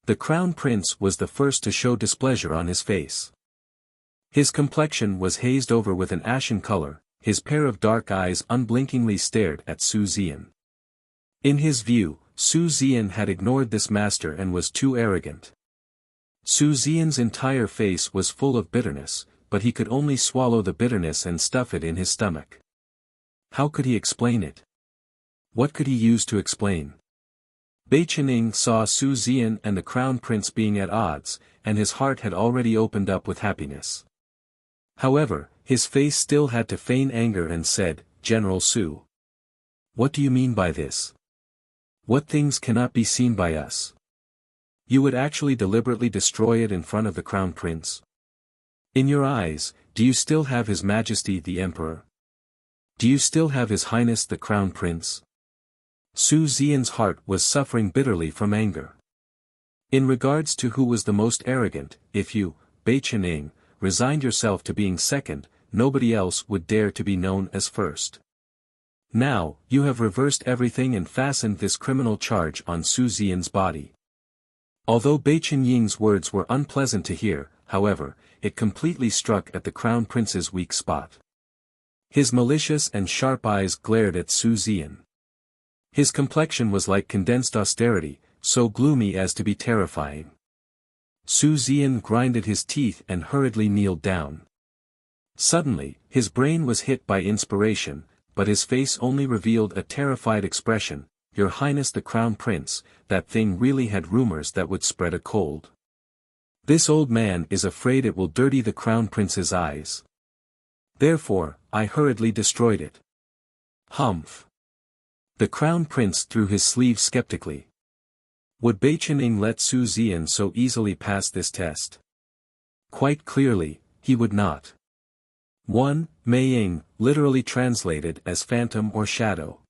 The Crown Prince was the first to show displeasure on his face. His complexion was hazed over with an ashen color, his pair of dark eyes unblinkingly stared at Su Zian. In his view, Su Zian had ignored this master and was too arrogant. Su Zian's entire face was full of bitterness, but he could only swallow the bitterness and stuff it in his stomach. How could he explain it? What could he use to explain? Beichening saw Su Zian and the Crown Prince being at odds, and his heart had already opened up with happiness. However, his face still had to feign anger and said, "General Su. What do you mean by this? What things cannot be seen by us? You would actually deliberately destroy it in front of the Crown Prince? In your eyes, do you still have His Majesty the Emperor? Do you still have His Highness the Crown Prince?" Su Zian's heart was suffering bitterly from anger. In regards to who was the most arrogant, if you, Beichening, resigned yourself to being second, nobody else would dare to be known as first. Now, you have reversed everything and fastened this criminal charge on Su Zian's body. Although Beichen Ying's words were unpleasant to hear, however, it completely struck at the Crown Prince's weak spot. His malicious and sharp eyes glared at Su Zian. His complexion was like condensed austerity, so gloomy as to be terrifying. Su Zian grinded his teeth and hurriedly kneeled down. Suddenly, his brain was hit by inspiration, but his face only revealed a terrified expression. "Your Highness the Crown Prince, that thing really had rumors that would spread a cold. This old man is afraid it will dirty the Crown Prince's eyes. Therefore, I hurriedly destroyed it." Humph. The Crown Prince threw his sleeve skeptically. Would Beichening let Su Zian so easily pass this test? Quite clearly, he would not. 1. Meiying, literally translated as phantom or shadow.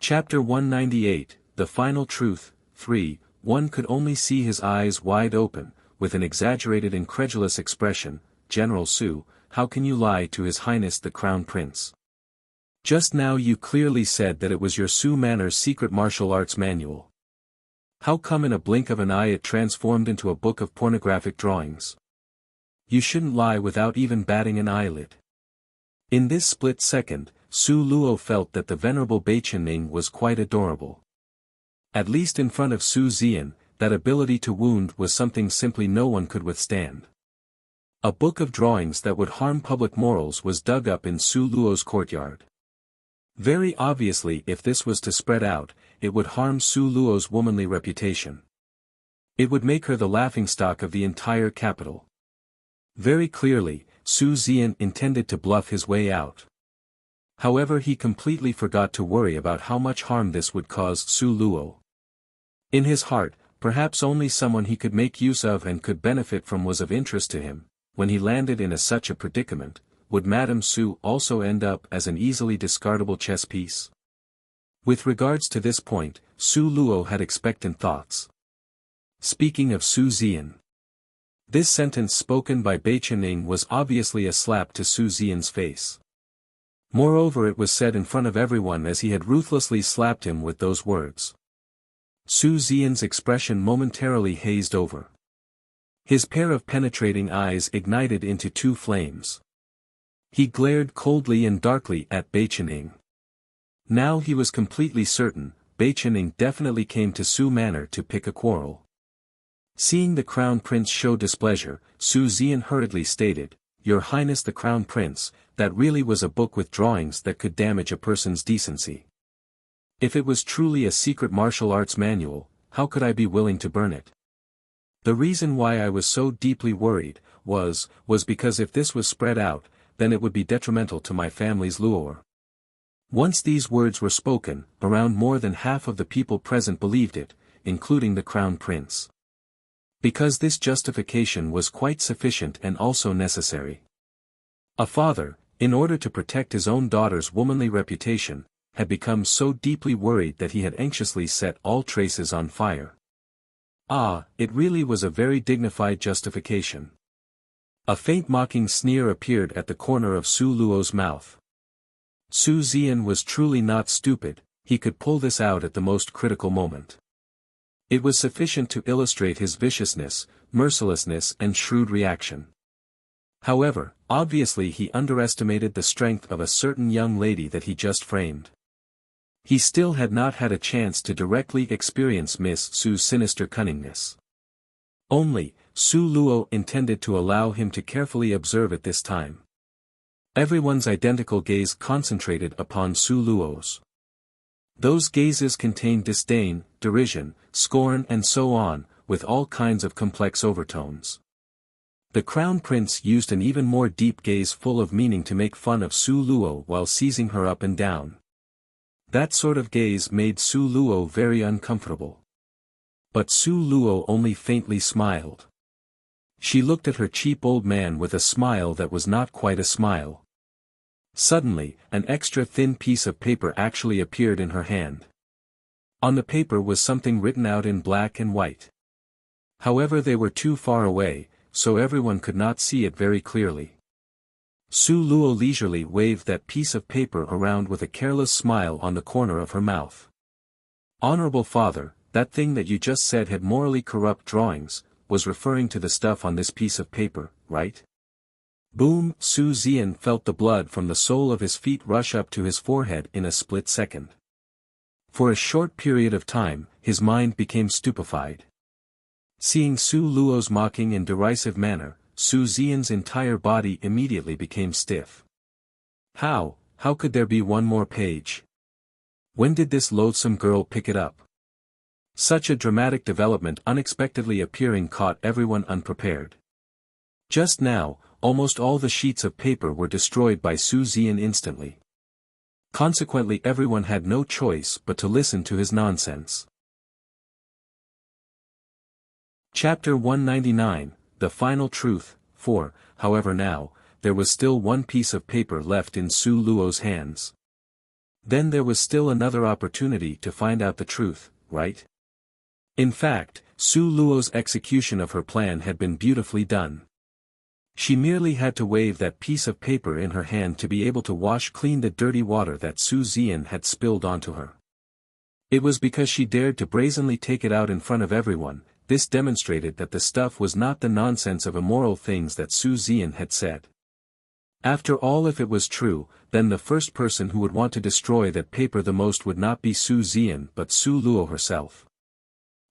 Chapter 198, The Final Truth, 3. One could only see his eyes wide open, with an exaggerated incredulous expression. "General Su, how can you lie to His Highness the Crown Prince? Just now you clearly said that it was your Su Manor's secret martial arts manual. How come in a blink of an eye it transformed into a book of pornographic drawings? You shouldn't lie without even batting an eyelid." In this split second, Su Luo felt that the venerable Beichening was quite adorable. At least in front of Su Zian, that ability to wound was something simply no one could withstand. A book of drawings that would harm public morals was dug up in Su Luo's courtyard. Very obviously, if this was to spread out, it would harm Su Luo's womanly reputation. It would make her the laughingstock of the entire capital. Very clearly, Su Zian intended to bluff his way out. However, he completely forgot to worry about how much harm this would cause Su Luo. In his heart, perhaps only someone he could make use of and could benefit from was of interest to him. When he landed in such a predicament, would Madame Su also end up as an easily discardable chess piece? With regards to this point, Su Luo had expectant thoughts. Speaking of Su Zian. This sentence spoken by Beichening was obviously a slap to Su Zian's face. Moreover, it was said in front of everyone as he had ruthlessly slapped him with those words. Su Zian's expression momentarily hazed over. His pair of penetrating eyes ignited into two flames. He glared coldly and darkly at Beichening. Now he was completely certain, Beichening definitely came to Su Manor to pick a quarrel. Seeing the Crown Prince show displeasure, Su Zian hurriedly stated, "Your Highness the Crown Prince, that really was a book with drawings that could damage a person's decency. If it was truly a secret martial arts manual, how could I be willing to burn it? The reason why I was so deeply worried, was because if this was spread out, then it would be detrimental to my family's lure." Once these words were spoken, around more than half of the people present believed it, including the Crown Prince. Because this justification was quite sufficient and also necessary. A father, in order to protect his own daughter's womanly reputation, had become so deeply worried that he had anxiously set all traces on fire. It really was a very dignified justification. A faint mocking sneer appeared at the corner of Su Luo's mouth. Su Zian was truly not stupid, he could pull this out at the most critical moment. It was sufficient to illustrate his viciousness, mercilessness and shrewd reaction. However, obviously he underestimated the strength of a certain young lady that he just framed. He still had not had a chance to directly experience Miss Su's sinister cunningness. Only, Su Luo intended to allow him to carefully observe it this time. Everyone's identical gaze concentrated upon Su Luo's. Those gazes contained disdain, derision, scorn and so on, with all kinds of complex overtones. The Crown Prince used an even more deep gaze full of meaning to make fun of Su Luo while seizing her up and down. That sort of gaze made Su Luo very uncomfortable. But Su Luo only faintly smiled. She looked at her cheap old man with a smile that was not quite a smile. Suddenly, an extra thin piece of paper actually appeared in her hand. On the paper was something written out in black and white. However, they were too far away, so everyone could not see it very clearly. Su Luo leisurely waved that piece of paper around with a careless smile on the corner of her mouth. "Honorable Father, that thing that you just said had morally corrupt drawings, was referring to the stuff on this piece of paper, right?" Boom! Su Zian felt the blood from the sole of his feet rush up to his forehead in a split second. For a short period of time, his mind became stupefied. Seeing Su Luo's mocking and derisive manner, Su Zian's entire body immediately became stiff. How could there be one more page? When did this loathsome girl pick it up? Such a dramatic development unexpectedly appearing caught everyone unprepared. Just now, almost all the sheets of paper were destroyed by Su Zian instantly. Consequently, everyone had no choice but to listen to his nonsense. Chapter 199, The Final Truth, 4. However now, there was still one piece of paper left in Su Luo's hands. Then there was still another opportunity to find out the truth, right? In fact, Su Luo's execution of her plan had been beautifully done. She merely had to wave that piece of paper in her hand to be able to wash clean the dirty water that Su Zian had spilled onto her. It was because she dared to brazenly take it out in front of everyone. This demonstrated that the stuff was not the nonsense of immoral things that Su Zian had said. After all, if it was true, then the first person who would want to destroy that paper the most would not be Su Zian but Su Luo herself.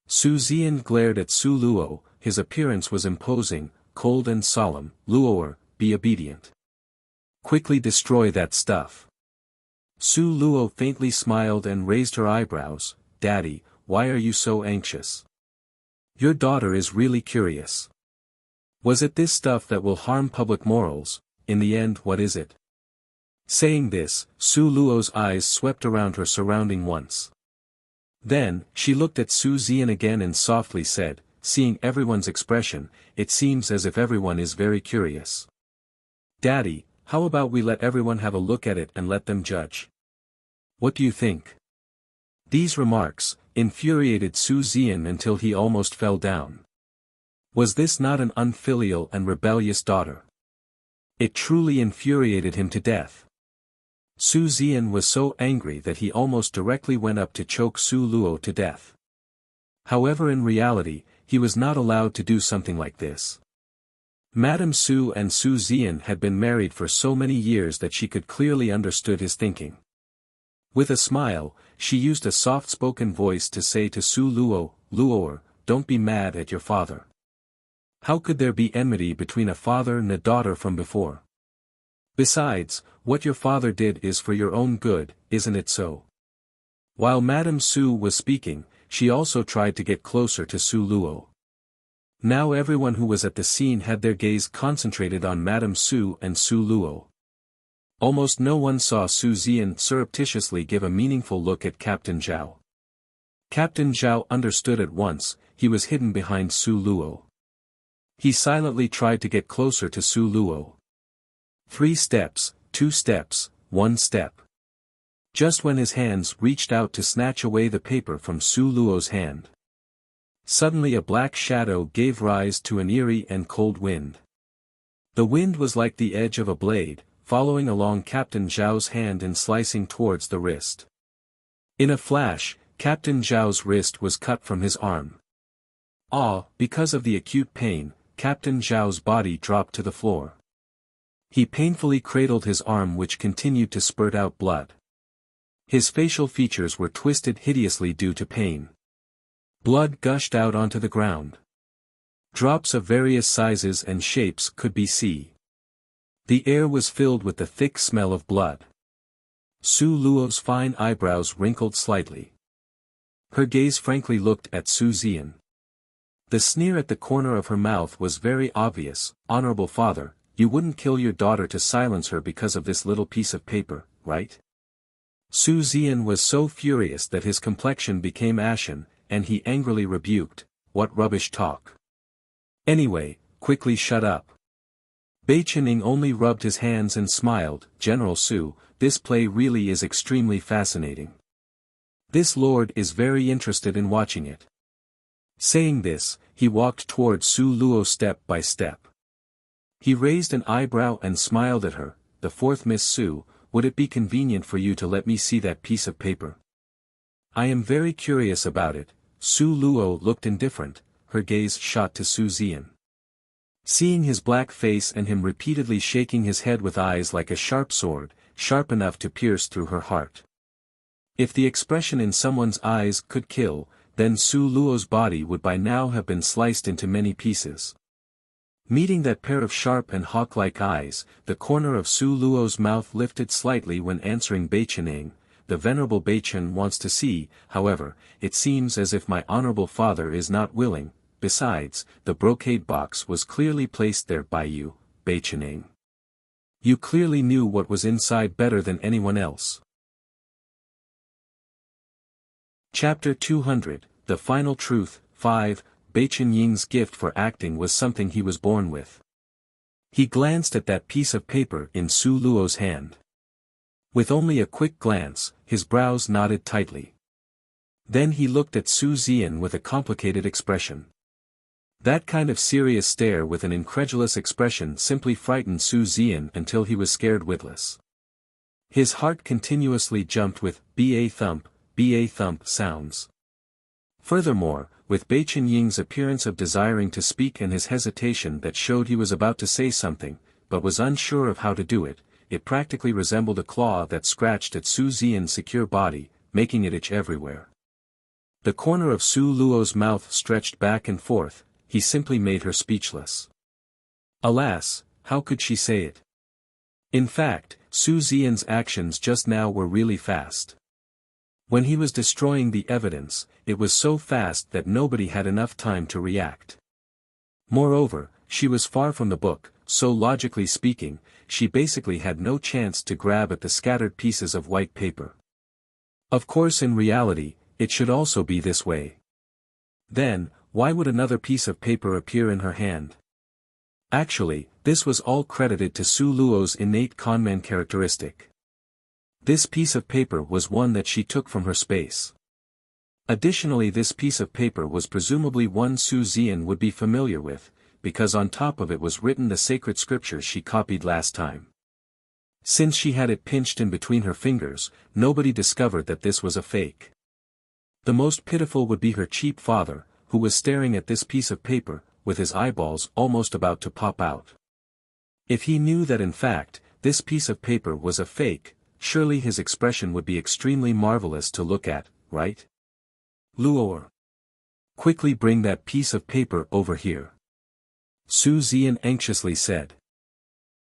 Su Zian glared at Su Luo, his appearance was imposing, cold and solemn. "Luoer, be obedient. Quickly destroy that stuff." Su Luo faintly smiled and raised her eyebrows. "Daddy, why are you so anxious? Your daughter is really curious. Was it this stuff that will harm public morals? In the end, what is it?" Saying this, Su Luo's eyes swept around her surrounding once. Then, she looked at Su Zian again and softly said, seeing everyone's expression, "It seems as if everyone is very curious. Daddy, how about we let everyone have a look at it and let them judge? What do you think?" These remarks infuriated Su Zian until he almost fell down. Was this not an unfilial and rebellious daughter? It truly infuriated him to death. Su Zian was so angry that he almost directly went up to choke Su Luo to death. However, in reality, he was not allowed to do something like this. Madame Su and Su Zian had been married for so many years that she could clearly understood his thinking. With a smile, she used a soft-spoken voice to say to Su Luo, "Luoer, don't be mad at your father. How could there be enmity between a father and a daughter from before? Besides, what your father did is for your own good, isn't it so?" While Madame Su was speaking, she also tried to get closer to Su Luo. Now everyone who was at the scene had their gaze concentrated on Madame Su and Su Luo. Almost no one saw Su Zian surreptitiously give a meaningful look at Captain Zhao. Captain Zhao understood at once, he was hidden behind Su Luo. He silently tried to get closer to Su Luo. 3 steps, 2 steps, 1 step. Just when his hands reached out to snatch away the paper from Su Luo's hand, suddenly a black shadow gave rise to an eerie and cold wind. The wind was like the edge of a blade, following along Captain Zhao's hand and slicing towards the wrist. In a flash, Captain Zhao's wrist was cut from his arm. Because of the acute pain, Captain Zhao's body dropped to the floor. He painfully cradled his arm, which continued to spurt out blood. His facial features were twisted hideously due to pain. Blood gushed out onto the ground. Drops of various sizes and shapes could be seen. The air was filled with the thick smell of blood. Su Luo's fine eyebrows wrinkled slightly. Her gaze frankly looked at Su Zian. The sneer at the corner of her mouth was very obvious. "Honorable father, you wouldn't kill your daughter to silence her because of this little piece of paper, right?" Su Zian was so furious that his complexion became ashen, and he angrily rebuked, "What rubbish talk. Anyway, quickly shut up." Bei Qining only rubbed his hands and smiled. "General Su, this play really is extremely fascinating. This lord is very interested in watching it." Saying this, he walked towards Su Luo step by step. He raised an eyebrow and smiled at her. "The 4th Miss Su, would it be convenient for you to let me see that piece of paper? I am very curious about it." Su Luo looked indifferent, her gaze shot to Su Zian. Seeing his black face and him repeatedly shaking his head with eyes like a sharp sword, sharp enough to pierce through her heart. If the expression in someone's eyes could kill, then Su Luo's body would by now have been sliced into many pieces. Meeting that pair of sharp and hawk-like eyes, the corner of Su Luo's mouth lifted slightly when answering Bei Qining. "The venerable Bei Qian wants to see, however, it seems as if my honorable father is not willing. Besides, the brocade box was clearly placed there by you, Bei Qining. You clearly knew what was inside better than anyone else." Chapter 200, The Final Truth. 5. Bei Qinying's gift for acting was something he was born with. He glanced at that piece of paper in Su Luo's hand. With only a quick glance, his brows knotted tightly. Then he looked at Su Zian with a complicated expression. That kind of serious stare with an incredulous expression simply frightened Su Zian until he was scared witless. His heart continuously jumped with ba thump sounds. Furthermore, with Bei Qinying's appearance of desiring to speak and his hesitation that showed he was about to say something, but was unsure of how to do it, it practically resembled a claw that scratched at Su Zian's secure body, making it itch everywhere. The corner of Su Luo's mouth stretched back and forth. He simply made her speechless. Alas, how could she say it? In fact, Su Zian's actions just now were really fast. When he was destroying the evidence, it was so fast that nobody had enough time to react. Moreover, she was far from the book, so logically speaking, she basically had no chance to grab at the scattered pieces of white paper. Of course, in reality, it should also be this way. Then, why would another piece of paper appear in her hand? Actually, this was all credited to Su Luo's innate conman characteristic. This piece of paper was one that she took from her space. Additionally, this piece of paper was presumably one Su Zian would be familiar with, because on top of it was written the sacred scripture she copied last time. Since she had it pinched in between her fingers, nobody discovered that this was a fake. The most pitiful would be her cheap father, who was staring at this piece of paper, with his eyeballs almost about to pop out. If he knew that in fact, this piece of paper was a fake, surely his expression would be extremely marvelous to look at, right? Luo. Quickly bring that piece of paper over here. Su Zian anxiously said.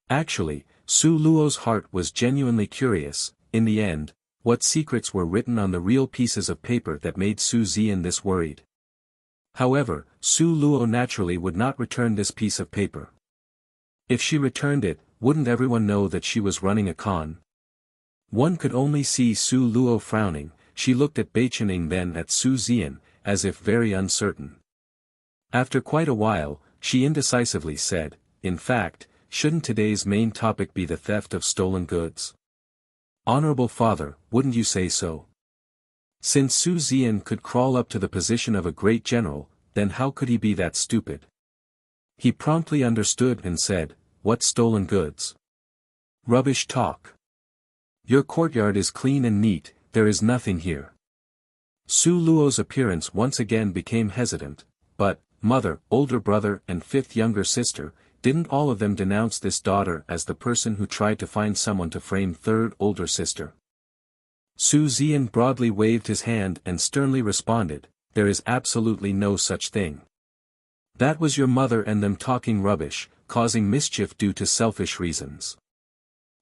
Actually, Su Luo's heart was genuinely curious, in the end, what secrets were written on the real pieces of paper that made Su Zian this worried. However, Su Luo naturally would not return this piece of paper. If she returned it, wouldn't everyone know that she was running a con? One could only see Su Luo frowning. She looked at Beichening then at Su Zian, as if very uncertain. After quite a while, she indecisively said, in fact, shouldn't today's main topic be the theft of stolen goods? Honorable father, wouldn't you say so? Since Su Zian could crawl up to the position of a great general, then how could he be that stupid? He promptly understood and said, what stolen goods? Rubbish talk. Your courtyard is clean and neat, there is nothing here. Su Luo's appearance once again became hesitant, but, mother, older brother and fifth younger sister, didn't all of them denounce this daughter as the person who tried to find someone to frame third older sister? Su Zian broadly waved his hand and sternly responded, there is absolutely no such thing. That was your mother and them talking rubbish, causing mischief due to selfish reasons.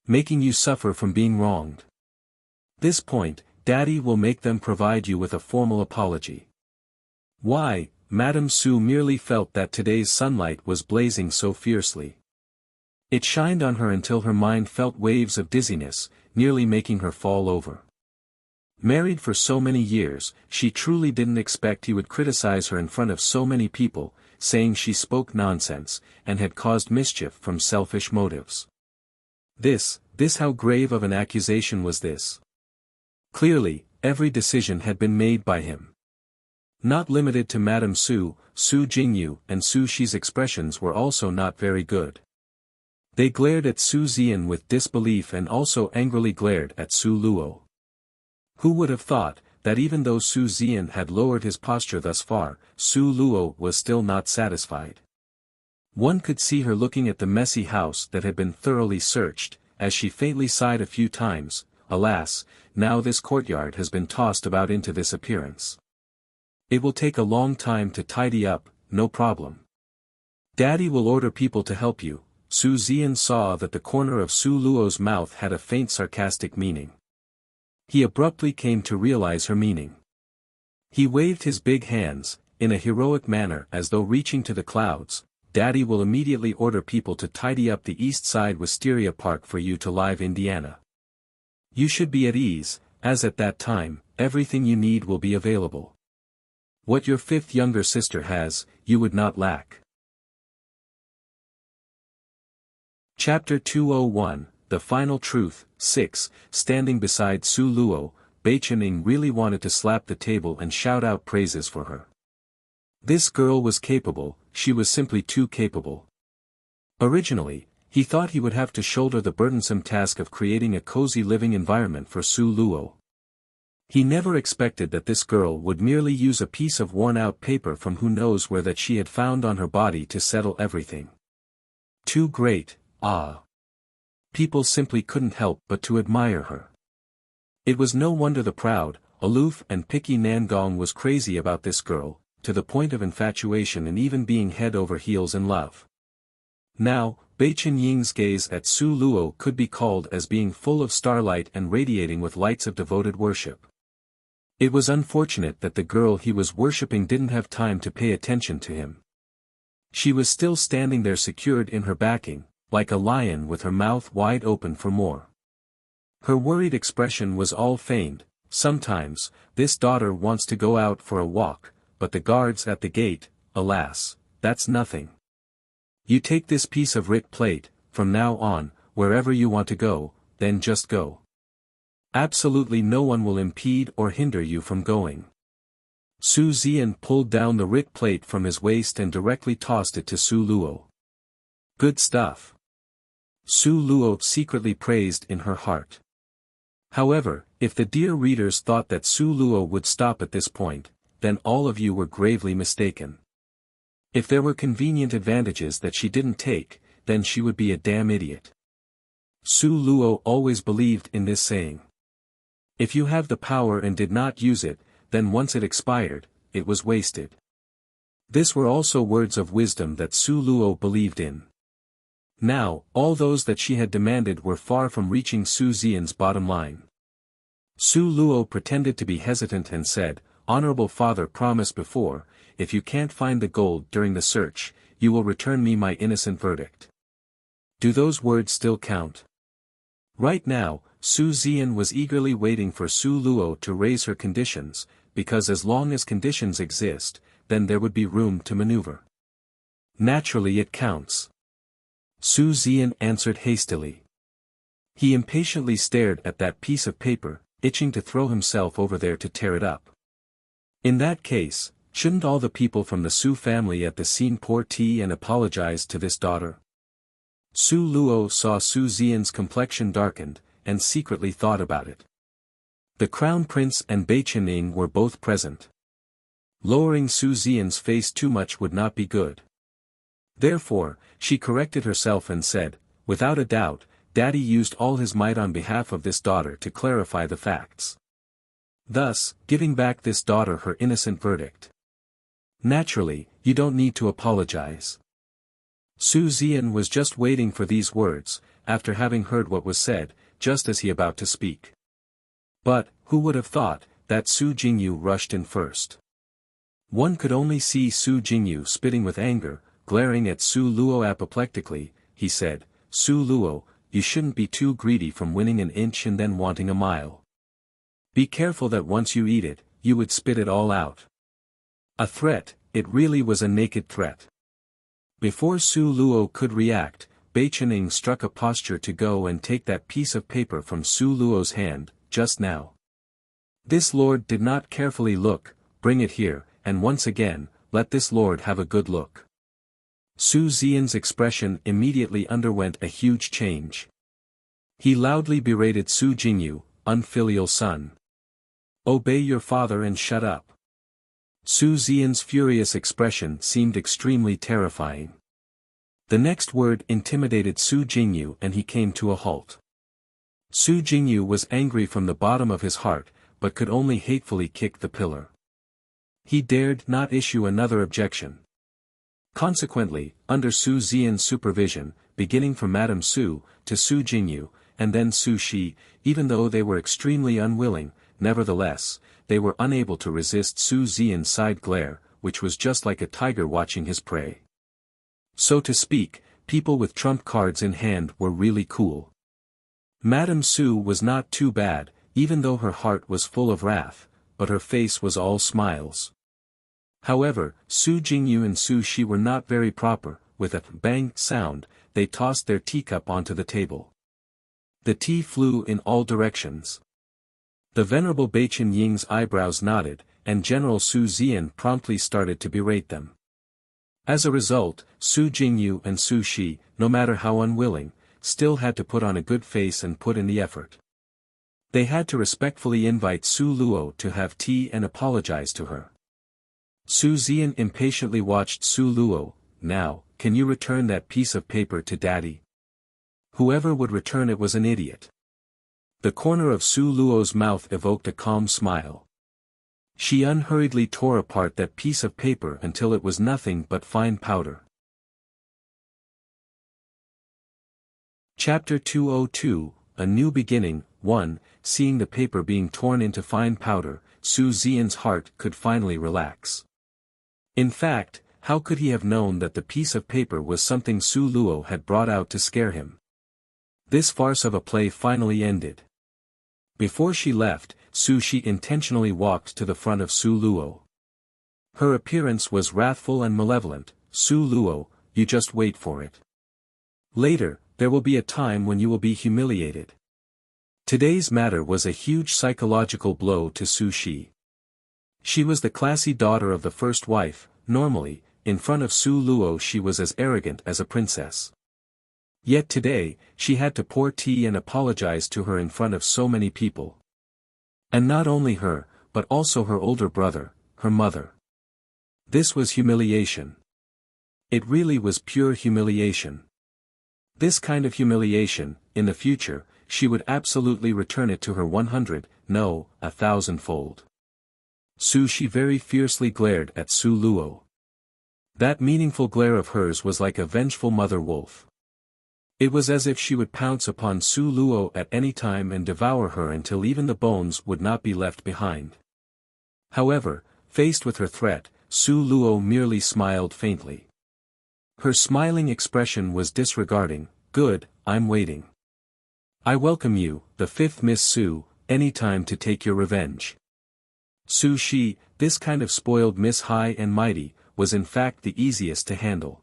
Making you suffer from being wronged. This point, Daddy will make them provide you with a formal apology. Why, Madame Su merely felt that today's sunlight was blazing so fiercely. It shined on her until her mind felt waves of dizziness, nearly making her fall over. Married for so many years, she truly didn't expect he would criticize her in front of so many people, saying she spoke nonsense, and had caused mischief from selfish motives. This how grave of an accusation was this? Clearly, every decision had been made by him. Not limited to Madame Su, Su Jingyu and Su Shi's expressions were also not very good. They glared at Su Zian with disbelief and also angrily glared at Su Luo. Who would have thought, that even though Su Zian had lowered his posture thus far, Su Luo was still not satisfied. One could see her looking at the messy house that had been thoroughly searched, as she faintly sighed a few times, alas, now this courtyard has been tossed about into this appearance. It will take a long time to tidy up, no problem. Daddy will order people to help you. Su Zian saw that the corner of Su Luo's mouth had a faint sarcastic meaning. He abruptly came to realize her meaning. He waved his big hands, in a heroic manner as though reaching to the clouds. Daddy will immediately order people to tidy up the East Side Wisteria Park for you to live Indiana. You should be at ease, as at that time, everything you need will be available. What your fifth younger sister has, you would not lack. Chapter 201, The Final Truth, 6, Standing beside Su Luo, Beichening really wanted to slap the table and shout out praises for her. This girl was capable, she was simply too capable. Originally, he thought he would have to shoulder the burdensome task of creating a cozy living environment for Su Luo. He never expected that this girl would merely use a piece of worn-out paper from who knows where that she had found on her body to settle everything. Too great, ah. People simply couldn't help but to admire her. It was no wonder the proud, aloof and picky Nangong was crazy about this girl, to the point of infatuation and even being head over heels in love. Now, Beichen Ying's gaze at Su Luo could be called as being full of starlight and radiating with lights of devoted worship. It was unfortunate that the girl he was worshipping didn't have time to pay attention to him. She was still standing there secured in her backing, like a lion with her mouth wide open for more. Her worried expression was all feigned. Sometimes, this daughter wants to go out for a walk, but the guards at the gate, alas, that's nothing. You take this piece of writ plate, from now on, wherever you want to go, then just go. Absolutely no one will impede or hinder you from going. Su Zian pulled down the writ plate from his waist and directly tossed it to Su Luo. Good stuff. Su Luo secretly praised in her heart. However, if the dear readers thought that Su Luo would stop at this point, then all of you were gravely mistaken. If there were convenient advantages that she didn't take, then she would be a damn idiot. Su Luo always believed in this saying. If you have the power and did not use it, then once it expired, it was wasted. This were also words of wisdom that Su Luo believed in. Now, all those that she had demanded were far from reaching Su Xian's bottom line. Su Luo pretended to be hesitant and said, "Honorable father promised before, if you can't find the gold during the search, you will return me my innocent verdict. Do those words still count?" Right now, Su Xian was eagerly waiting for Su Luo to raise her conditions, because as long as conditions exist, then there would be room to maneuver. Naturally it counts. Su Xian answered hastily. He impatiently stared at that piece of paper, itching to throw himself over there to tear it up. In that case, shouldn't all the people from the Su family at the scene pour tea and apologize to this daughter? Su Luo saw Su Xian's complexion darkened, and secretly thought about it. The Crown Prince and Bei Qining were both present. Lowering Su Xian's face too much would not be good. Therefore, she corrected herself and said, "Without a doubt, Daddy used all his might on behalf of this daughter to clarify the facts. Thus, giving back this daughter her innocent verdict. Naturally, you don't need to apologize." Su Xian was just waiting for these words, after having heard what was said, just as he about to speak. But, who would have thought, that Su Jingyu rushed in first. One could only see Su Jingyu spitting with anger, glaring at Su Luo apoplectically. He said, "Su Luo, you shouldn't be too greedy from winning an inch and then wanting a mile. Be careful that once you eat it, you would spit it all out." A threat, it really was a naked threat. Before Su Luo could react, Bei Qining struck a posture to go and take that piece of paper from Su Luo's hand, just now. This lord did not carefully look. "Bring it here, and once again, let this lord have a good look." Su Xian's expression immediately underwent a huge change. He loudly berated Su Jingyu, "Unfilial son. Obey your father and shut up." Su Xian's furious expression seemed extremely terrifying. The next word intimidated Su Jingyu and he came to a halt. Su Jingyu was angry from the bottom of his heart, but could only hatefully kick the pillar. He dared not issue another objection. Consequently, under Su Xian's supervision, beginning from Madame Su, to Su Jingyu, and then Su Shi, even though they were extremely unwilling, nevertheless, they were unable to resist Su Xian's side glare, which was just like a tiger watching his prey. So to speak, people with trump cards in hand were really cool. Madame Su was not too bad, even though her heart was full of wrath, but her face was all smiles. However, Su Jingyu and Su Shi were not very proper. With a bang sound, they tossed their teacup onto the table. The tea flew in all directions. The venerable Bei Qinying's eyebrows nodded, and General Su Xian promptly started to berate them. As a result, Su Jingyu and Su Shi, no matter how unwilling, still had to put on a good face and put in the effort. They had to respectfully invite Su Luo to have tea and apologize to her. Su Xian impatiently watched Su Luo. "Now, can you return that piece of paper to Daddy?" Whoever would return it was an idiot. The corner of Su Luo's mouth evoked a calm smile. She unhurriedly tore apart that piece of paper until it was nothing but fine powder. Chapter 202, A New Beginning. 1. Seeing the paper being torn into fine powder, Su Xian's heart could finally relax. In fact, how could he have known that the piece of paper was something Su Luo had brought out to scare him? This farce of a play finally ended. Before she left, Su Shi intentionally walked to the front of Su Luo. Her appearance was wrathful and malevolent. "Su Luo, you just wait for it. Later, there will be a time when you will be humiliated." Today's matter was a huge psychological blow to Su Shi. She was the classy daughter of the first wife. Normally, in front of Su Luo she was as arrogant as a princess. Yet today, she had to pour tea and apologize to her in front of so many people. And not only her, but also her older brother, her mother. This was humiliation. It really was pure humiliation. This kind of humiliation, in the future, she would absolutely return it to her 100, no, 1,000-fold. Su Shi very fiercely glared at Su Luo. That meaningful glare of hers was like a vengeful mother wolf. It was as if she would pounce upon Su Luo at any time and devour her until even the bones would not be left behind. However, faced with her threat, Su Luo merely smiled faintly. Her smiling expression was disregarding. Good, I'm waiting. I welcome you, the fifth Miss Su, any time to take your revenge. Su Shi, this kind of spoiled Miss High and Mighty, was in fact the easiest to handle.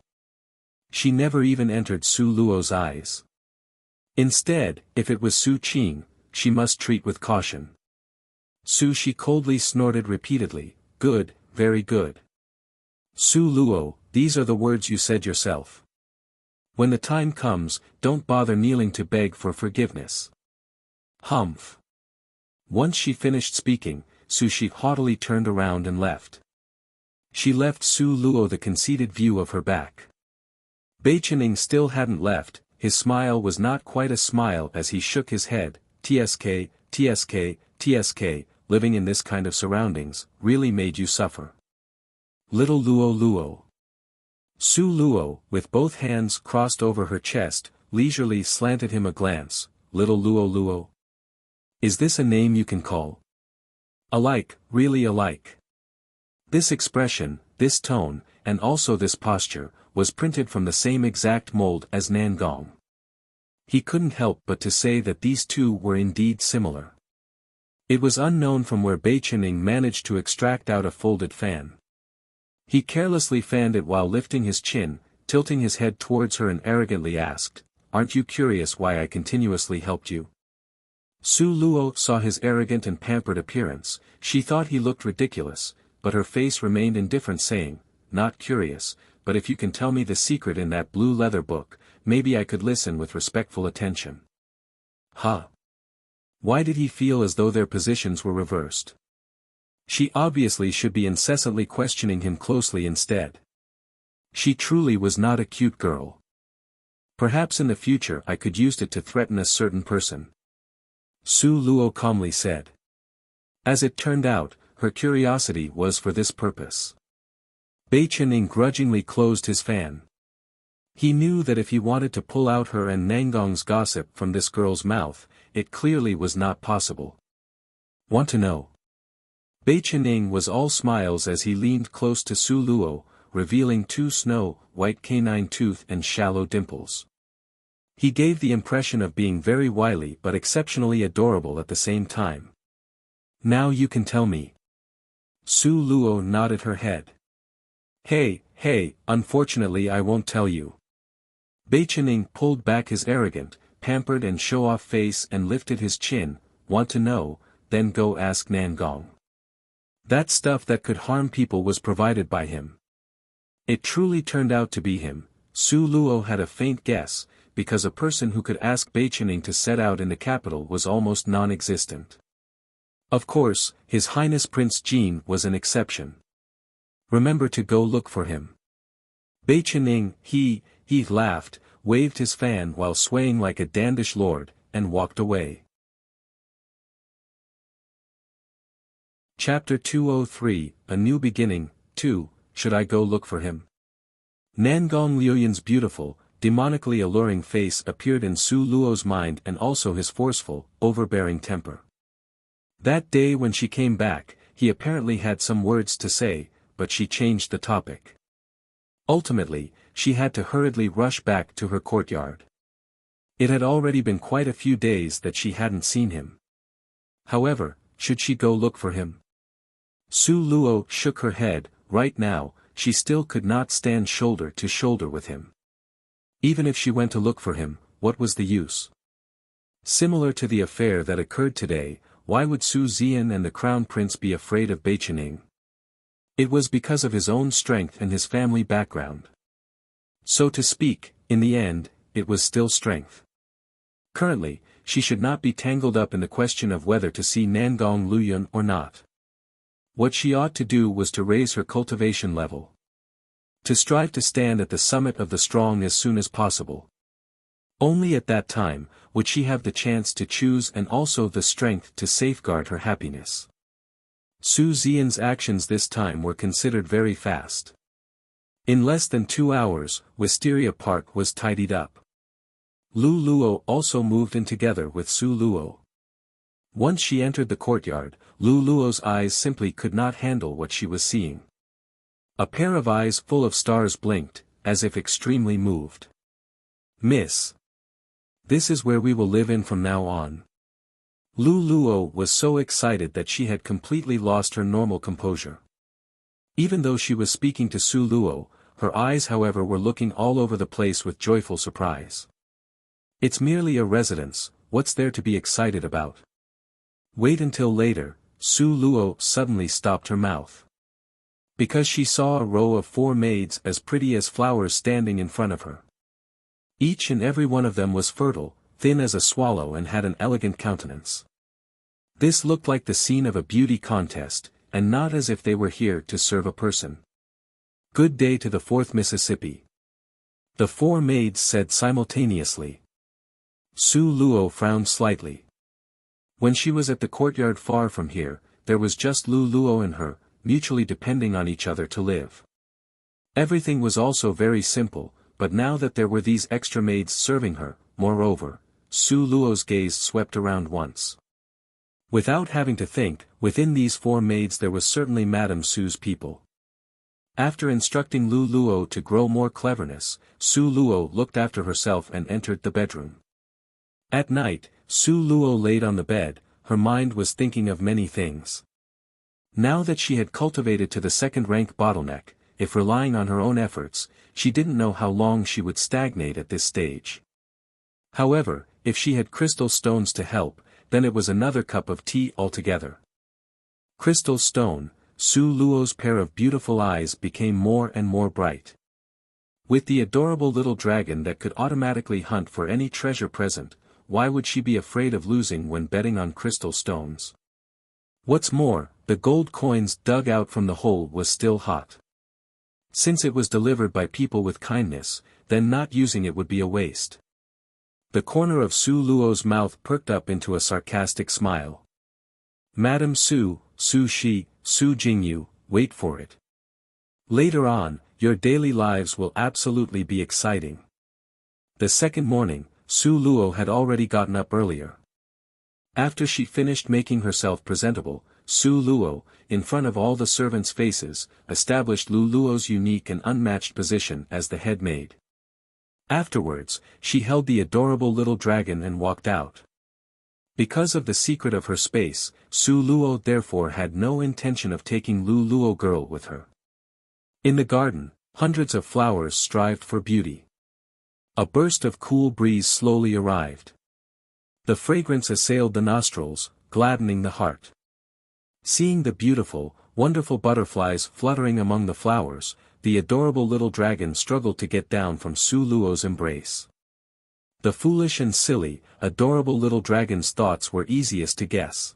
She never even entered Su Luo's eyes. Instead, if it was Su Qing, she must treat with caution. Su Shi coldly snorted repeatedly, good, very good. Su Luo, these are the words you said yourself. When the time comes, don't bother kneeling to beg for forgiveness. Humph. Once she finished speaking, Su Shi haughtily turned around and left. She left Su Luo the conceited view of her back. Bei Qining still hadn't left. His smile was not quite a smile as he shook his head. TSK, TSK, TSK, living in this kind of surroundings, really made you suffer. Little Luo Luo. Su Luo, with both hands crossed over her chest, leisurely slanted him a glance. Little Luo Luo. Is this a name you can call? Alike, really alike. This expression, this tone, and also this posture, was printed from the same exact mold as Nangong. He couldn't help but to say that these two were indeed similar. It was unknown from where Bei Qining managed to extract out a folded fan. He carelessly fanned it while lifting his chin, tilting his head towards her and arrogantly asked, "Aren't you curious why I continuously helped you?" Su Luo saw his arrogant and pampered appearance. She thought he looked ridiculous, but her face remained indifferent, saying, "Not curious, but if you can tell me the secret in that blue leather book, maybe I could listen with respectful attention." Huh? Why did he feel as though their positions were reversed? She obviously should be incessantly questioning him closely instead. She truly was not a cute girl. Perhaps in the future I could use it to threaten a certain person. Su Luo calmly said. As it turned out, her curiosity was for this purpose. Bei Qining grudgingly closed his fan. He knew that if he wanted to pull out her and Nangong's gossip from this girl's mouth, it clearly was not possible. Want to know? Bei Qining was all smiles as he leaned close to Su Luo, revealing two snow-white canine teeth and shallow dimples. He gave the impression of being very wily but exceptionally adorable at the same time. Now you can tell me. Su Luo nodded her head. Hey, unfortunately I won't tell you. Bei Qining pulled back his arrogant, pampered and show-off face and lifted his chin. Want to know? Then go ask Nangong. That stuff that could harm people was provided by him. It truly turned out to be him. Su Luo had a faint guess, because a person who could ask Bei Qining to set out in the capital was almost non-existent. Of course, His Highness Prince Jin was an exception. Remember to go look for him. Bei Qining, he laughed, waved his fan while swaying like a dandish lord, and walked away. Chapter 203, A New Beginning, 2, Should I Go Look for Him? Nangong Liuyan's beautiful, demonically alluring face appeared in Su Luo's mind and also his forceful, overbearing temper. That day when she came back, he apparently had some words to say, but she changed the topic. Ultimately, she had to hurriedly rush back to her courtyard. It had already been quite a few days that she hadn't seen him. However, should she go look for him? Su Luo shook her head. Right now, she still could not stand shoulder to shoulder with him. Even if she went to look for him, what was the use? Similar to the affair that occurred today, why would Su Zian and the Crown Prince be afraid of Bei Qining? It was because of his own strength and his family background. So to speak, in the end, it was still strength. Currently, she should not be tangled up in the question of whether to see Nangong Liuyan or not. What she ought to do was to raise her cultivation level. To strive to stand at the summit of the strong as soon as possible. Only at that time, would she have the chance to choose and also the strength to safeguard her happiness. Su Xian's actions this time were considered very fast. In less than 2 hours, Wisteria Park was tidied up. Lu Luo also moved in together with Su Luo. Once she entered the courtyard, Lu Luo's eyes simply could not handle what she was seeing. A pair of eyes full of stars blinked, as if extremely moved. "Miss. This is where we will live in from now on." Lu Luo was so excited that she had completely lost her normal composure. Even though she was speaking to Su Luo, her eyes however were looking all over the place with joyful surprise. "It's merely a residence, what's there to be excited about?" "Wait until later," Su Luo suddenly stopped her mouth. Because she saw a row of 4 maids as pretty as flowers standing in front of her. Each and every one of them was fertile, thin as a swallow and had an elegant countenance. This looked like the scene of a beauty contest, and not as if they were here to serve a person. "Good day to the 4th Mississippi," the 4 maids said simultaneously. Su Luo frowned slightly. When she was at the courtyard far from here, there was just Lu Luo and her, mutually depending on each other to live. Everything was also very simple, but now that there were these extra maids serving her, moreover, Su Luo's gaze swept around once. Without having to think, within these 4 maids there was certainly Madame Su's people. After instructing Lu Luo to grow more cleverness, Su Luo looked after herself and entered the bedroom. At night, Su Luo laid on the bed, her mind was thinking of many things. Now that she had cultivated to the 2nd rank bottleneck, if relying on her own efforts, she didn't know how long she would stagnate at this stage. However, if she had crystal stones to help, then it was another cup of tea altogether. Crystal stone, Su Luo's pair of beautiful eyes became more and more bright. With the adorable little dragon that could automatically hunt for any treasure present, why would she be afraid of losing when betting on crystal stones? What's more, the gold coins dug out from the hole was still hot. Since it was delivered by people with kindness, then not using it would be a waste. The corner of Su Luo's mouth perked up into a sarcastic smile. "Madam Su, Su Shi, Su Jingyu, wait for it. Later on, your daily lives will absolutely be exciting." The second morning, Su Luo had already gotten up earlier. After she finished making herself presentable, Su Luo, in front of all the servants' faces, established Lu Luo's unique and unmatched position as the head maid. Afterwards, she held the adorable little dragon and walked out. Because of the secret of her space, Su Luo therefore had no intention of taking Lu Luo girl with her. In the garden, hundreds of flowers strived for beauty. A burst of cool breeze slowly arrived. The fragrance assailed the nostrils, gladdening the heart. Seeing the beautiful, wonderful butterflies fluttering among the flowers, the adorable little dragon struggled to get down from Su Luo's embrace. The foolish and silly, adorable little dragon's thoughts were easiest to guess.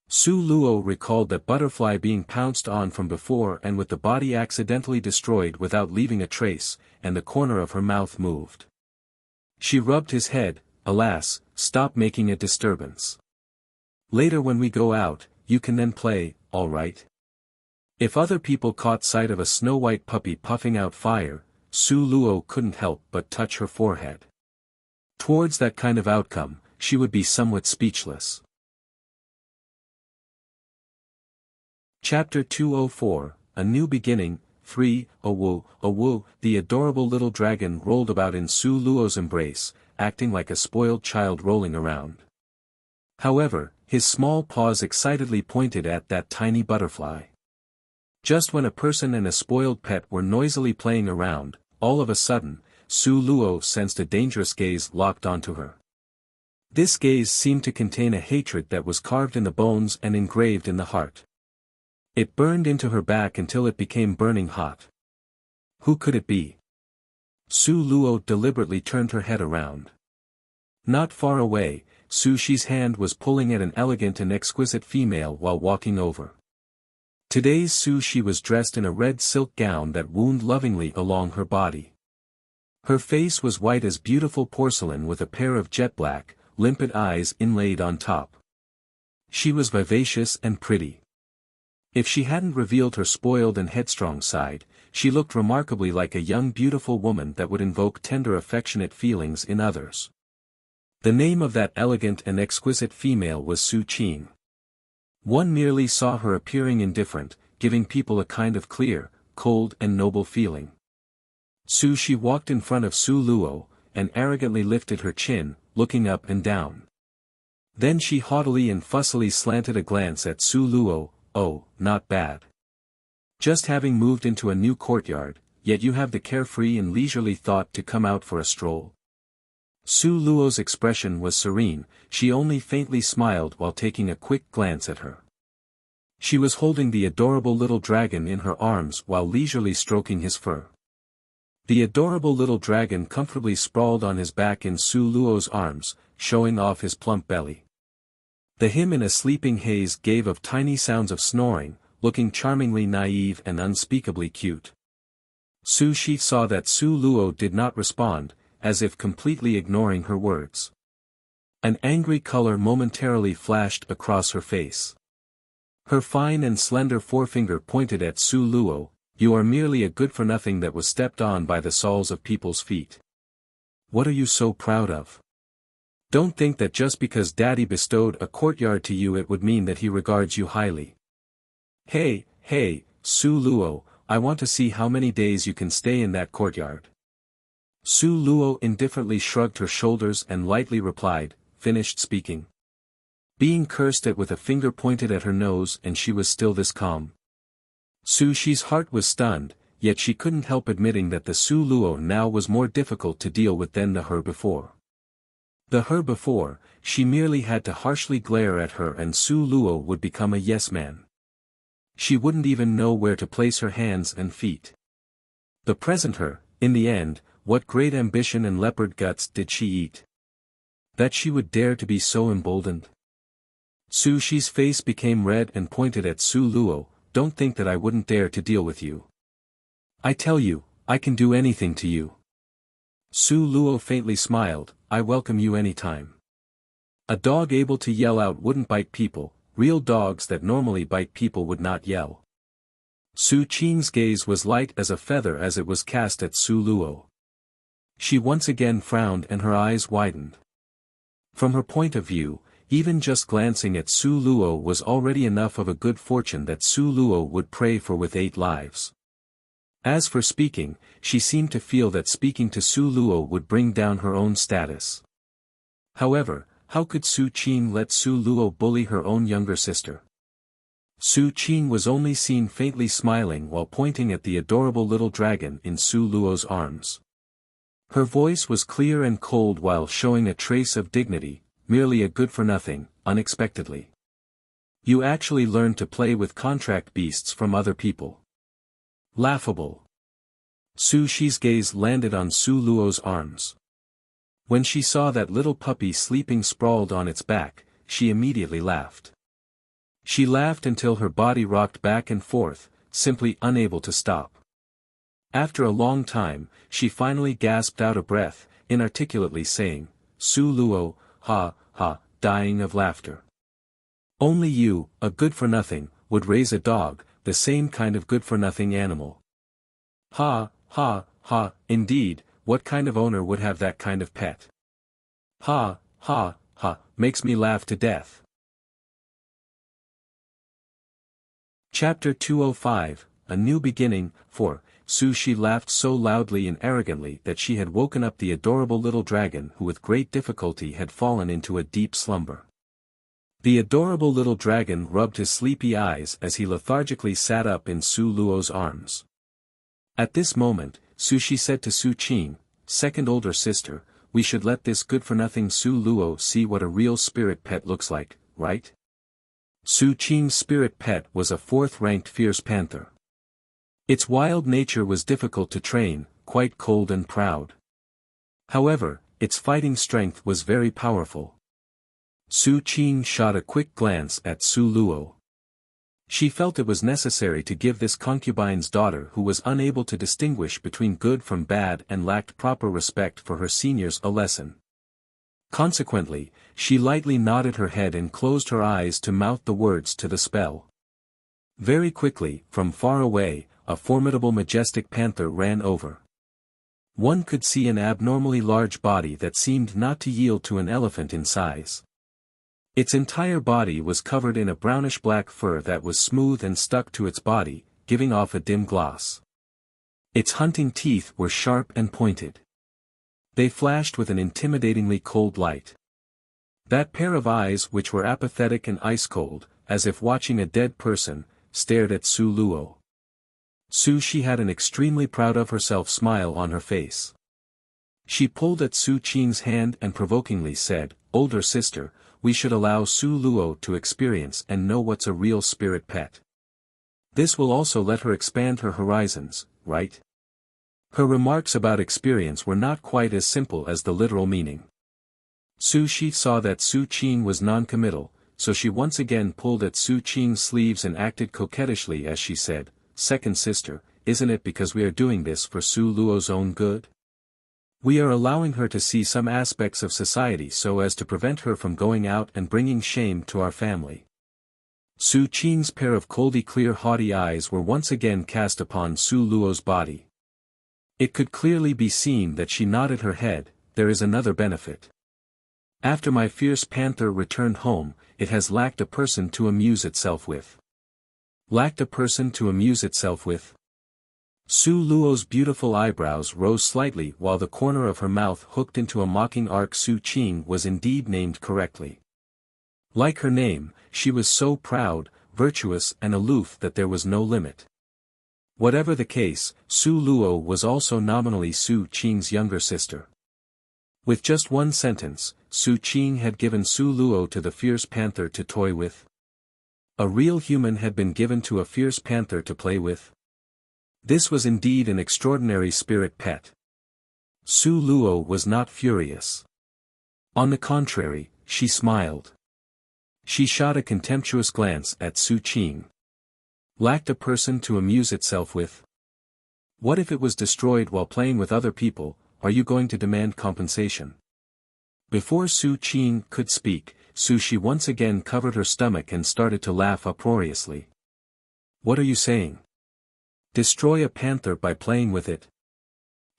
Su Luo recalled that butterfly being pounced on from before and with the body accidentally destroyed without leaving a trace, and the corner of her mouth moved. She rubbed his head. "Alas, stop making a disturbance. Later when we go out, you can then play, all right?" If other people caught sight of a snow-white puppy puffing out fire, Su Luo couldn't help but touch her forehead. Towards that kind of outcome, she would be somewhat speechless. Chapter 204, A New Beginning, 3, Owu, the adorable little dragon rolled about in Su Luo's embrace, acting like a spoiled child rolling around. However, his small paws excitedly pointed at that tiny butterfly. Just when a person and a spoiled pet were noisily playing around, all of a sudden, Su Luo sensed a dangerous gaze locked onto her. This gaze seemed to contain a hatred that was carved in the bones and engraved in the heart. It burned into her back until it became burning hot. Who could it be? Su Luo deliberately turned her head around. Not far away, Su Shi's hand was pulling at an elegant and exquisite female while walking over. Today's Su Shi was dressed in a red silk gown that wound lovingly along her body. Her face was white as beautiful porcelain with a pair of jet-black, limpid eyes inlaid on top. She was vivacious and pretty. If she hadn't revealed her spoiled and headstrong side, she looked remarkably like a young beautiful woman that would invoke tender affectionate feelings in others. The name of that elegant and exquisite female was Su Qing. One merely saw her appearing indifferent, giving people a kind of clear, cold and noble feeling. She walked in front of Su Luo, and arrogantly lifted her chin, looking up and down. Then she haughtily and fussily slanted a glance at Su Luo. "Oh, not bad. Just having moved into a new courtyard, yet you have the carefree and leisurely thought to come out for a stroll." Su Luo's expression was serene, she only faintly smiled while taking a quick glance at her. She was holding the adorable little dragon in her arms while leisurely stroking his fur. The adorable little dragon comfortably sprawled on his back in Su Luo's arms, showing off his plump belly. The him in a sleeping haze gave of tiny sounds of snoring, looking charmingly naive and unspeakably cute. Su Shi saw that Su Luo did not respond, as if completely ignoring her words. An angry color momentarily flashed across her face. Her fine and slender forefinger pointed at Su Luo. "You are merely a good-for-nothing that was stepped on by the soles of people's feet. What are you so proud of? Don't think that just because Daddy bestowed a courtyard to you it would mean that he regards you highly. Hey, Su Luo, I want to see how many days you can stay in that courtyard." Su Luo indifferently shrugged her shoulders and lightly replied, "Finished speaking." Being cursed at with a finger pointed at her nose, and she was still this calm. Su Shi's heart was stunned, yet she couldn't help admitting that the Su Luo now was more difficult to deal with than the her before. The her before, she merely had to harshly glare at her and Su Luo would become a yes man. She wouldn't even know where to place her hands and feet. The present her, in the end, what great ambition and leopard guts did she eat? That she would dare to be so emboldened? Su Shi's face became red and pointed at Su Luo. "Don't think that I wouldn't dare to deal with you. I tell you, I can do anything to you." Su Luo faintly smiled, "I welcome you anytime. A dog able to yell out wouldn't bite people, real dogs that normally bite people would not yell." Su Qing's gaze was light as a feather as it was cast at Su Luo. She once again frowned and her eyes widened. From her point of view, even just glancing at Su Luo was already enough of a good fortune that Su Luo would pray for with 8 lives. As for speaking, she seemed to feel that speaking to Su Luo would bring down her own status. However, how could Su Qing let Su Luo bully her own younger sister? Su Qing was only seen faintly smiling while pointing at the adorable little dragon in Su Luo's arms. Her voice was clear and cold while showing a trace of dignity. "Merely a good-for-nothing, unexpectedly. You actually learned to play with contract beasts from other people. Laughable." Su Shi's gaze landed on Su Luo's arms. When she saw that little puppy sleeping sprawled on its back, she immediately laughed. She laughed until her body rocked back and forth, simply unable to stop. After a long time, she finally gasped out a breath, inarticulately saying, "Su Luo, ha, dying of laughter. Only you, a good-for-nothing, would raise a dog, the same kind of good-for-nothing animal. Ha, indeed, what kind of owner would have that kind of pet? Ha, makes me laugh to death." Chapter 205, A New Beginning. 4. Su Shi laughed so loudly and arrogantly that she had woken up the adorable little dragon who with great difficulty had fallen into a deep slumber. The adorable little dragon rubbed his sleepy eyes as he lethargically sat up in Su Luo's arms. At this moment, Su Shi said to Su Qing, "Second older sister, we should let this good-for-nothing Su Luo see what a real spirit pet looks like, right?" Su Qing's spirit pet was a 4th-ranked fierce panther. Its wild nature was difficult to train, quite cold and proud. However, its fighting strength was very powerful. Su Qing shot a quick glance at Su Luo. She felt it was necessary to give this concubine's daughter who was unable to distinguish between good from bad and lacked proper respect for her seniors a lesson. Consequently, she lightly nodded her head and closed her eyes to mouth the words to the spell. Very quickly, from far away, a formidable majestic panther ran over. One could see an abnormally large body that seemed not to yield to an elephant in size. Its entire body was covered in a brownish-black fur that was smooth and stuck to its body, giving off a dim gloss. Its hunting teeth were sharp and pointed. They flashed with an intimidatingly cold light. That pair of eyes, which were apathetic and ice-cold, as if watching a dead person, stared at Su Luo. Su Shi had an extremely proud-of-herself smile on her face. She pulled at Su Qing's hand and provokingly said, "Older sister, we should allow Su Luo to experience and know what's a real spirit pet. This will also let her expand her horizons, right?" Her remarks about experience were not quite as simple as the literal meaning. Su Shi saw that Su Qing was non-committal, so she once again pulled at Su Qing's sleeves and acted coquettishly as she said, "Second sister, isn't it because we are doing this for Su Luo's own good? We are allowing her to see some aspects of society so as to prevent her from going out and bringing shame to our family." Su Qing's pair of coldly clear haughty eyes were once again cast upon Su Luo's body. It could clearly be seen that she nodded her head. "There is another benefit. After my fierce panther returned home, it has lacked a person to amuse itself with." Lacked a person to amuse itself with? Su Luo's beautiful eyebrows rose slightly while the corner of her mouth hooked into a mocking arc. Su Qing was indeed named correctly. Like her name, she was so proud, virtuous and aloof that there was no limit. Whatever the case, Su Luo was also nominally Su Qing's younger sister. With just one sentence, Su Qing had given Su Luo to the fierce panther to toy with. A real human had been given to a fierce panther to play with. This was indeed an extraordinary spirit pet. Su Luo was not furious. On the contrary, she smiled. She shot a contemptuous glance at Su Qing. Lacked a person to amuse itself with? What if it was destroyed while playing with other people? Are you going to demand compensation? Before Su Qing could speak, Su Shi once again covered her stomach and started to laugh uproariously. "What are you saying? Destroy a panther by playing with it?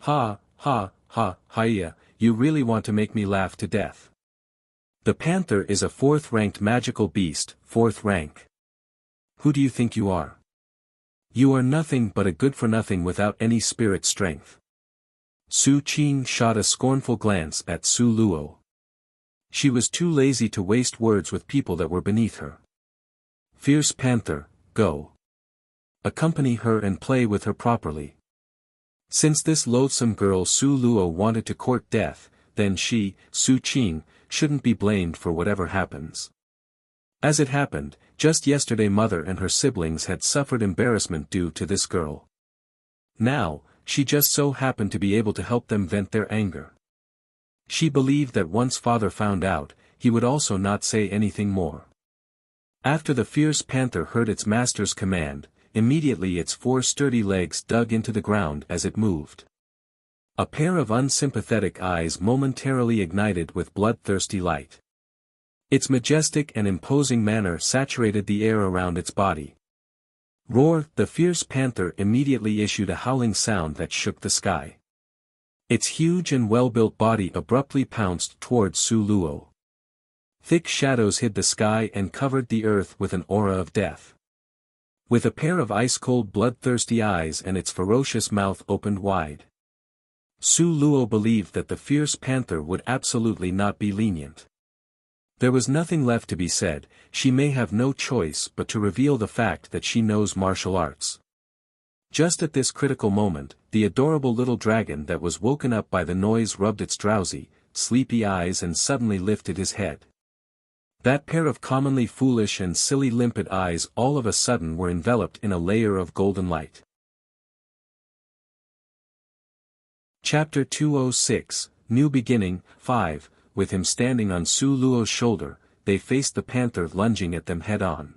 Ha, ha, ha, hiya, you really want to make me laugh to death. The panther is a fourth-ranked magical beast, fourth rank. Who do you think you are? You are nothing but a good-for-nothing without any spirit strength." Su Qing shot a scornful glance at Su Luo. She was too lazy to waste words with people that were beneath her. "Fierce panther, go. Accompany her and play with her properly." Since this loathsome girl Su Luo wanted to court death, then she, Su Qing, shouldn't be blamed for whatever happens. As it happened, just yesterday mother and her siblings had suffered embarrassment due to this girl. Now, she just so happened to be able to help them vent their anger. She believed that once father found out, he would also not say anything more. After the fierce panther heard its master's command, immediately its four sturdy legs dug into the ground as it moved. A pair of unsympathetic eyes momentarily ignited with bloodthirsty light. Its majestic and imposing manner saturated the air around its body. Roar! The fierce panther immediately issued a howling sound that shook the sky. Its huge and well-built body abruptly pounced towards Su Luo. Thick shadows hid the sky and covered the earth with an aura of death. With a pair of ice-cold bloodthirsty eyes and its ferocious mouth opened wide, Su Luo believed that the fierce panther would absolutely not be lenient. There was nothing left to be said. She may have no choice but to reveal the fact that she knows martial arts. Just at this critical moment, the adorable little dragon that was woken up by the noise rubbed its drowsy, sleepy eyes and suddenly lifted his head. That pair of commonly foolish and silly limpid eyes all of a sudden were enveloped in a layer of golden light. Chapter 206, New Beginning, 5. With him standing on Su Luo's shoulder, they faced the panther lunging at them head-on.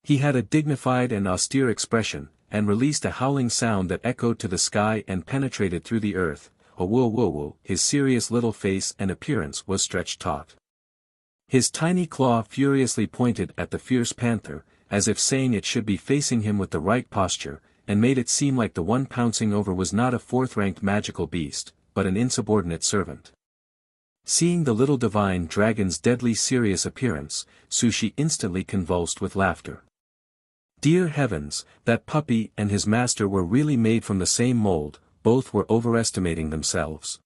He had a dignified and austere expression, and released a howling sound that echoed to the sky and penetrated through the earth. Oh whoa whoa whoa, his serious little face and appearance was stretched taut. His tiny claw furiously pointed at the fierce panther, as if saying it should be facing him with the right posture, and made it seem like the one pouncing over was not a fourth-ranked magical beast, but an insubordinate servant. Seeing the little divine dragon's deadly serious appearance, Sushi instantly convulsed with laughter. Dear heavens, that puppy and his master were really made from the same mold. Both were overestimating themselves.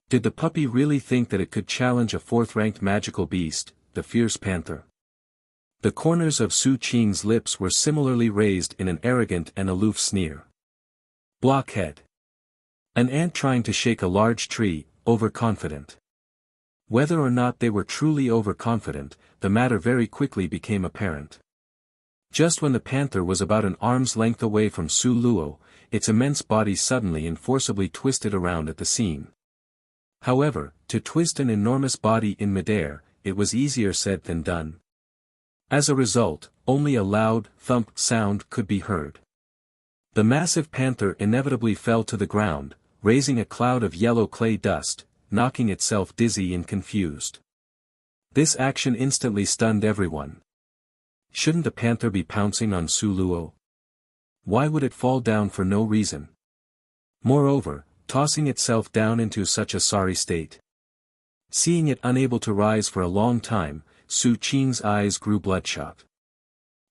Did the puppy really think that it could challenge a fourth-ranked magical beast, the fierce panther? The corners of Su Qing's lips were similarly raised in an arrogant and aloof sneer. Blockhead. An ant trying to shake a large tree, overconfident. Whether or not they were truly overconfident, the matter very quickly became apparent. Just when the panther was about an arm's length away from Su Luo, its immense body suddenly and forcibly twisted around at the seam. However, to twist an enormous body in midair, it was easier said than done. As a result, only a loud, thump sound could be heard. The massive panther inevitably fell to the ground, raising a cloud of yellow clay dust, knocking itself dizzy and confused. This action instantly stunned everyone. Shouldn't the panther be pouncing on Su Luo? Why would it fall down for no reason? Moreover, tossing itself down into such a sorry state. Seeing it unable to rise for a long time, Su Qing's eyes grew bloodshot.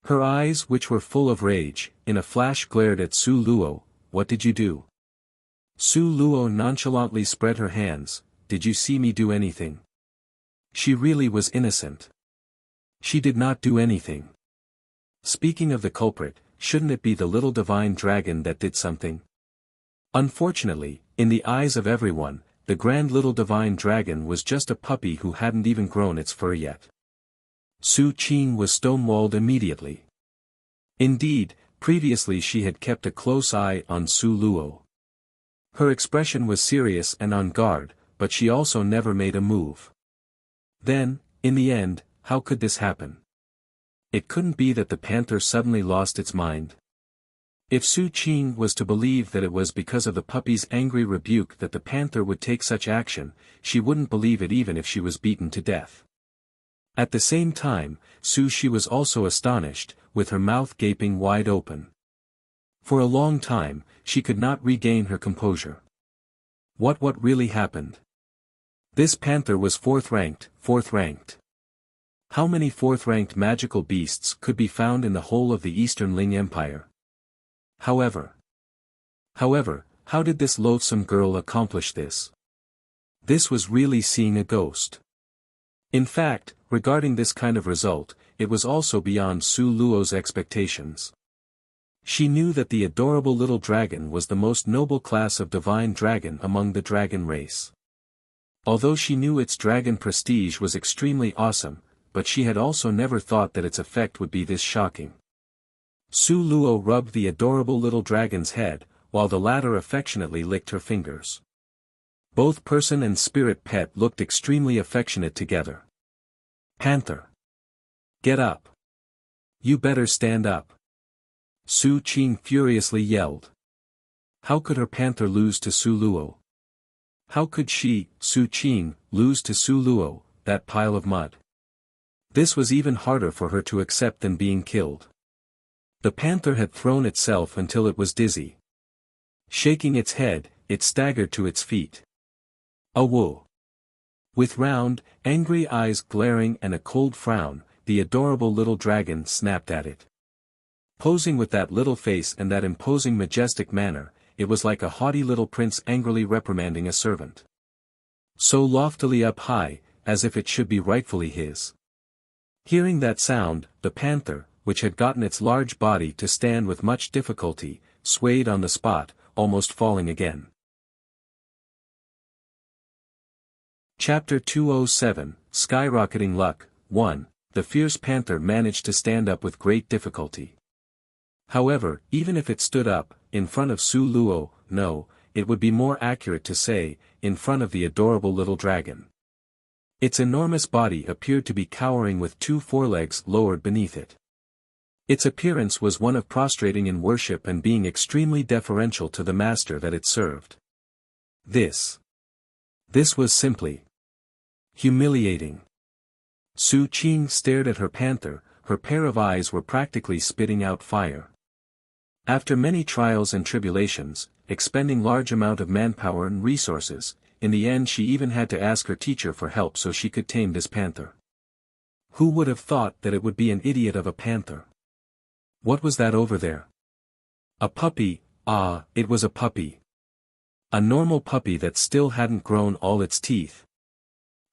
Her eyes, which were full of rage, in a flash glared at Su Luo. What did you do? Su Luo nonchalantly spread her hands. Did you see me do anything? She really was innocent. She did not do anything. Speaking of the culprit, shouldn't it be the little divine dragon that did something? Unfortunately, in the eyes of everyone, the grand little divine dragon was just a puppy who hadn't even grown its fur yet. Su Qing was stonewalled immediately. Indeed, previously she had kept a close eye on Su Luo. Her expression was serious and on guard, but she also never made a move. Then, in the end, how could this happen? It couldn't be that the panther suddenly lost its mind. If Su Qing was to believe that it was because of the puppy's angry rebuke that the panther would take such action, she wouldn't believe it even if she was beaten to death. At the same time, Su Shi was also astonished, with her mouth gaping wide open. For a long time, she could not regain her composure. What really happened? This panther was fourth-ranked. How many fourth-ranked magical beasts could be found in the whole of the Eastern Ling Empire? However, how did this loathsome girl accomplish this? This was really seeing a ghost. In fact, regarding this kind of result, it was also beyond Su Luo's expectations. She knew that the adorable little dragon was the most noble class of divine dragon among the dragon race. Although she knew its dragon prestige was extremely awesome, but she had also never thought that its effect would be this shocking. Su Luo rubbed the adorable little dragon's head, while the latter affectionately licked her fingers. Both person and spirit pet looked extremely affectionate together. Panther! Get up! You better stand up! Su Qing furiously yelled. How could her panther lose to Su Luo? How could she, Su Qing, lose to Su Luo, that pile of mud? This was even harder for her to accept than being killed. The panther had thrown itself until it was dizzy. Shaking its head, it staggered to its feet. Awoo! With round, angry eyes glaring and a cold frown, the adorable little dragon snapped at it. Posing with that little face and that imposing majestic manner, it was like a haughty little prince angrily reprimanding a servant. So loftily up high, as if it should be rightfully his. Hearing that sound, the panther, which had gotten its large body to stand with much difficulty, swayed on the spot, almost falling again. Chapter 207, Skyrocketing Luck. 1. The fierce panther managed to stand up with great difficulty. However, even if it stood up, in front of Su Luo, no, it would be more accurate to say, in front of the adorable little dragon. Its enormous body appeared to be cowering with two forelegs lowered beneath it. Its appearance was one of prostrating in worship and being extremely deferential to the master that it served. This was simply humiliating. Su Qing stared at her panther, her pair of eyes were practically spitting out fire. After many trials and tribulations, expending large amount of manpower and resources, in the end she even had to ask her teacher for help so she could tame this panther. Who would have thought that it would be an idiot of a panther? What was that over there? A puppy, it was a puppy. A normal puppy that still hadn't grown all its teeth.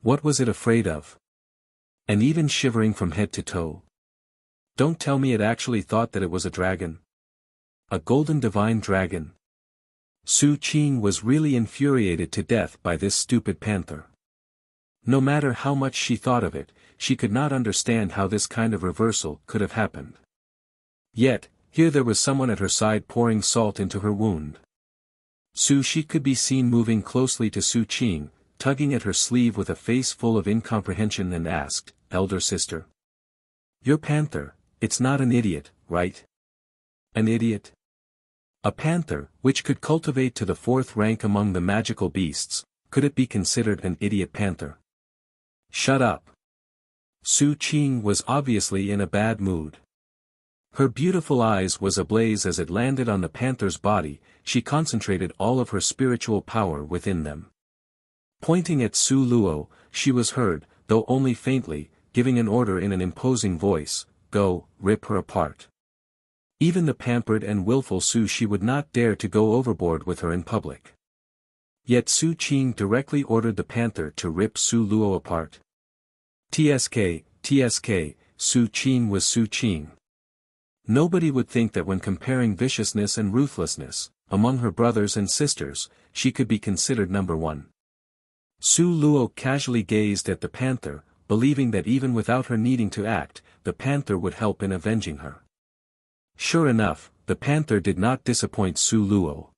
What was it afraid of? And even shivering from head to toe. Don't tell me it actually thought that it was a dragon. A golden divine dragon. Su Qing was really infuriated to death by this stupid panther. No matter how much she thought of it, she could not understand how this kind of reversal could have happened. Yet, here there was someone at her side pouring salt into her wound. Su Shi could be seen moving closely to Su Qing, tugging at her sleeve with a face full of incomprehension and asked, "Elder sister? Your panther, it's not an idiot, right? An idiot? A panther, which could cultivate to the 4th rank among the magical beasts, could it be considered an idiot panther?" Shut up. Su Qing was obviously in a bad mood. Her beautiful eyes was ablaze as it landed on the panther's body, she concentrated all of her spiritual power within them. Pointing at Su Luo, she was heard, though only faintly, giving an order in an imposing voice, "Go, rip her apart." Even the pampered and willful Su Shi would not dare to go overboard with her in public. Yet Su Qing directly ordered the panther to rip Su Luo apart. TSK, Su Qing was Su Qing. Nobody would think that when comparing viciousness and ruthlessness, among her brothers and sisters, she could be considered number one. Su Luo casually gazed at the panther, believing that even without her needing to act, the panther would help in avenging her. Sure enough, the panther did not disappoint Su Luo.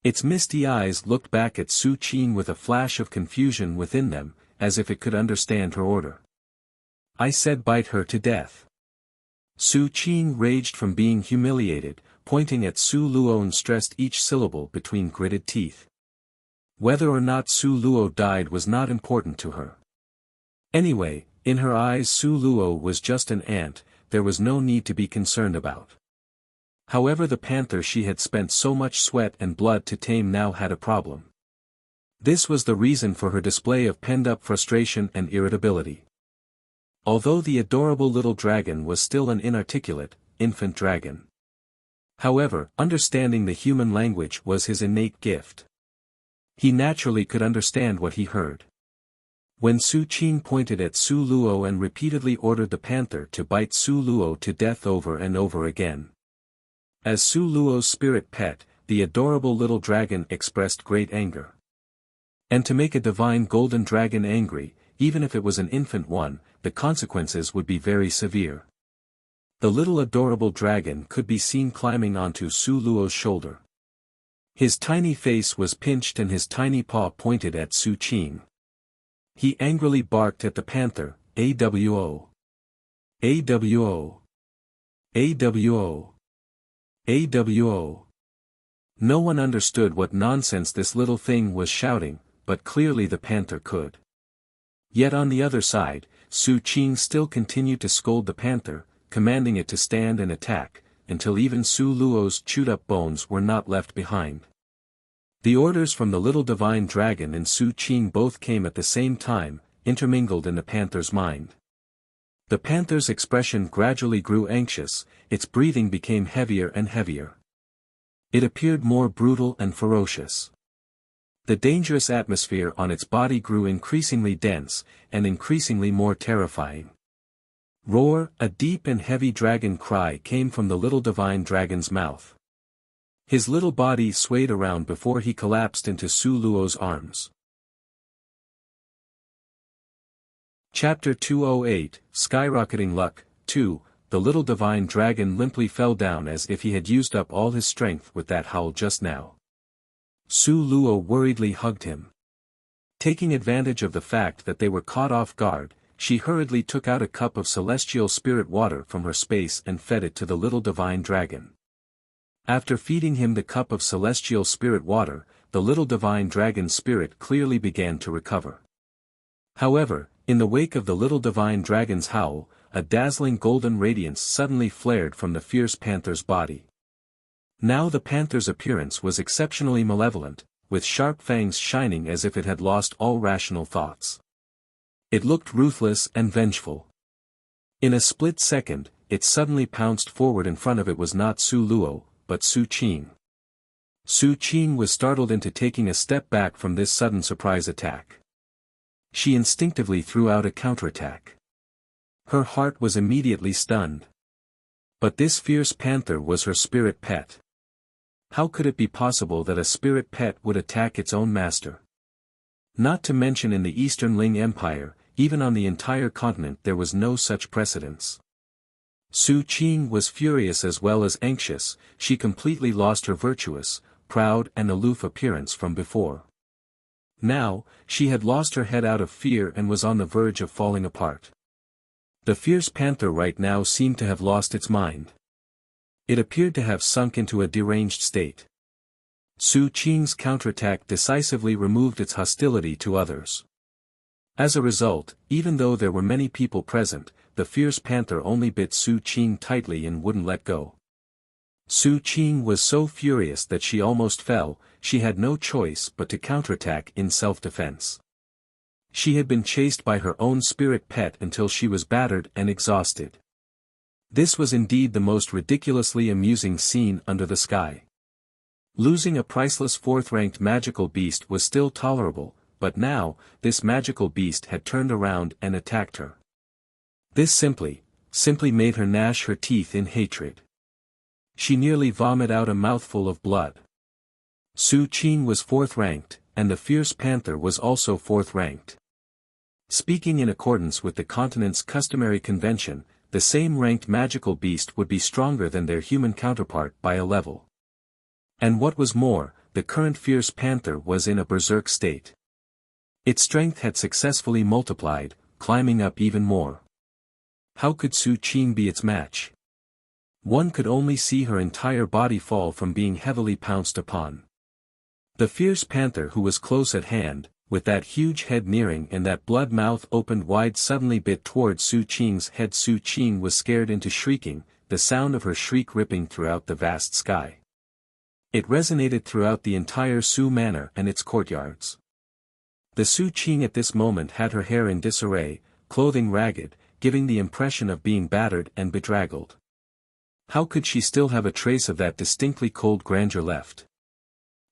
Its misty eyes looked back at Su Qing with a flash of confusion within them, as if it could understand her order. "I said bite her to death." Su Qing raged from being humiliated, pointing at Su Luo and stressed each syllable between gritted teeth. Whether or not Su Luo died was not important to her. Anyway, in her eyes Su Luo was just an ant, there was no need to be concerned about. However, the panther she had spent so much sweat and blood to tame now had a problem. This was the reason for her display of pent-up frustration and irritability. Although the adorable little dragon was still an inarticulate, infant dragon. However, understanding the human language was his innate gift. He naturally could understand what he heard. When Su Qing pointed at Su Luo and repeatedly ordered the panther to bite Su Luo to death over and over again. As Su Luo's spirit pet, the adorable little dragon expressed great anger. And to make a divine golden dragon angry, even if it was an infant one, the consequences would be very severe. The little adorable dragon could be seen climbing onto Su Luo's shoulder. His tiny face was pinched and his tiny paw pointed at Su Qing. He angrily barked at the panther, "AWO! AWO! AWO! AWO!" No one understood what nonsense this little thing was shouting, but clearly the panther could. Yet on the other side, Su Qing still continued to scold the panther, commanding it to stand and attack, until even Su Luo's chewed-up bones were not left behind. The orders from the little divine dragon and Su Qing both came at the same time, intermingled in the panther's mind. The panther's expression gradually grew anxious, its breathing became heavier and heavier. It appeared more brutal and ferocious. The dangerous atmosphere on its body grew increasingly dense, and increasingly more terrifying. Roar, a deep and heavy dragon cry came from the little divine dragon's mouth. His little body swayed around before he collapsed into Su Luo's arms. Chapter 208, Skyrocketing Luck, 2, The little divine dragon limply fell down as if he had used up all his strength with that howl just now. Su Luo worriedly hugged him. Taking advantage of the fact that they were caught off guard, she hurriedly took out a cup of celestial spirit water from her space and fed it to the little divine dragon. After feeding him the cup of celestial spirit water, the little divine dragon's spirit clearly began to recover. However, in the wake of the little divine dragon's howl, a dazzling golden radiance suddenly flared from the fierce panther's body. Now the panther's appearance was exceptionally malevolent, with sharp fangs shining as if it had lost all rational thoughts. It looked ruthless and vengeful. In a split second, it suddenly pounced forward. In front of it was not Su Luo, but Su Qing. Su Qing was startled into taking a step back from this sudden surprise attack. She instinctively threw out a counterattack. Her heart was immediately stunned. But this fierce panther was her spirit pet. How could it be possible that a spirit pet would attack its own master? Not to mention in the Eastern Ling Empire, even on the entire continent there was no such precedence. Su Qing was furious as well as anxious. She completely lost her virtuous, proud and aloof appearance from before. Now, she had lost her head out of fear and was on the verge of falling apart. The fierce panther right now seemed to have lost its mind. It appeared to have sunk into a deranged state. Su Qing's counterattack decisively removed its hostility to others. As a result, even though there were many people present, the fierce panther only bit Su Qing tightly and wouldn't let go. Su Qing was so furious that she almost fell. She had no choice but to counterattack in self-defense. She had been chased by her own spirit pet until she was battered and exhausted. This was indeed the most ridiculously amusing scene under the sky. Losing a priceless fourth-ranked magical beast was still tolerable, but now, this magical beast had turned around and attacked her. This simply made her gnash her teeth in hatred. She nearly vomited out a mouthful of blood. Su Qing was fourth-ranked, and the fierce panther was also fourth-ranked. Speaking in accordance with the continent's customary convention, the same ranked magical beast would be stronger than their human counterpart by a level. And what was more, the current fierce panther was in a berserk state. Its strength had successfully multiplied, climbing up even more. How could Su Qing be its match? One could only see her entire body fall from being heavily pounced upon. The fierce panther who was close at hand, with that huge head nearing and that blood mouth opened wide suddenly bit toward Su Qing's head. Su Qing was scared into shrieking, the sound of her shriek ripping throughout the vast sky. It resonated throughout the entire Su Manor and its courtyards. The Su Qing at this moment had her hair in disarray, clothing ragged, giving the impression of being battered and bedraggled. How could she still have a trace of that distinctly cold grandeur left?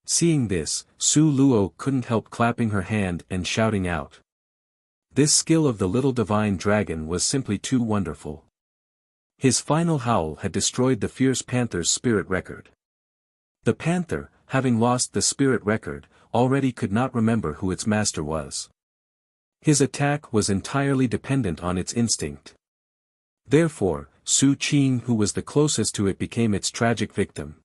Seeing this, Su Luo couldn't help clapping her hand and shouting out. This skill of the little divine dragon was simply too wonderful. His final howl had destroyed the fierce panther's spirit record. The panther, having lost the spirit record, already could not remember who its master was. His attack was entirely dependent on its instinct. Therefore, Su Qing, who was the closest to it, became its tragic victim.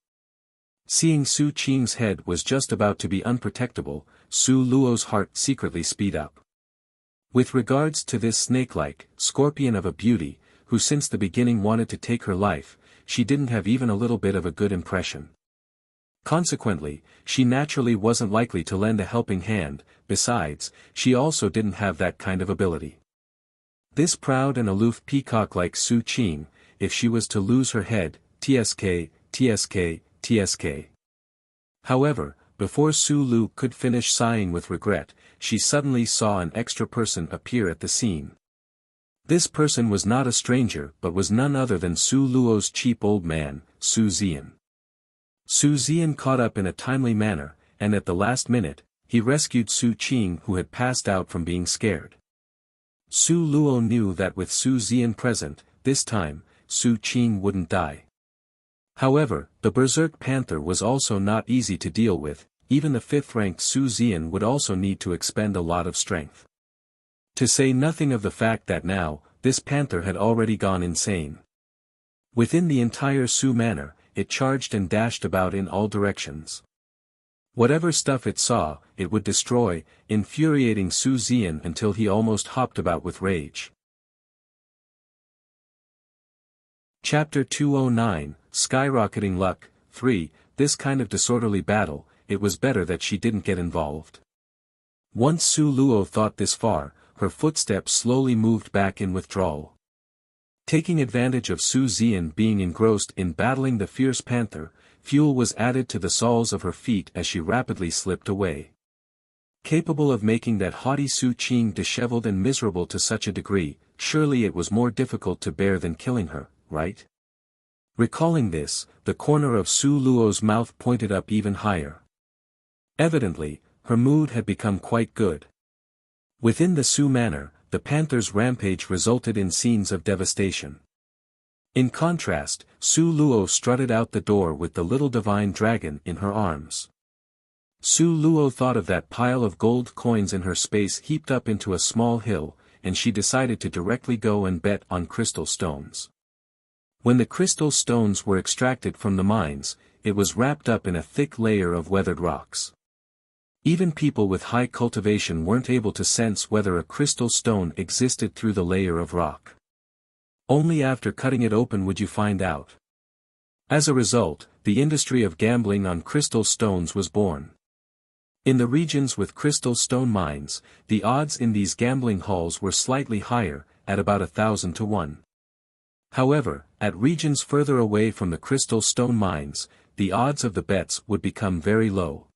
Seeing Su Qing's head was just about to be unprotectable, Su Luo's heart secretly speed up. With regards to this snake-like scorpion of a beauty, who since the beginning wanted to take her life, she didn't have even a little bit of a good impression. Consequently, she naturally wasn't likely to lend a helping hand. Besides, she also didn't have that kind of ability. This proud and aloof peacock like Su Qing, if she was to lose her head, tsk. However, before Su Lu could finish sighing with regret, she suddenly saw an extra person appear at the scene. This person was not a stranger but was none other than Su Luo's cheap old man, Su Zian. Su Zian caught up in a timely manner, and at the last minute, he rescued Su Qing, who had passed out from being scared. Su Luo knew that with Su Zian present, this time, Su Qing wouldn't die. However, the berserk panther was also not easy to deal with. Even the fifth-ranked Su Zian would also need to expend a lot of strength. To say nothing of the fact that now, this panther had already gone insane. Within the entire Su Manor, it charged and dashed about in all directions. Whatever stuff it saw, it would destroy, infuriating Su Zian until he almost hopped about with rage. Chapter 209, Skyrocketing Luck. 3. This kind of disorderly battle, it was better that she didn't get involved. Once Su Luo thought this far, her footsteps slowly moved back in withdrawal. Taking advantage of Su Zian being engrossed in battling the fierce panther, fuel was added to the soles of her feet as she rapidly slipped away. Capable of making that haughty Su Qing disheveled and miserable to such a degree, surely it was more difficult to bear than killing her, right? Recalling this, the corner of Su Luo's mouth pointed up even higher. Evidently, her mood had become quite good. Within the Su manor, the panther's rampage resulted in scenes of devastation. In contrast, Su Luo strutted out the door with the little divine dragon in her arms. Su Luo thought of that pile of gold coins in her space heaped up into a small hill, and she decided to directly go and bet on crystal stones. When the crystal stones were extracted from the mines, it was wrapped up in a thick layer of weathered rocks. Even people with high cultivation weren't able to sense whether a crystal stone existed through the layer of rock. Only after cutting it open would you find out. As a result, the industry of gambling on crystal stones was born. In the regions with crystal stone mines, the odds in these gambling halls were slightly higher, at about 1,000 to 1. However, at regions further away from the crystal stone mines, the odds of the bets would become very low.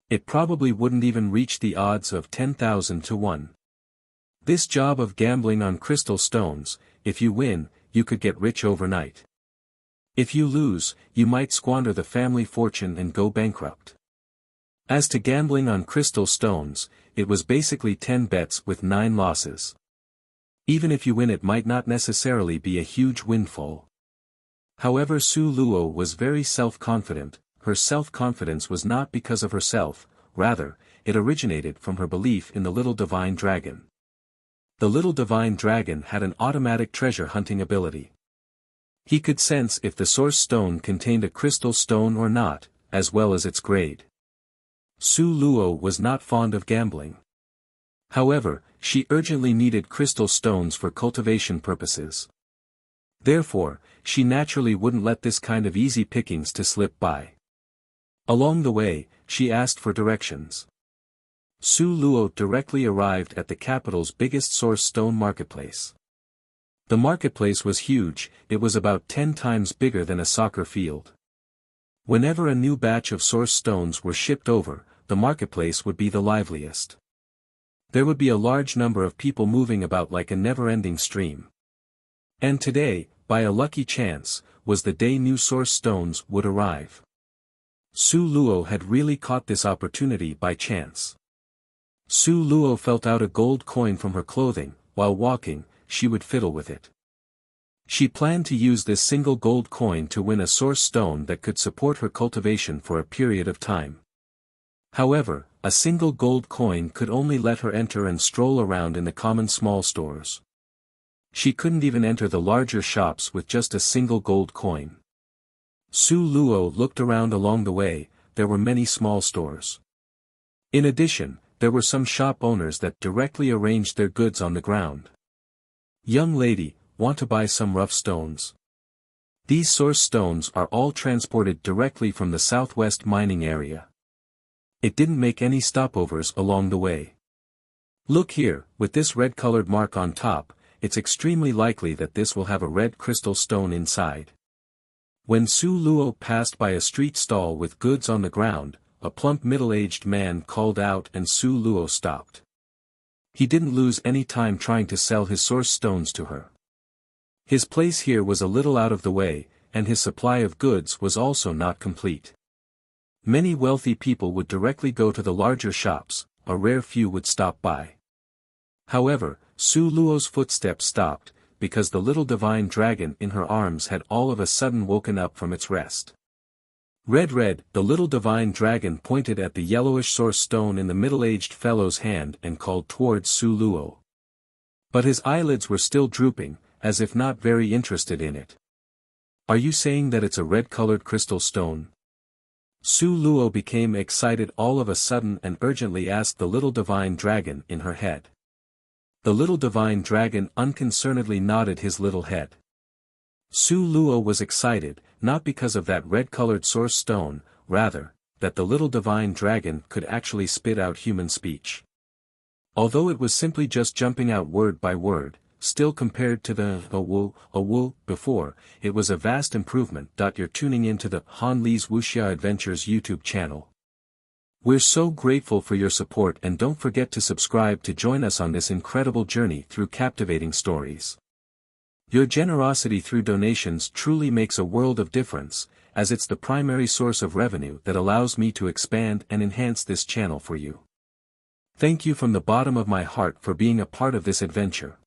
It probably wouldn't even reach the odds of 10,000 to 1. This job of gambling on crystal stones, if you win, you could get rich overnight. If you lose, you might squander the family fortune and go bankrupt. As to gambling on crystal stones, it was basically 10 bets with 9 losses. Even if you win, it might not necessarily be a huge windfall. However, Su Luo was very self-confident. Her self-confidence was not because of herself, rather, it originated from her belief in the little divine dragon. The little divine dragon had an automatic treasure hunting ability. He could sense if the source stone contained a crystal stone or not, as well as its grade. Su Luo was not fond of gambling. However, she urgently needed crystal stones for cultivation purposes. Therefore, she naturally wouldn't let this kind of easy pickings to slip by. Along the way, she asked for directions. Su Luo directly arrived at the capital's biggest source stone marketplace. The marketplace was huge, it was about 10 times bigger than a soccer field. Whenever a new batch of source stones were shipped over, the marketplace would be the liveliest. There would be a large number of people moving about like a never-ending stream. And today, by a lucky chance, was the day new source stones would arrive. Su Luo had really caught this opportunity by chance. Su Luo felt out a gold coin from her clothing. While walking, she would fiddle with it. She planned to use this single gold coin to win a source stone that could support her cultivation for a period of time. However, a single gold coin could only let her enter and stroll around in the common small stores. She couldn't even enter the larger shops with just a single gold coin. Su Luo looked around along the way. There were many small stores. In addition, there were some shop owners that directly arranged their goods on the ground. "Young lady, want to buy some rough stones? These source stones are all transported directly from the southwest mining area. It didn't make any stopovers along the way. Look here, with this red-colored mark on top, it's extremely likely that this will have a red crystal stone inside." When Su Luo passed by a street stall with goods on the ground, a plump middle-aged man called out and Su Luo stopped. He didn't lose any time trying to sell his source stones to her. His place here was a little out of the way, and his supply of goods was also not complete. Many wealthy people would directly go to the larger shops, a rare few would stop by. However, Su Luo's footsteps stopped, because the little divine dragon in her arms had all of a sudden woken up from its rest. Red, the little divine dragon pointed at the yellowish source stone in the middle-aged fellow's hand and called towards Su Luo. But his eyelids were still drooping, as if not very interested in it. "Are you saying that it's a red-colored crystal stone?" Su Luo became excited all of a sudden and urgently asked the little divine dragon in her head. The little divine dragon unconcernedly nodded his little head. Su Luo was excited, not because of that red-colored source stone, rather, that the little divine dragon could actually spit out human speech. Although it was simply just jumping out word by word, still compared to the a-woo before, it was a vast improvement. You're tuning into the Han Li's Wuxia Adventures YouTube channel. We're so grateful for your support, and don't forget to subscribe to join us on this incredible journey through captivating stories. Your generosity through donations truly makes a world of difference, as it's the primary source of revenue that allows me to expand and enhance this channel for you. Thank you from the bottom of my heart for being a part of this adventure.